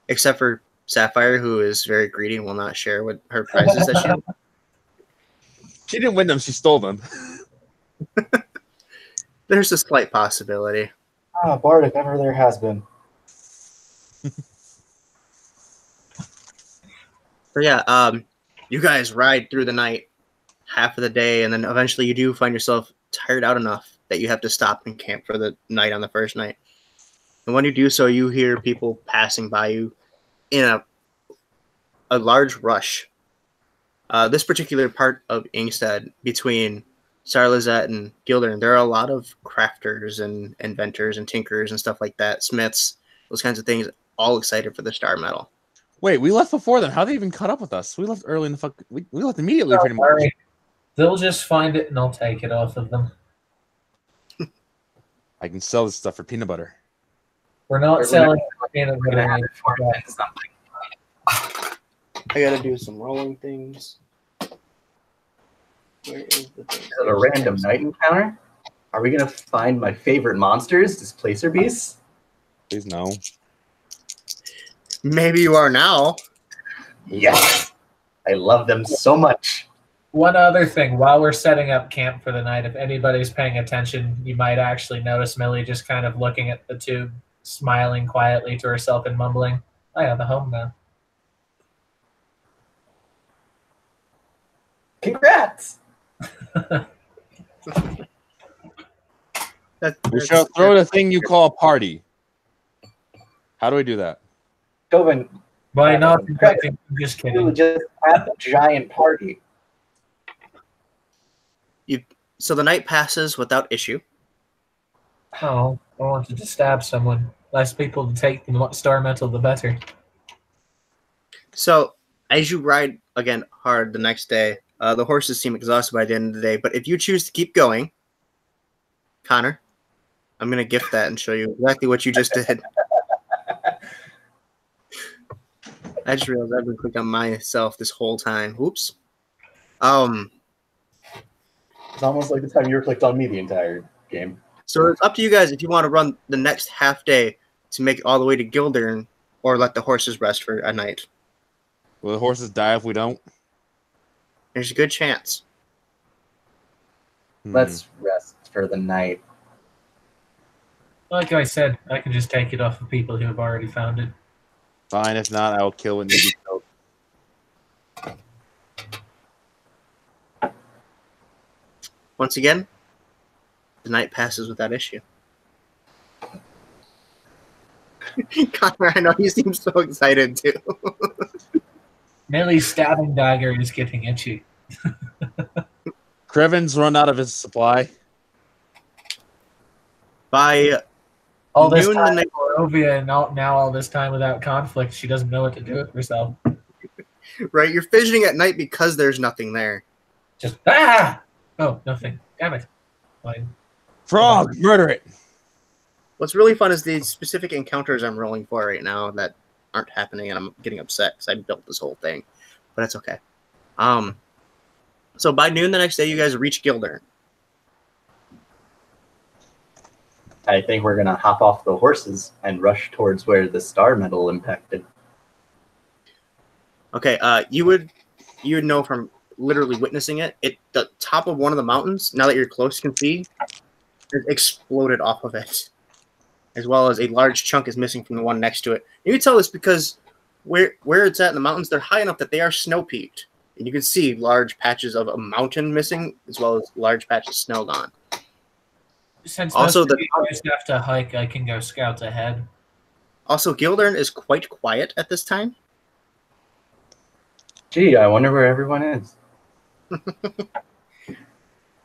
Except for Sapphire, who is very greedy and will not share what her prizes that she won. She didn't win them. She stole them. There's a slight possibility. Ah, Bard, if ever there has been. So yeah, you guys ride through the night, half of the day, and then eventually you do find yourself tired out enough that you have to stop and camp for the night on the first night. And when you do so, you hear people passing by you in a large rush. This particular part of Ingstead, between Sarlazet and Gildern, there are a lot of crafters and inventors and tinkers and stuff like that, smiths, those kinds of things, all excited for the Star Medal. Wait, we left before them. How they even caught up with us? We left early in the fuck. We left immediately, Don't pretty much. worry. They'll just find it and I'll take it off of them. I can sell this stuff for peanut butter. We're not selling peanut We're gonna have butter. it for something. I gotta do some rolling things. Where is the thing? Is it a random night encounter? Are we gonna find my favorite monsters, displacer beasts? Please no. Maybe you are now. Yes, I love them so much. One other thing, while we're setting up camp for the night, if anybody's paying attention, you might actually notice Millie just kind of looking at the tube, smiling quietly to herself and mumbling, I have a home now. Congrats! We shall throw the thing you call a party. How do we do that? Tobin, Why not? I'm just you kidding. just have a giant party. So the night passes without issue. Oh, I wanted to stab someone. Less people to take the star metal, the better. So as you ride again hard the next day, the horses seem exhausted by the end of the day. But if you choose to keep going, Connor, I'm gonna gift that and show you exactly what you just did. I just realized I've been clicking on myself this whole time. Oops. It's almost like the time you were clicked on me the entire game. So it's up to you guys if you want to run the next half day to make it all the way to Gildern, or let the horses rest for a night. Will the horses die if we don't? There's a good chance. Let's rest for the night. Like I said, I can just take it off of people who have already found it. Fine, if not, I will kill what needs to be killed. Once again, the night passes without issue. Connor, I know you seem so excited too. Millie's stabbing dagger is getting itchy. Krevin's run out of his supply. By All this noon the time, night, Barovia, and now all this time without conflict, she doesn't know what to do with herself. right? You're fidgeting at night because there's nothing there. Just ah! Oh, nothing. Damn it. Fine. Frog, murder it. What's really fun is the specific encounters I'm rolling for right now that aren't happening, and I'm getting upset because I built this whole thing, but it's okay. So by noon the next day, you guys reach Gildern. I think we're gonna hop off the horses and rush towards where the star medal impacted. Okay, you would know from literally witnessing it. The top of one of the mountains, now that you're close, you can see, it exploded off of it, as well as a large chunk is missing from the one next to it. You can tell this because where it's at in the mountains, they're high enough that they are snow-peaked, and you can see large patches of a mountain missing, as well as large patches of snow gone. Since Also, most of you guys have to hike, I can go scout ahead. Also, Gildern is quite quiet at this time. Gee, I wonder where everyone is. Into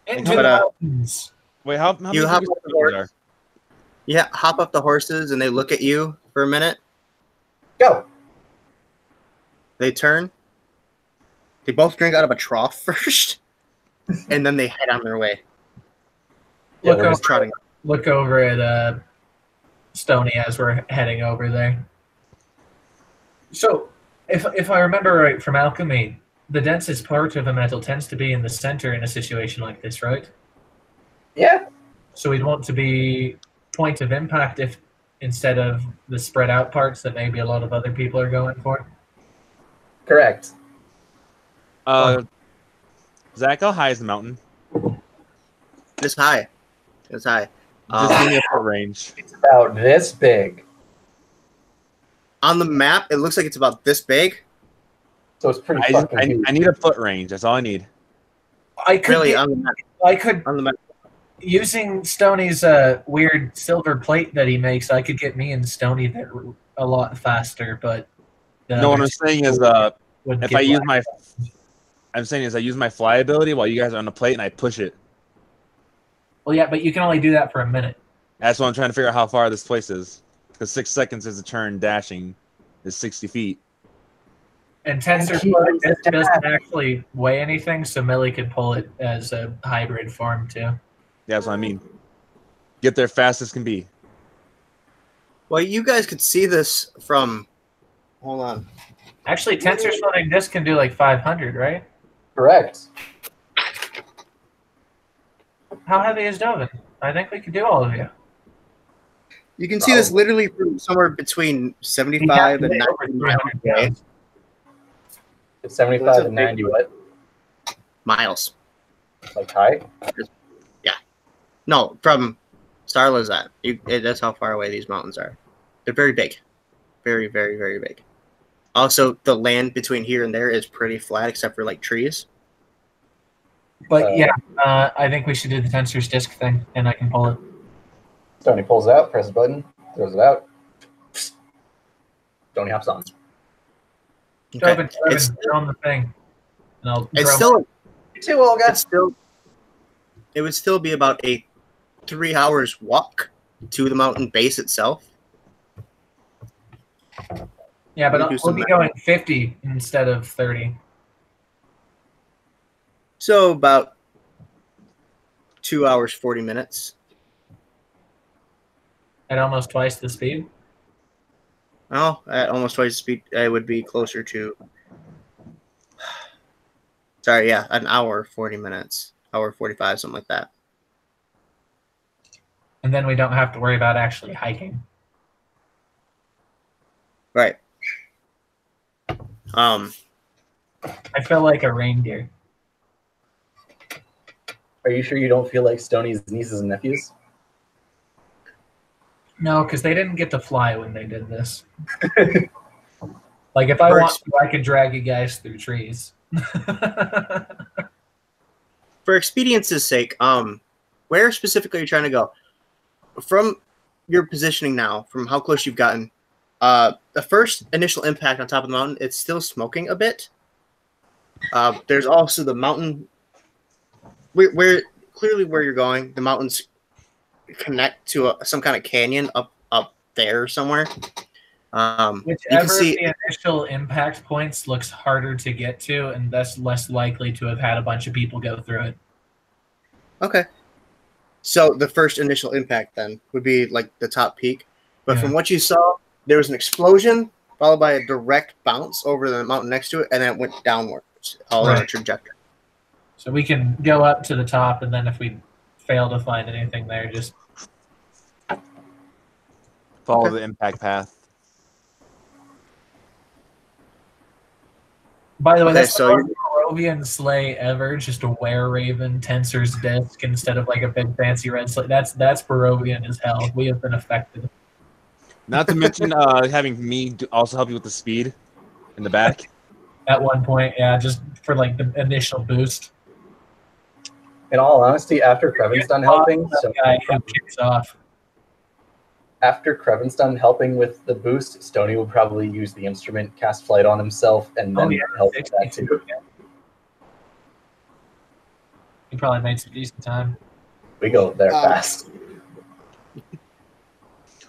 But, the mountains. Wait, how many You have people the horse. are? Yeah, hop up the horses, and they look at you for a minute. Go! They turn. They both drink out of a trough first, and then they head on their way. Yeah, Look we're over, just trotting. look over at Stony as we're heading over there. So, if I remember right from alchemy, the densest part of a metal tends to be in the center in a situation like this, right? Yeah. So we'd want to be point of impact if instead of the spread out parts that maybe a lot of other people are going for. Correct. Zach, how high is the mountain? It's high. It's high. Just give me a foot range. It's about this big. On the map, it looks like it's about this big. So it's pretty fucking huge. I need a foot range. That's all I need. I could Really, get- on the map. I could On the map. using Stoney's weird silver plate that he makes. I could get me and Stoney there a lot faster, but No, what I'm saying is, would if get I use black. I'm saying is I use my fly ability while you guys are on the plate and I push it. Well, yeah, but you can only do that for a minute. That's what I'm trying to figure out how far this place is. Because 6 seconds is a turn dashing is 60 feet. And tensor Keep floating it disc doesn't actually weigh anything, so Millie could pull it as a hybrid form too. Yeah, that's what I mean. Get there fast as can be. Well, you guys could see this from. Hold on. Actually, tensor floating disc can do like 500, right? Correct. How heavy is Dovin? I think we could do all of you. You can see this literally from somewhere between 75 and 90 miles away. It's 75 and 90 what? Miles. Like high? No, from Starla's at. That's how far away these mountains are. They're very big. Very, very, very big. Also, the land between here and there is pretty flat except for like trees. But yeah, I think we should do the tensor's disc thing, and I can pull it. Stoney pulls it out, presses a button, throws it out. Stoney hops on. Okay. Dovin, It's, get on the thing. And I'll it's throw- still You too, Olga. it's still it would still be about a 3 hours walk to the mountain base itself. Yeah, but We'll do we'll some be math. going 50 instead of 30. So about 2 hours 40 minutes. At almost twice the speed. Oh, at almost twice the speed, I would be closer to. Sorry, yeah, an hour 40 minutes, hour 45, something like that. And then we don't have to worry about actually hiking. Right. I feel like a reindeer. Are you sure you don't feel like Stoney's nieces and nephews? No, because they didn't get to fly when they did this. Like, if I For want to, I could drag you guys through trees. For expedience's sake, where specifically are you trying to go? From your positioning now, from how close you've gotten, the first initial impact on top of the mountain, it's still smoking a bit. There's also the mountain where clearly where you're going, the mountains connect to some kind of canyon up there somewhere. You Whichever can see the initial impact points looks harder to get to, and thus less likely to have had a bunch of people go through it. Okay. So the first initial impact then would be like the top peak. But Yeah. from what you saw, there was an explosion followed by a direct bounce over the mountain next to it, and then it went downwards, all on a Right. trajectory. So we can go up to the top, and then if we fail to find anything there, just Follow Okay. the impact path. By the way, Okay, that's so the most Barovian sleigh ever. Just a were-raven tensor's disc instead of like a big fancy red sleigh. That's Barovian as hell. We have been affected. Not to mention having me also help you with the speed in the back. At one point, yeah, just for like the initial boost. In all honesty, after Crevin's done helping, That guy who kicks off. after Crevin's done helping with the boost, Stoney will probably use the instrument, cast flight on himself, and then help with that too. He probably made some decent time. We go there fast.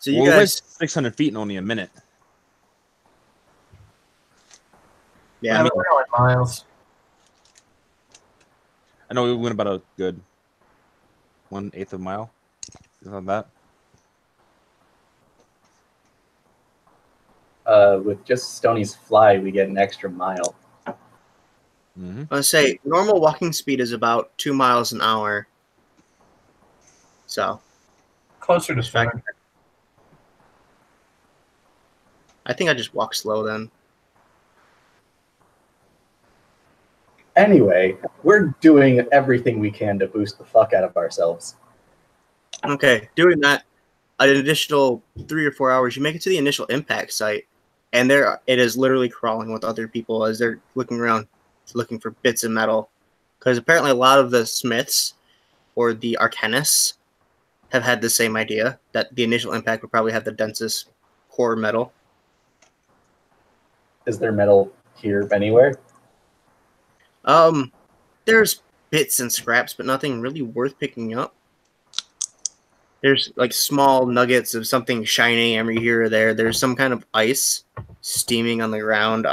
So you Well, we went guys, 600 feet in only a minute. yeah, We're going miles. I know we went about a good 1/8 of a mile. Something like that. With just Stoney's fly, we get an extra mile. Mm-hmm. I would say normal walking speed is about 2 miles an hour. So Closer to Just fact- Storm. I think I just walk slow then. Anyway, we're doing everything we can to boost the fuck out of ourselves. Okay, doing that, an additional 3 or 4 hours, you make it to the initial impact site, and there it is literally crawling with other people as they're looking around, looking for bits of metal. Because apparently a lot of the smiths or the arcanists have had the same idea that the initial impact would probably have the densest core metal. Is there metal here anywhere? There's bits and scraps, but nothing really worth picking up. There's like small nuggets of something shiny every here or there. There's some kind of ice steaming on the ground.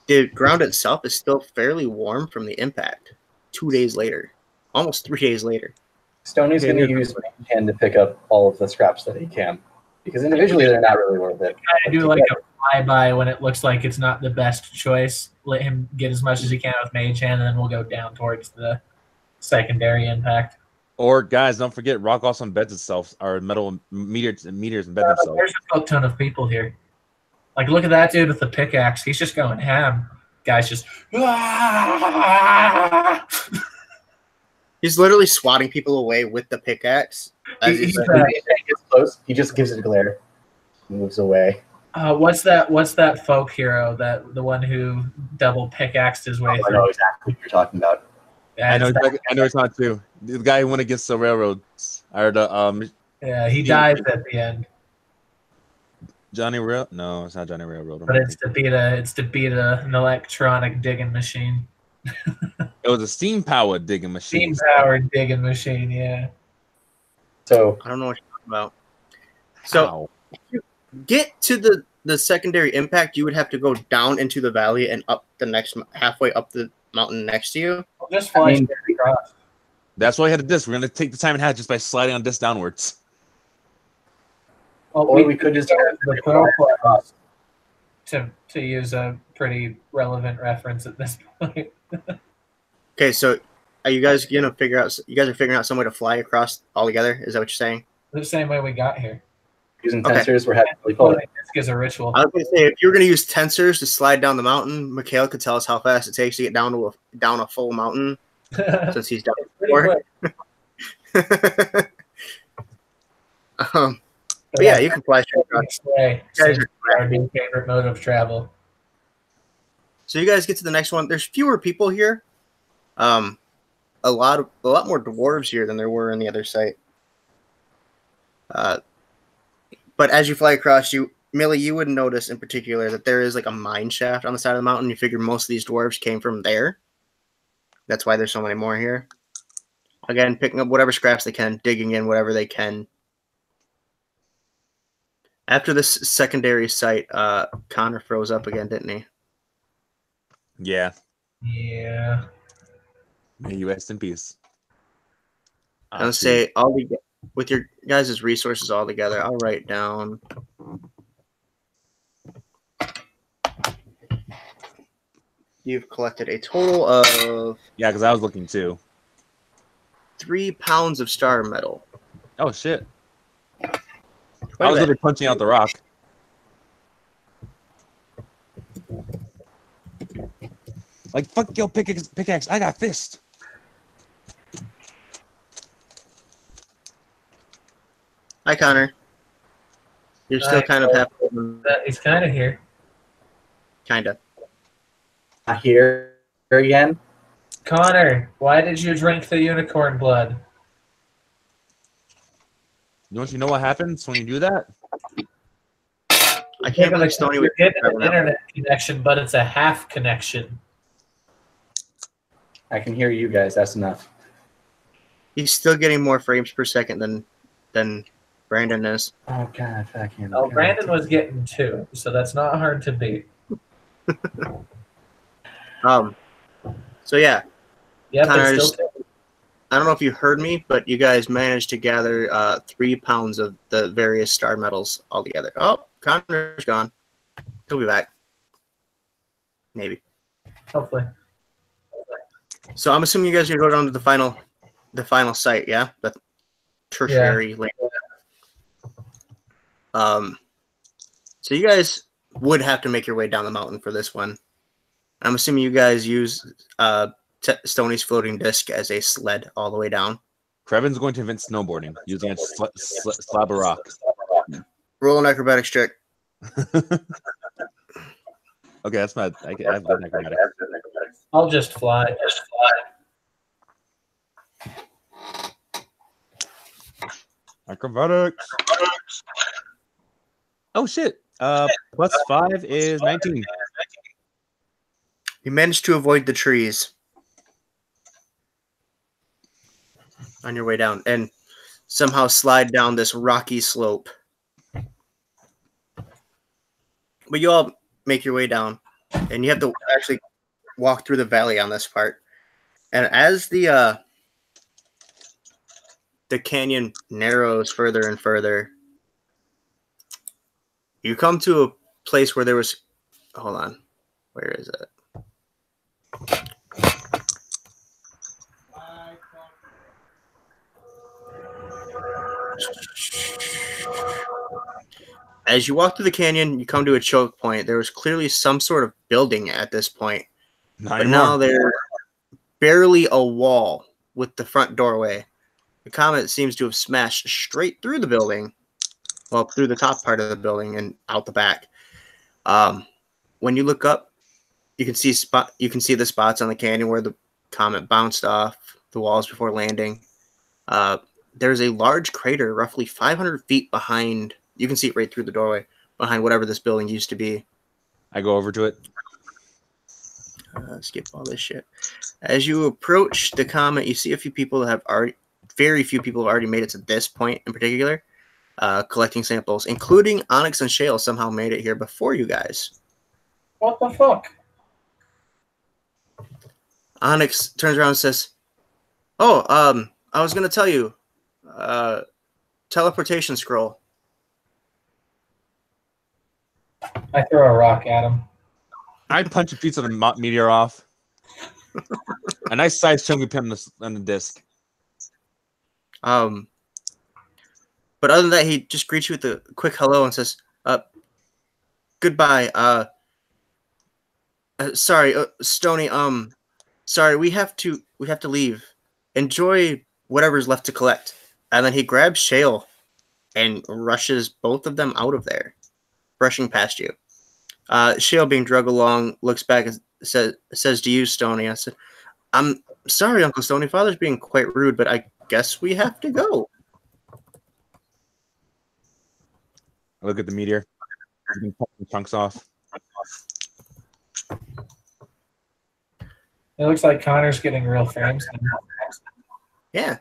The ground itself is still fairly warm from the impact. 2 days later, almost 3 days later. Stoney's Yeah, going to yeah. use what he can to pick up all of the scraps that he can. Because individually, they're not really worth it. I do like a flyby when it looks like it's not the best choice. Let him get as much as he can with Mage Hand, and then we'll go down towards the secondary impact. Or guys, don't forget, rock also embeds itself. Our metal meteors embed themselves. There's a fuck ton of people here. Like, look at that dude with the pickaxe. He's just going ham. Guy's just. He's literally swatting people away with the pickaxe. As He's, he's When he gets close, he just gives it a glare, moves away. what's that folk hero? The one who double pickaxed his way I through. know exactly what you're talking about. I know. It's that- I know it's not too. The guy who went against the railroads, or the Yeah, he dies at the end. Johnny Rail. No, it's not Johnny Railroad. But it's to beat an electronic digging machine. It was a steam powered digging machine. Steam powered digging machine, yeah. So I don't know what you're talking about. So Ow. get to the secondary impact, you would have to go down into the valley and up the next halfway up the mountain next to you. We'll just fly I mean- straight across. That's why we had to disc. We're gonna take the time it had just by sliding on disc downwards. Well, or we could just the pro players to use a pretty relevant reference at this point. Okay, so are you guys gonna figure out? You guys are figuring out some way to fly across all together? Is that what you're saying? The same way we got here. using Okay. tensors, we're having really Well, fun. this is a ritual. I was gonna say if you were gonna use tensors to slide down the mountain, Mikhail could tell us how fast it takes to get down to a full mountain since he's down Pretty before. quick. But yeah, you can fly straight across. Next way, You guys since are our new favorite mode of travel. So you guys get to the next one. There's fewer people here. A lot more dwarves here than there were in the other site. But as you fly across, Millie, you would notice in particular that there is like a mine shaft on the side of the mountain. You figure most of these dwarves came from there. That's why there's so many more here. Again, picking up whatever scraps they can, digging in whatever they can. After this secondary site, Connor froze up again, didn't he? Yeah. Yeah. May you rest in peace. I'll say with your guys' resources all together, I'll write down. You've collected a total of Yeah, because I was looking too. 3 pounds of star metal. Oh shit! Quite I a was bit. literally punching out the rock. Like fuck your pickaxe! I got fist. Hi, Connor. You're still Hi, kind of half, He's kind of here. kind of. Not here again. Connor, why did you drink the unicorn blood? Don't you know what happens when you do that? I can't believe Stony You're would. getting an internet connection, but it's a half connection. I can hear you guys. That's enough. He's still getting more frames per second than Brandon is. Oh god, fucking. Oh, Brandon was getting 2, so that's not hard to beat. So yeah, Yep, Connor, it's still 2. I don't know if you heard me, but you guys managed to gather 3 pounds of the various star metals all together. Oh, Connor's gone. He'll be back. Maybe. Hopefully. So I'm assuming you guys are going to go down to the final the final site, yeah? The tertiary land. So you guys would have to make your way down the mountain for this one. I'm assuming you guys use Stoney's floating disc as a sled all the way down. Krevin's going to invent snowboarding using a slab of rock. Roll an acrobatics check. Okay, that's my. I've done acrobatics. I'll just fly. Acrobatics. Oh shit. +5 is 19. You managed to avoid the trees on your way down and somehow slide down this rocky slope. But you all make your way down, and you have to actually walk through the valley on this part. And as the canyon narrows further and further, you come to a place where there was... Hold on. Where is it? As you walk through the canyon, you come to a choke point. There was clearly some sort of building at this point. But now there's barely a wall with the front doorway. The comet seems to have smashed straight through the building. Well, through the top part of the building and out the back. When you look up, you can see the spots on the canyon where the comet bounced off the walls before landing. There's a large crater roughly 500 feet behind. You can see it right through the doorway behind whatever this building used to be. I go over to it. Skip all this shit. As you approach the comet, you see a few people that have already, very few people have already made it to this point in particular, collecting samples, including Onyx and Shale somehow made it here before you guys. What the fuck? Onyx turns around and says, "Oh, I was gonna tell you, teleportation scroll." I throw a rock at him. I punch a piece of the meteor off. A nice sized chunky pin on the disc. But other than that, he just greets you with a quick hello and says, "Goodbye. Sorry, Stony. Sorry, we have to leave. Enjoy whatever's left to collect." And then he grabs Shale and rushes both of them out of there, brushing past you. Shale, being dragged along, looks back and says to you, Stony, I said, "I'm sorry, Uncle Stony. Father's being quite rude, but I guess we have to go." I look at the meteor. Chunks off. It looks like Connor's getting real famous. Yeah.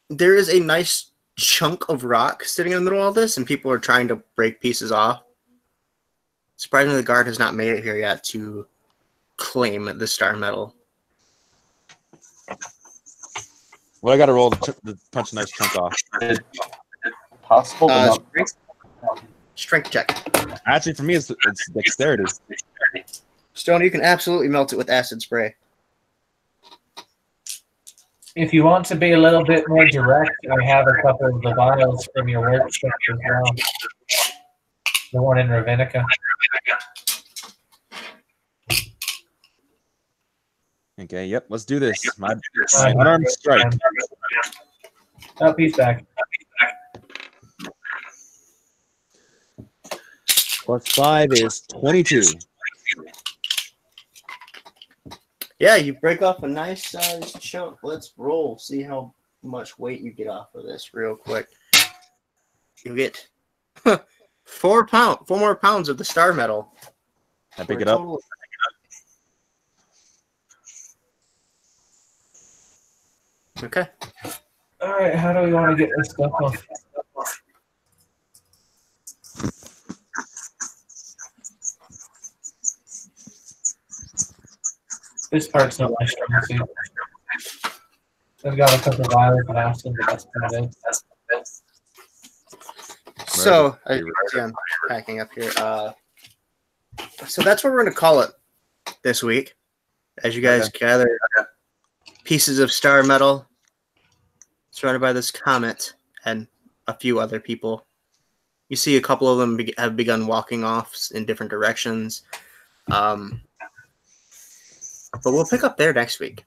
There is a nice chunk of rock sitting in the middle of all this, and people are trying to break pieces off. Surprisingly, the guard has not made it here yet to claim the star medal. Well, I got to roll to punch a nice chunk off. Possible to not... Strength check. Actually, for me, it's dexterity. Stone, you can absolutely melt it with acid spray. If you want to be a little bit more direct, I have a couple of the vials from your workshop as well. The one in Ravinica. Okay, yep, let's do this. My unarmed strike. Oh, he's back. +5 is 22. Yeah, you break off a nice sized chunk. Let's roll. See how much weight you get off of this real quick. You get 4 more pounds of the star medal. I pick it up. Okay. All right, how do we want to get this stuff off? This part's not my strong suit. I've got a couple of vials of acid, but that's about it. So, I'm packing up here. So that's what we're going to call it this week. As you guys gather pieces of star metal surrounded by this comet and a few other people. You see a couple of them have begun walking off in different directions. But we'll pick up there next week.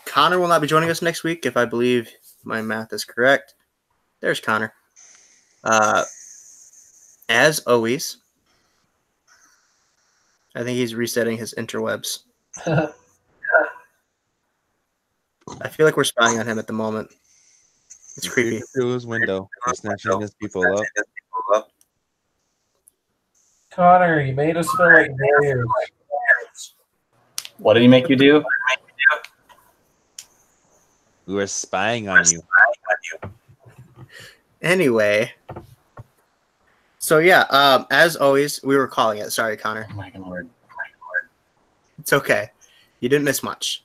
Connor will not be joining us next week, if I believe my math is correct. There's Connor. As always, I think he's resetting his interwebs. I feel like we're spying on him at the moment. It's creepy. Through his window, he's snatching his people up. Connor, you made us feel like warriors. What did he make you do? We were spying on you. Anyway, so yeah, as always, we were calling it. Sorry, Connor. Oh my lord. It's okay. You didn't miss much.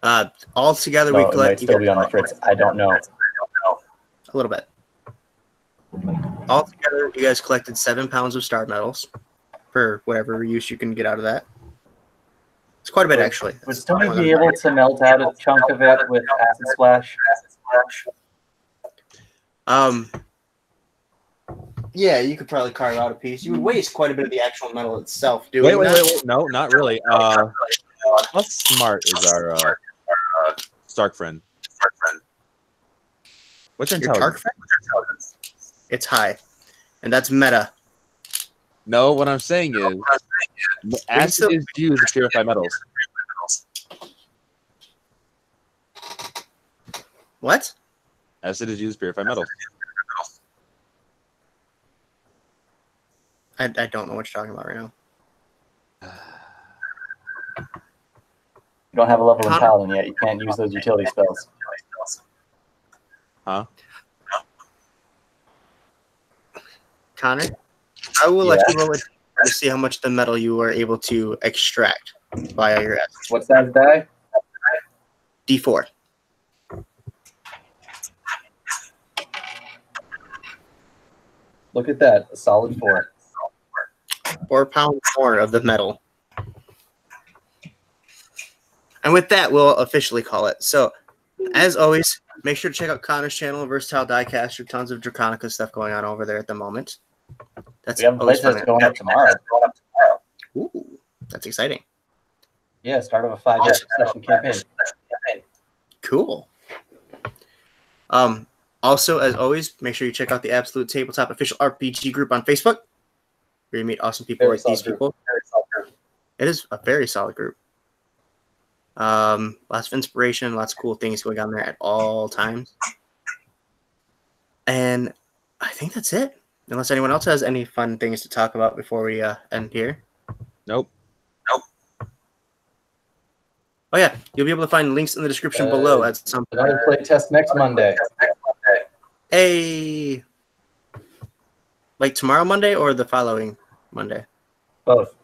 All together, No, we it might collect. still be on our fritz. I don't know. A little bit. All together, you guys collected 7 pounds of star metals for whatever use you can get out of that. It's quite a bit, actually. Would Stony be able to melt out a chunk of it with acid splash? Yeah, you could probably carve out a piece. You would waste quite a bit of the actual metal itself doing that. Wait. No, not really. How smart is our Stark friend? What's your Your Tark intelligence? friend? It's high, and that's meta. No, what I'm saying is, acid is used to purify metals. What? Acid is used to purify metals. I don't know what you're talking about right now. You don't have a level in Paladin yet. You can't use those utility spells. Huh? Connor, I will let you roll it to see how much the metal you were able to extract via your acid. What size die? D4. Look at that. A solid 4. 4 pounds more of the metal. And with that, we'll officially call it. So, as always, make sure to check out Connor's channel, Versatile Diecaster. Tons of Draconica stuff going on over there at the moment. That's We have a always playtest fun. going up tomorrow. Ooh, that's exciting. Yeah, start of a 5-day session campaign. Cool. Also, as always, make sure you check out the Absolute Tabletop official RPG group on Facebook, where you meet awesome people Very like these solid people. It is a very solid group. Lots of inspiration, lots of cool things going on there at all times. And I think that's it. Unless anyone else has any fun things to talk about before we end here. Nope. Oh yeah, you'll be able to find links in the description below at some Another playtest next Monday. Hey, like tomorrow Monday or the following Monday? Both.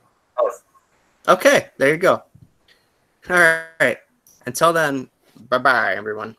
Okay, there you go. All right. Until then, bye-bye, everyone.